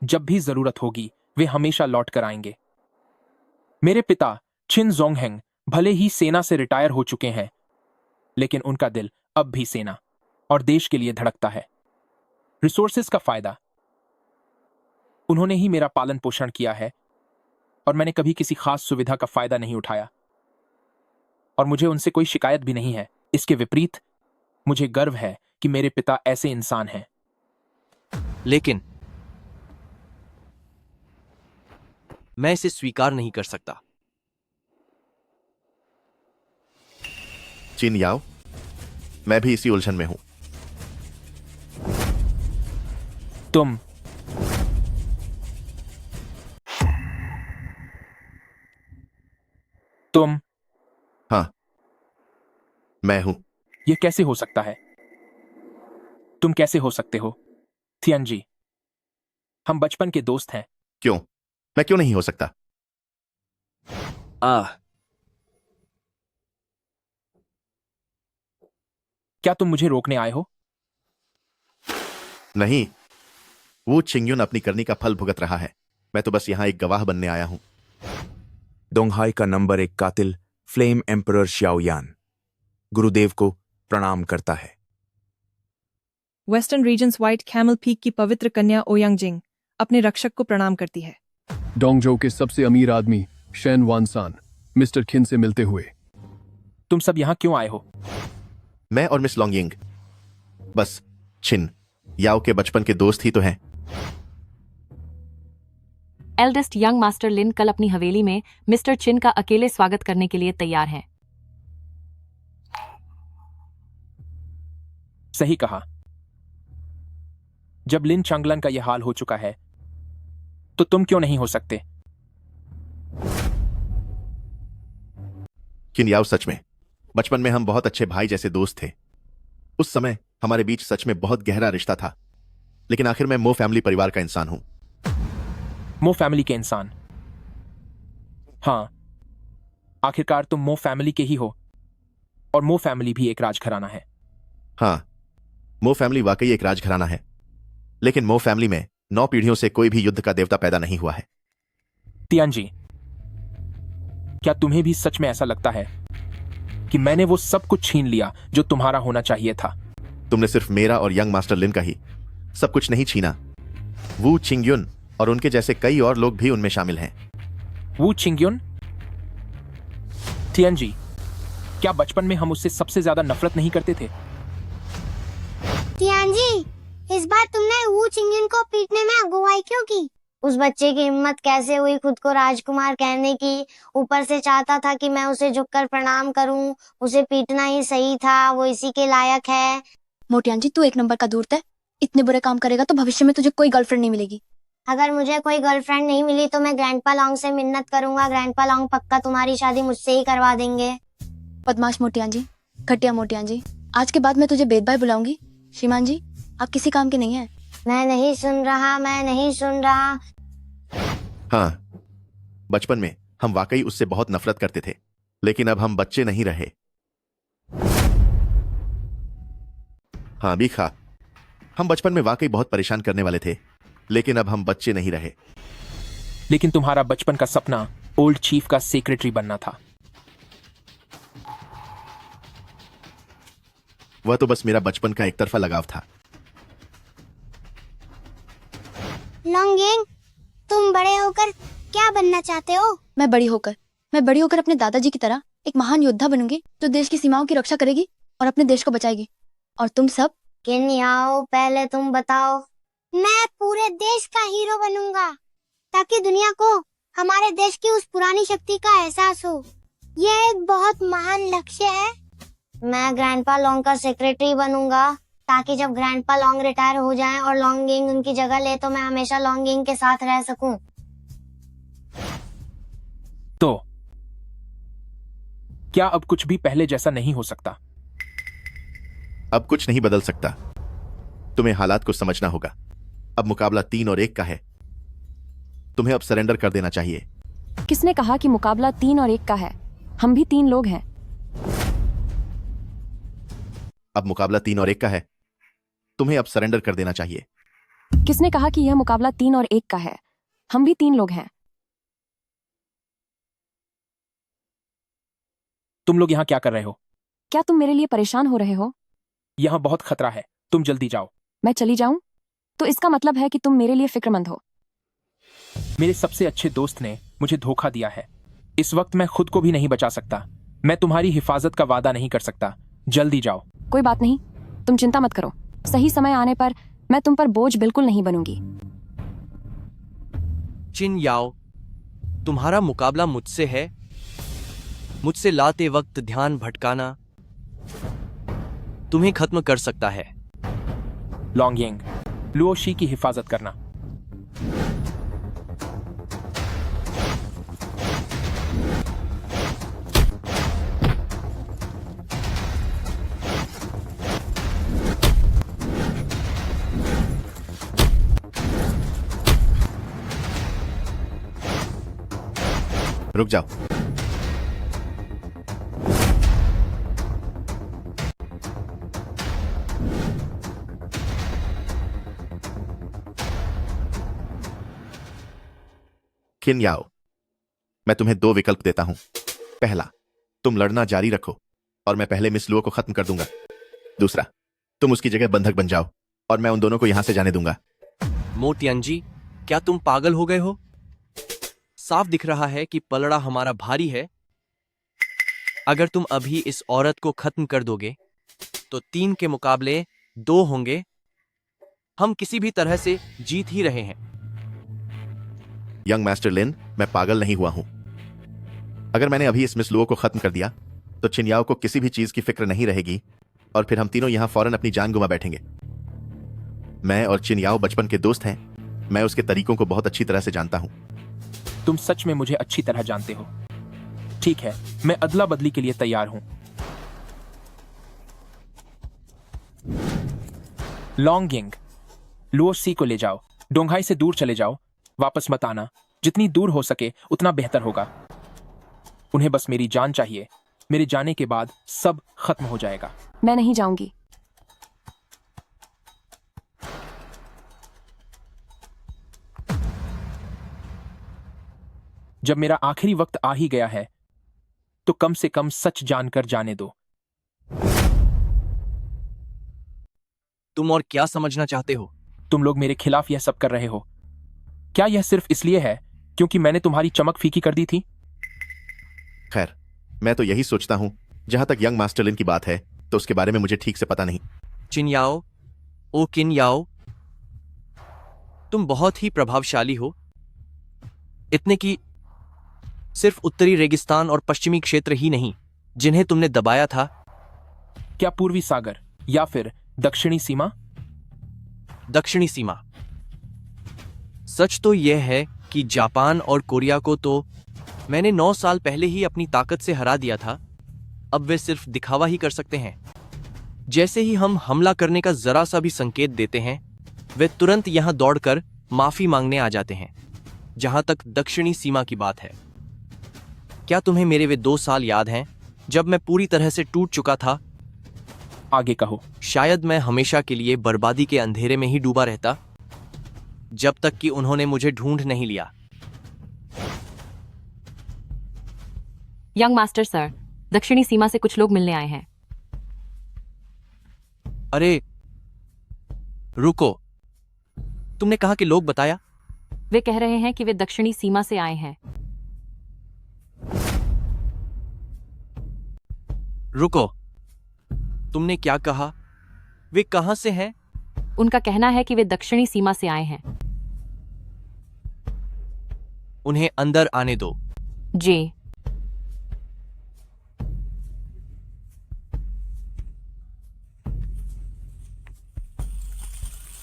Speaker 4: जब भी जरूरत होगी वे हमेशा लौट कर आएंगे। मेरे पिता छिन जोंगहेंग भले ही सेना से रिटायर हो चुके हैं, लेकिन उनका दिल अब भी सेना और देश के लिए धड़कता है। रिसोर्सेज का फायदा, उन्होंने ही मेरा पालन पोषण किया है और मैंने कभी किसी खास सुविधा का फायदा नहीं उठाया और मुझे उनसे कोई शिकायत भी नहीं है। इसके विपरीत मुझे गर्व है कि मेरे पिता ऐसे इंसान हैं।
Speaker 14: लेकिन मैं इसे स्वीकार नहीं कर सकता।
Speaker 15: चिन याओ, मैं भी इसी उलझन में हूं।
Speaker 4: तुम
Speaker 15: हाँ, मैं हूं।
Speaker 4: यह कैसे हो सकता है? तुम कैसे हो सकते हो? थियनजी, हम बचपन के दोस्त हैं।
Speaker 15: क्यों? मैं क्यों नहीं हो सकता?
Speaker 4: क्या तुम मुझे रोकने आए हो?
Speaker 15: नहीं, वो चिंगयुन अपनी करनी का फल भुगत रहा है। मैं तो बस यहां एक गवाह बनने आया हूं।
Speaker 9: डोंगहाई का नंबर 1 कातिल फ्लेम एम्परर श्याओयान गुरुदेव को प्रणाम करता है।
Speaker 10: Western regions white camel peak की पवित्र कन्या ओयांग जिंग अपने रक्षक को प्रणाम करती है।
Speaker 18: डोंगजो के सबसे अमीर आदमी शेन वानसान मिस्टर खिन से मिलते हुए।
Speaker 4: तुम सब यहाँ क्यों आए हो?
Speaker 15: मैं और मिस लॉन्गिंग बस छिन याओ के बचपन के दोस्त ही तो हैं।
Speaker 25: एल्डेस्ट यंग मास्टर लिन कल अपनी हवेली में मिस्टर चिन का अकेले स्वागत करने के लिए तैयार हैं।
Speaker 4: सही कहा। जब लिन चंगलन का यह हाल हो चुका है तो तुम क्यों नहीं हो सकते?
Speaker 15: किन याओ, सच में बचपन में हम बहुत अच्छे भाई जैसे दोस्त थे। उस समय हमारे बीच सच में बहुत गहरा रिश्ता था। लेकिन आखिर मैं मो फैमिली परिवार का इंसान हूं।
Speaker 4: मो फैमिली के इंसान? हाँ, आखिरकार तुम मो फैमिली के ही हो और मो फैमिली भी एक राजघराना है।
Speaker 15: हाँ, मो फैमिली वाकई एक राजघराना है, लेकिन मो फैमिली में 9 पीढ़ियों से कोई भी युद्ध का देवता पैदा नहीं हुआ है।
Speaker 4: तियानजी, क्या तुम्हें भी सच में ऐसा लगता है कि मैंने वो सब कुछ छीन लिया जो तुम्हारा होना चाहिए था?
Speaker 15: तुमने सिर्फ मेरा और यंग मास्टर लिन का ही सब कुछ नहीं छीना। वू चिंगयुन और उनके जैसे कई और लोग भी उनमें शामिल हैं।
Speaker 4: वू चिंगयुन? तियानजी, क्या बचपन में हम उससे सबसे ज्यादा नफरत नहीं करते थे?
Speaker 12: तियानजी, इस बार तुमने वू चिंगयुन को पीटने में अगुवाई क्यों की? उस बच्चे की हिम्मत कैसे हुई खुद को राजकुमार कहने की? ऊपर से चाहता था कि मैं उसे झुककर प्रणाम करूं। उसे पीटना ही सही था, वो इसी के लायक है।
Speaker 8: मोटियान जी, तू 1 नंबर का दूर है। इतने बुरे काम करेगा तो भविष्य में तुझे कोई गर्लफ्रेंड नहीं मिलेगी।
Speaker 12: अगर मुझे कोई गर्लफ्रेंड नहीं मिली तो मैं ग्रैंडपा लॉन्ग से मिन्नत करूंगा। ग्रैंडपा लॉन्ग पक्का तुम्हारी शादी मुझसे ही करवा देंगे।
Speaker 8: बदमाश मोटियान जी, घटिया मोटियान जी, आज के बाद मैं तुझे बेदबाई बुलाऊंगी। श्रीमान जी, आप किसी काम के नहीं हैं।
Speaker 12: मैं नहीं सुन रहा, मैं नहीं सुन रहा।
Speaker 15: हाँ, बचपन में हम वाकई उससे बहुत नफरत करते थे, लेकिन अब हम बच्चे नहीं रहे। हाँ बीखा, हम बचपन में वाकई बहुत परेशान करने वाले थे, लेकिन अब हम बच्चे नहीं रहे।
Speaker 4: लेकिन तुम्हारा बचपन का सपना ओल्ड चीफ का सेक्रेटरी बनना था।
Speaker 15: वह तो बस मेरा बचपन का एक तरफा लगाव था।
Speaker 12: लॉन्गिंग, तुम बड़े होकर क्या बनना चाहते हो?
Speaker 8: मैं बड़ी होकर अपने दादाजी की तरह एक महान योद्धा बनूंगी जो देश की सीमाओं की रक्षा करेगी और अपने देश को बचाएगी। और तुम सब?
Speaker 12: किन याओ, पहले तुम बताओ। मैं पूरे देश का हीरो बनूंगा ताकि दुनिया को हमारे देश की उस पुरानी शक्ति का एहसास हो। यह एक बहुत महान लक्ष्य है। मैं ग्रैंडपा लॉन्ग का सेक्रेटरी बनूंगा ताकि जब ग्रैंडपा लॉन्ग रिटायर हो जाएं और लॉन्गिंग उनकी जगह ले तो मैं हमेशा लॉन्गिंग के साथ रह सकूं।
Speaker 4: तो क्या अब कुछ भी पहले जैसा नहीं हो सकता?
Speaker 15: अब कुछ नहीं बदल सकता। तुम्हें हालात को समझना होगा। अब मुकाबला 3 और 1 का है। तुम्हें अब सरेंडर कर देना चाहिए।
Speaker 24: किसने कहा कि मुकाबला 3 और 1 का है? हम भी 3 लोग हैं।
Speaker 15: अब मुकाबला 3 और 1 का है। तुम्हें अब सरेंडर कर देना चाहिए।
Speaker 24: किसने कहा कि यह मुकाबला 3 और 1 का है? हम भी 3 लोग हैं।
Speaker 4: तुम लोग यहाँ क्या कर रहे हो?
Speaker 24: क्या तुम मेरे लिए परेशान हो रहे हो?
Speaker 4: यहाँ बहुत खतरा है, तुम जल्दी जाओ।
Speaker 24: मैं चली जाऊं? तो इसका मतलब है कि तुम मेरे लिए फिक्रमंद हो।
Speaker 4: मेरे सबसे अच्छे दोस्त ने मुझे धोखा दिया है। इस वक्त मैं खुद को भी नहीं बचा सकता। मैं तुम्हारी हिफाजत का वादा नहीं कर सकता। जल्दी जाओ।
Speaker 24: कोई बात नहीं, तुम चिंता मत करो। सही समय आने पर मैं तुम पर बोझ बिल्कुल नहीं बनूंगी।
Speaker 14: चिन याओ, तुम्हारा मुकाबला मुझसे है। मुझसे लाते वक्त ध्यान भटकाना तुम्हें खत्म कर सकता है।
Speaker 4: लॉन्गिंग, लुओशी की हिफाजत करना।
Speaker 15: रुक जाओ। किन याओ, मैं तुम्हें 2 विकल्प देता हूं। पहला, तुम लड़ना जारी रखो और मैं पहले मिस लुओ को खत्म कर दूंगा। दूसरा, तुम उसकी जगह बंधक बन जाओ और मैं उन दोनों को यहां से जाने दूंगा।
Speaker 14: मो तियांजी, क्या तुम पागल हो गए हो? साफ दिख रहा है कि पलड़ा हमारा भारी है। अगर तुम अभी इस औरत को खत्म कर दोगे तो 3 के मुकाबले 2 होंगे। हम किसी भी तरह से जीत ही रहे हैं।
Speaker 15: यंग मास्टर लिन, मैं पागल नहीं हुआ हूं। अगर मैंने अभी इस मिस लुओ को खत्म कर दिया तो चिनयाओ को किसी भी चीज की फिक्र नहीं रहेगी और फिर हम तीनों यहां फौरन अपनी जान गुमा बैठेंगे। मैं और चिनयाओ बचपन के दोस्त हैं। मैं उसके तरीकों को बहुत अच्छी तरह से जानता हूं।
Speaker 4: तुम सच में मुझे अच्छी तरह जानते हो। ठीक है, मैं अदला बदली के लिए तैयार हूं। लॉन्गिंग, लुओ सी को ले जाओ। डोंगहाई से दूर चले जाओ, वापस मत आना। जितनी दूर हो सके उतना बेहतर होगा। उन्हें बस मेरी जान चाहिए। मेरे जाने के बाद सब खत्म हो जाएगा।
Speaker 24: मैं नहीं जाऊंगी।
Speaker 4: जब मेरा आखिरी वक्त आ ही गया है तो कम से कम सच जानकर जाने दो।
Speaker 14: तुम और क्या समझना चाहते हो?
Speaker 4: तुम लोग मेरे खिलाफ यह सब कर रहे हो। क्या यह सिर्फ इसलिए है क्योंकि मैंने तुम्हारी चमक फीकी कर दी थी?
Speaker 15: खैर, मैं तो यही सोचता हूं। जहां तक यंग मास्टर लिन की बात है तो उसके बारे में मुझे ठीक से पता नहीं।
Speaker 14: चिनयाओ, ओ किनयाओ, तुम बहुत ही प्रभावशाली हो। इतने की सिर्फ उत्तरी रेगिस्तान और पश्चिमी क्षेत्र ही नहीं जिन्हें तुमने दबाया था।
Speaker 4: क्या पूर्वी सागर या फिर दक्षिणी सीमा?
Speaker 14: दक्षिणी सीमा। सच तो यह है कि जापान और कोरिया को तो मैंने 9 साल पहले ही अपनी ताकत से हरा दिया था। अब वे सिर्फ दिखावा ही कर सकते हैं। जैसे ही हम हमला करने का जरा सा भी संकेत देते हैं वे तुरंत यहां दौड़कर माफी मांगने आ जाते हैं। जहां तक दक्षिणी सीमा की बात है, क्या तुम्हें मेरे वे 2 साल याद हैं जब मैं पूरी तरह से टूट चुका था?
Speaker 4: आगे कहो।
Speaker 14: शायद मैं हमेशा के लिए बर्बादी के अंधेरे में ही डूबा रहता जब तक कि उन्होंने मुझे ढूंढ नहीं लिया।
Speaker 25: यंग मास्टर सर, दक्षिणी सीमा से कुछ लोग मिलने आए हैं।
Speaker 14: अरे रुको, तुमने कहा कि लोग बताया?
Speaker 25: वे कह रहे हैं कि वे दक्षिणी सीमा से आए हैं।
Speaker 14: रुको, तुमने क्या कहा? वे कहां से हैं?
Speaker 25: उनका कहना है कि वे दक्षिणी सीमा से आए हैं।
Speaker 14: उन्हें अंदर आने दो।
Speaker 25: जी।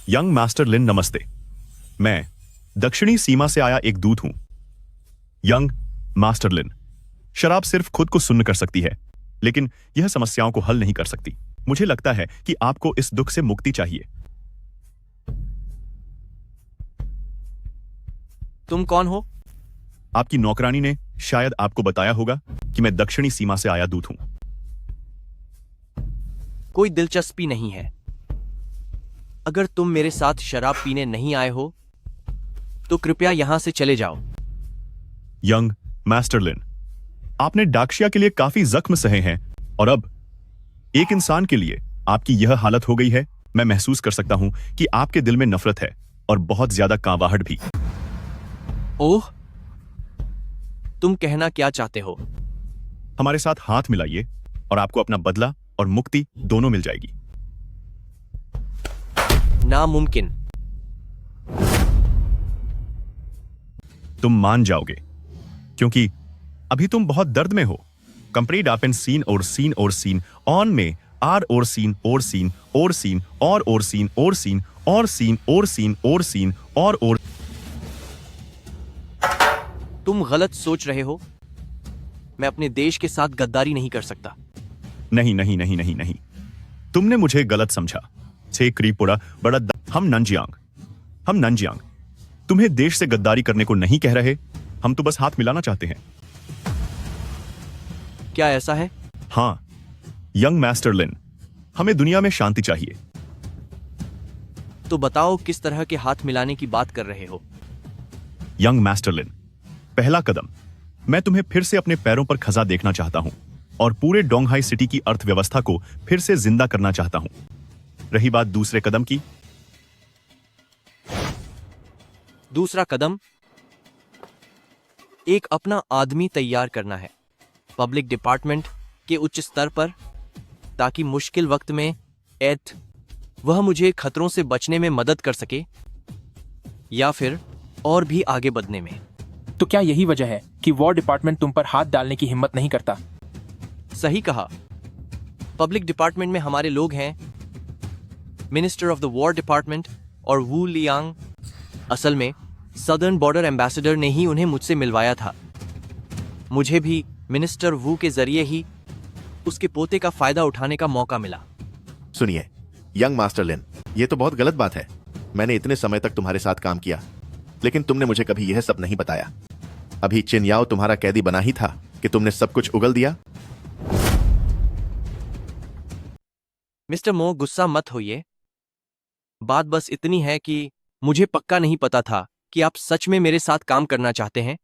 Speaker 2: यंग मास्टर लिन, नमस्ते। मैं दक्षिणी सीमा से आया एक दूत हूं। यंग मास्टर लिन, शराब सिर्फ खुद को सुन्न कर सकती है लेकिन यह समस्याओं को हल नहीं कर सकती। मुझे लगता है कि आपको इस दुख से मुक्ति चाहिए।
Speaker 14: तुम कौन हो?
Speaker 2: आपकी नौकरानी ने शायद आपको बताया होगा कि मैं दक्षिणी सीमा से आया दूत हूं।
Speaker 14: कोई दिलचस्पी नहीं है। अगर तुम मेरे साथ शराब पीने नहीं आए हो तो कृपया यहां से चले जाओ।
Speaker 2: यंग मास्टर लिन, आपने डाक्शिया के लिए काफी जख्म सहे हैं और अब एक इंसान के लिए आपकी यह हालत हो गई है। मैं महसूस कर सकता हूं कि आपके दिल में नफरत है और बहुत ज्यादा कांवाहट भी।
Speaker 14: ओह, तुम कहना क्या चाहते हो?
Speaker 2: हमारे साथ हाथ मिलाइए और आपको अपना बदला और मुक्ति दोनों मिल जाएगी।
Speaker 14: नामुमकिन।
Speaker 2: तुम मान जाओगे क्योंकि अभी तुम बहुत दर्द में हो। कंप्लीट आप इन सीन और सीन और सीन ऑन में आर और सीन और सीन और सीन और सीन और सीन और सीन और सीन और सीन और
Speaker 14: तुम गलत सोच रहे हो। मैं अपने देश के साथ गद्दारी नहीं कर सकता।
Speaker 2: नहीं नहीं नहीं नहीं नहीं, तुमने मुझे गलत समझा। छेक्रीपुड़ा बड़ा हम नंजियांग तुम्हें देश से गद्दारी करने को नहीं कह रहे। हम तो बस हाथ मिलाना चाहते हैं।
Speaker 14: क्या ऐसा है?
Speaker 2: हाँ यंग मास्टर लिन, हमें दुनिया में शांति चाहिए।
Speaker 14: तो बताओ किस तरह के हाथ मिलाने की बात कर रहे हो?
Speaker 2: यंग मास्टर लिन, पहला कदम मैं तुम्हें फिर से अपने पैरों पर खजा देखना चाहता हूं और पूरे डोंगहाई सिटी की अर्थव्यवस्था को फिर से जिंदा करना चाहता हूं। रही बात दूसरे कदम की,
Speaker 14: दूसरा कदम एक अपना आदमी तैयार करना है पब्लिक डिपार्टमेंट के उच्च स्तर पर, ताकि मुश्किल वक्त में वह मुझे खतरों से बचने में मदद कर सके या फिर और भी आगे बढ़ने में।
Speaker 4: तो क्या यही वजह है कि वॉर डिपार्टमेंट तुम पर हाथ डालने की हिम्मत नहीं करता?
Speaker 14: सही कहा। पब्लिक डिपार्टमेंट में हमारे लोग हैं, minister of the war department और वू लियांग। असल में सदर्न बॉर्डर एम्बेसडर ने ही उन्हें मुझसे मिलवाया था। मुझे भी मिनिस्टर वू के जरिए ही उसके पोते का फायदा उठाने का मौका मिला।
Speaker 15: सुनिए यंग मास्टर लिन, ये तो बहुत गलत बात है। मैंने इतने समय तक तुम्हारे साथ काम किया, लेकिन तुमने मुझे कभी यह सब नहीं बताया। अभी चिन याओ तुम्हारा कैदी बना ही था कि तुमने सब कुछ उगल दिया।
Speaker 14: मिस्टर मो, गुस्सा मत होइए। बात बस इतनी है कि मुझे पक्का नहीं पता था कि आप सच में मेरे साथ काम करना चाहते हैं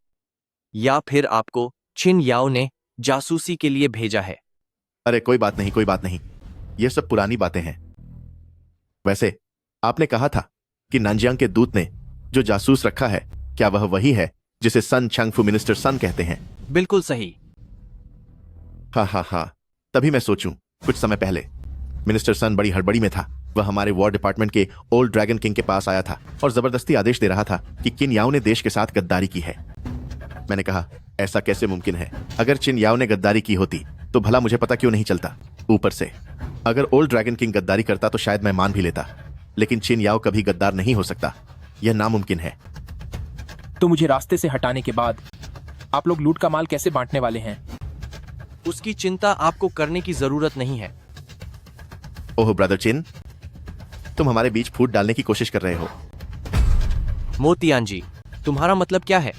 Speaker 14: या फिर आपको चिन याओ ने जासूसी के लिए भेजा है।
Speaker 15: अरे कोई बात नहीं, कोई बात नहीं, ये सब पुरानी बातें हैं। वैसे आपने कहा था कि नानजियांग के दूत ने जो जासूस रखा है, क्या वह वही है जिसे सन चंगफू मिनिस्टर सन कहते हैं?
Speaker 14: बिल्कुल सही।
Speaker 15: हाँ, तभी मैं सोचूं कुछ समय पहले मिनिस्टर सन बड़ी हड़बड़ी में था। वह हमारे वॉर डिपार्टमेंट के ओल्ड ड्रैगन किंग के पास आया था और जबरदस्ती आदेश दे रहा था कि किन याओ ने देश के साथ गद्दारी की है। मैंने कहा ऐसा कैसे मुमकिन है? अगर चिन याओ ने गद्दारी की होती तो भला मुझे पता क्यों नहीं चलता? ऊपर से अगर ओल्ड ड्रैगन किंग गद्दारी करता तो शायद मैं मान भी लेता, लेकिन चिन याओ कभी गद्दार नहीं हो सकता, यह नामुमकिन है।
Speaker 4: तो मुझे रास्ते से हटाने के बाद आप लोग लूट का माल कैसे बांटने वाले हैं?
Speaker 14: उसकी चिंता आपको करने की जरूरत नहीं है।
Speaker 15: ओह ब्रदर चिन, तुम हमारे बीच फूट डालने की कोशिश कर रहे हो।
Speaker 14: मोतियान जी, तुम्हारा मतलब क्या है?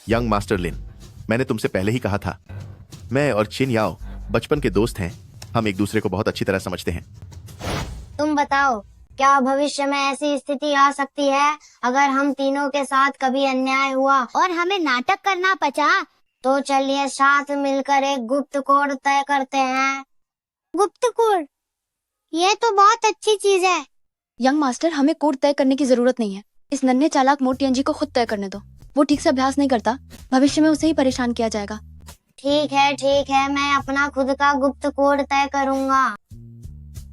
Speaker 15: यंग मास्टर लिन, मैंने तुमसे पहले ही कहा था, मैं और चिन याओ बचपन के दोस्त हैं। हम एक दूसरे को बहुत अच्छी तरह समझते हैं।
Speaker 12: तुम बताओ, क्या भविष्य में ऐसी स्थिति आ सकती है अगर हम तीनों के साथ कभी अन्याय हुआ और हमें नाटक करना पचा? तो चलिए साथ मिलकर एक गुप्त कोड तय करते हैं। गुप्त कोड? ये तो बहुत अच्छी चीज है।
Speaker 8: यंग मास्टर, हमें कोड तय करने की जरूरत नहीं है। इस नन्हे चालाक मोटियन जी को खुद तय करने दो। वो ठीक से अभ्यास नहीं करता, भविष्य में उसे ही परेशान किया जाएगा।
Speaker 12: ठीक है, मैं अपना खुद का गुप्त कोड तय करूंगा।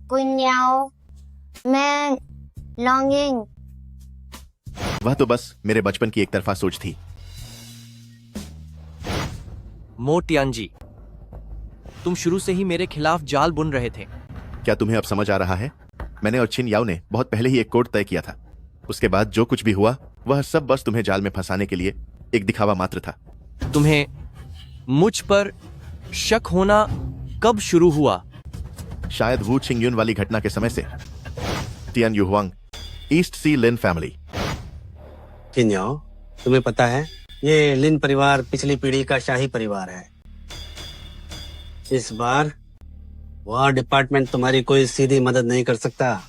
Speaker 12: कुन्याओ, मैं लॉन्गिंग।
Speaker 15: वह तो बस मेरे बचपन की एक तरफा सोच थी।
Speaker 14: मोटियान जी, तुम शुरू से ही मेरे खिलाफ जाल बुन रहे थे।
Speaker 15: क्या तुम्हें अब समझ आ रहा है? मैंने और चिन याओ ने बहुत पहले ही एक कोड तय किया था। उसके बाद जो कुछ भी हुआ वह सब बस तुम्हें जाल में फंसाने के लिए एक दिखावा मात्र था।
Speaker 14: तुम्हें मुझ पर शक होना कब शुरू हुआ?
Speaker 15: शायद वू छिंगयुन वाली घटना के समय से। टियन युहुआंग, ईस्ट सी लिन फैमिली।
Speaker 26: चिन याओ, तुम्हें पता है ये लिन परिवार पिछली पीढ़ी का शाही परिवार है। इस बार वॉर डिपार्टमेंट तुम्हारी कोई सीधी मदद नहीं कर सकता।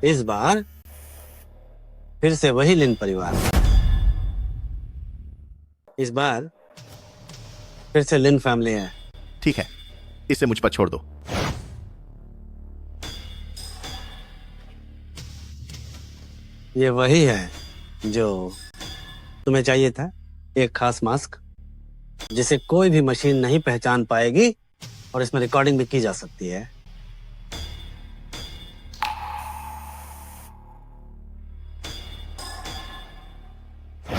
Speaker 26: इस बार फिर से वही लिन परिवार। इस बार फिर से लिन फैमिली है।
Speaker 15: ठीक है, इसे मुझ पर छोड़ दो।
Speaker 26: ये वही है जो तुम्हें चाहिए था, एक खास मास्क जिसे कोई भी मशीन नहीं पहचान पाएगी और इसमें रिकॉर्डिंग भी की जा सकती है।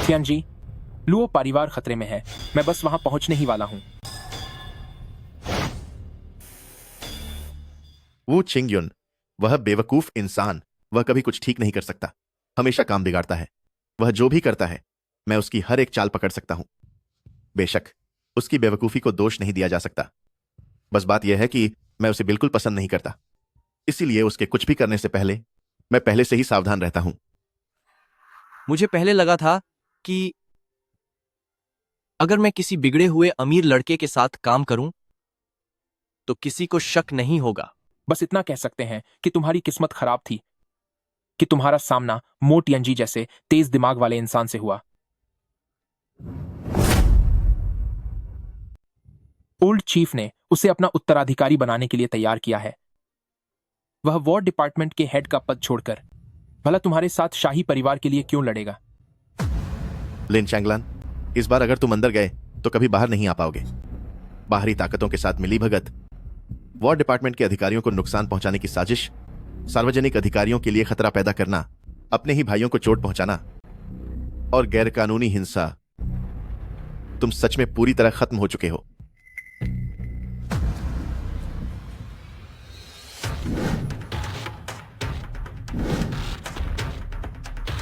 Speaker 4: थियन जी, लुओ परिवार खतरे में है। मैं बस वहां पहुंचने ही वाला हूं।
Speaker 15: वू छिंगयुन, वह बेवकूफ इंसान, वह कभी कुछ ठीक नहीं कर सकता, हमेशा काम बिगाड़ता है। वह जो भी करता है मैं उसकी हर एक चाल पकड़ सकता हूं। बेशक उसकी बेवकूफी को दोष नहीं दिया जा सकता, बस बात यह है कि मैं उसे बिल्कुल पसंद नहीं करता। इसीलिए उसके कुछ भी करने से पहले मैं पहले से ही सावधान रहता हूं।
Speaker 14: मुझे पहले लगा था कि अगर मैं किसी बिगड़े हुए अमीर लड़के के साथ काम करूं तो किसी को शक नहीं होगा।
Speaker 4: बस इतना कह सकते हैं कि तुम्हारी किस्मत खराब थी कि तुम्हारा सामना मो टियंजी जैसे तेज दिमाग वाले इंसान से हुआ। ओल्ड चीफ ने उसे अपना उत्तराधिकारी बनाने के लिए तैयार किया है। वह वॉर डिपार्टमेंट के हेड का पद छोड़कर भला तुम्हारे साथ शाही परिवार के लिए क्यों लड़ेगा?
Speaker 15: लिन चैंगलान, इस बार अगर तुम अंदर गए तो कभी बाहर नहीं आ पाओगे। बाहरी ताकतों के साथ मिली भगत, वॉर डिपार्टमेंट के अधिकारियों को नुकसान पहुंचाने की साजिश, सार्वजनिक अधिकारियों के लिए खतरा पैदा करना, अपने ही भाइयों को चोट पहुंचाना और गैरकानूनी हिंसा, तुम सच में पूरी तरह खत्म हो चुके हो।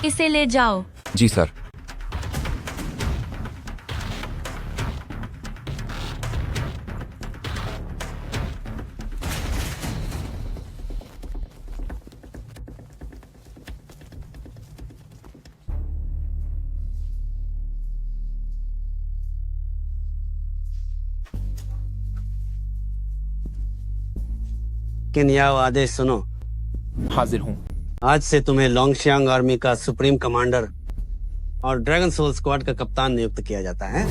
Speaker 1: इसे ले जाओ।
Speaker 6: जी सर।
Speaker 17: किन्याओ, आदेश सुनो।
Speaker 4: हाजिर हूं।
Speaker 17: आज से तुम्हें लोंगशियांग आर्मी का सुप्रीम कमांडर और ड्रैगन सोल स्क्वाड का कप्तान नियुक्त किया जाता है।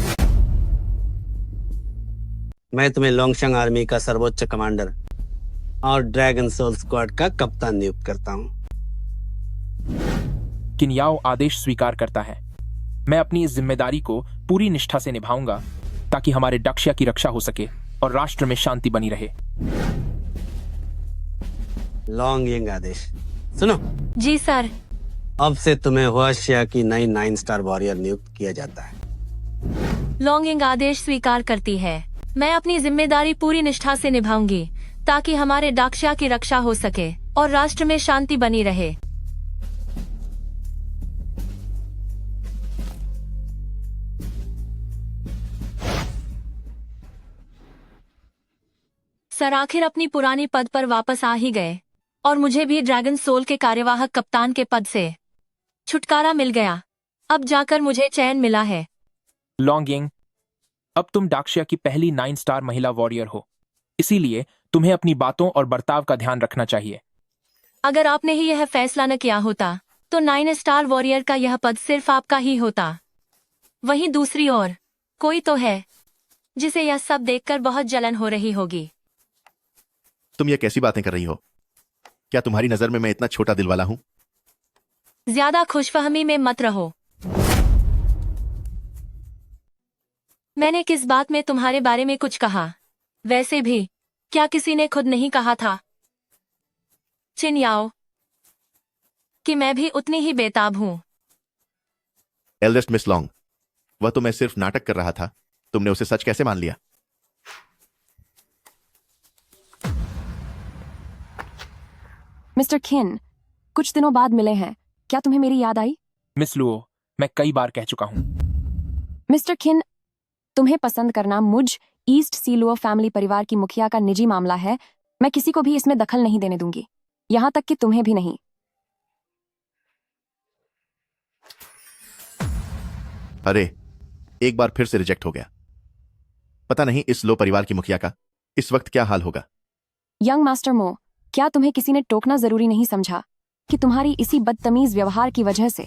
Speaker 17: मैं तुम्हें लोंगशियांग आर्मी का सर्वोच्च कमांडर और ड्रैगन सोल स्क्वाड का कप्तान नियुक्त करता हूँ।
Speaker 4: किन्याओ आदेश स्वीकार करता है। मैं अपनी इस जिम्मेदारी को पूरी निष्ठा से निभाऊंगा ताकि हमारे डक्शिया की रक्षा हो सके और राष्ट्र में शांति बनी रहे।
Speaker 17: लोंगयिंग, आदेश सुनो।
Speaker 1: जी सर।
Speaker 17: अब से तुम्हें हुआशिया की नई 9 स्टार वॉरियर नियुक्त किया जाता है।
Speaker 1: लोंगिंग आदेश स्वीकार करती है। मैं अपनी जिम्मेदारी पूरी निष्ठा से निभाऊंगी ताकि हमारे डाक्शिया की रक्षा हो सके और राष्ट्र में शांति बनी रहे। सर, आखिर अपनी पुरानी पद पर वापस आ ही गए और मुझे भी ड्रैगन सोल के कार्यवाहक कप्तान के पद से छुटकारा मिल गया। अब जाकर मुझे चैन मिला है।
Speaker 4: लोंगयिंग, अब तुम डाक्शिया की पहली 9 स्टार महिला वॉरियर हो, इसीलिए तुम्हें अपनी बातों और बर्ताव का ध्यान रखना चाहिए।
Speaker 1: अगर आपने ही यह फैसला न किया होता तो 9 स्टार वॉरियर का यह पद सिर्फ आपका ही होता। वहीं दूसरी ओर कोई तो है जिसे यह सब देखकर बहुत जलन हो रही होगी।
Speaker 15: तुम ये कैसी बातें कर रही हो? क्या तुम्हारी नजर में मैं इतना छोटा दिल वाला हूं?
Speaker 1: ज्यादा खुशफहमी में मत रहो। मैंने किस बात में तुम्हारे बारे में कुछ कहा? वैसे भी क्या किसी ने खुद नहीं कहा था, चिन्याओ, कि मैं भी उतनी ही बेताब हूं?
Speaker 15: एल्डेस्ट मिस लॉन्ग, वह तो मैं सिर्फ नाटक कर रहा था। तुमने उसे सच कैसे मान लिया?
Speaker 24: मिस्टर खिन, कुछ दिनों बाद मिले हैं, क्या तुम्हें मेरी याद आई?
Speaker 4: मिस लुओ, मैं कई बार कह चुका हूं।
Speaker 24: मिस्टर खिन, तुम्हें पसंद करना मुझ ईस्ट सी लुओ फैमिली परिवार की मुखिया का निजी मामला है। मैं किसी को भी इसमें दखल नहीं देने दूंगी, यहां तक कि तुम्हें भी नहीं।
Speaker 15: अरे, एक बार फिर से रिजेक्ट हो गया। पता नहीं इस लो परिवार की मुखिया का इस वक्त क्या हाल होगा।
Speaker 24: यंग मास्टर मो, क्या तुम्हें किसी ने टोकना जरूरी नहीं समझा कि तुम्हारी इसी बदतमीज व्यवहार की वजह से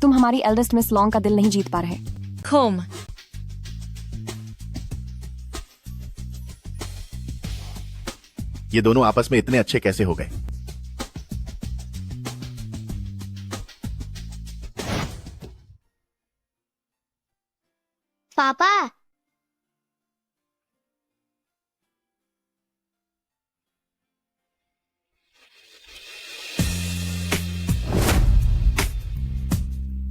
Speaker 24: तुम हमारी एल्डेस्ट मिस लॉन्ग का दिल नहीं जीत पा रहे?
Speaker 1: खोम,
Speaker 15: ये दोनों आपस में इतने अच्छे कैसे हो गए?
Speaker 12: पापा,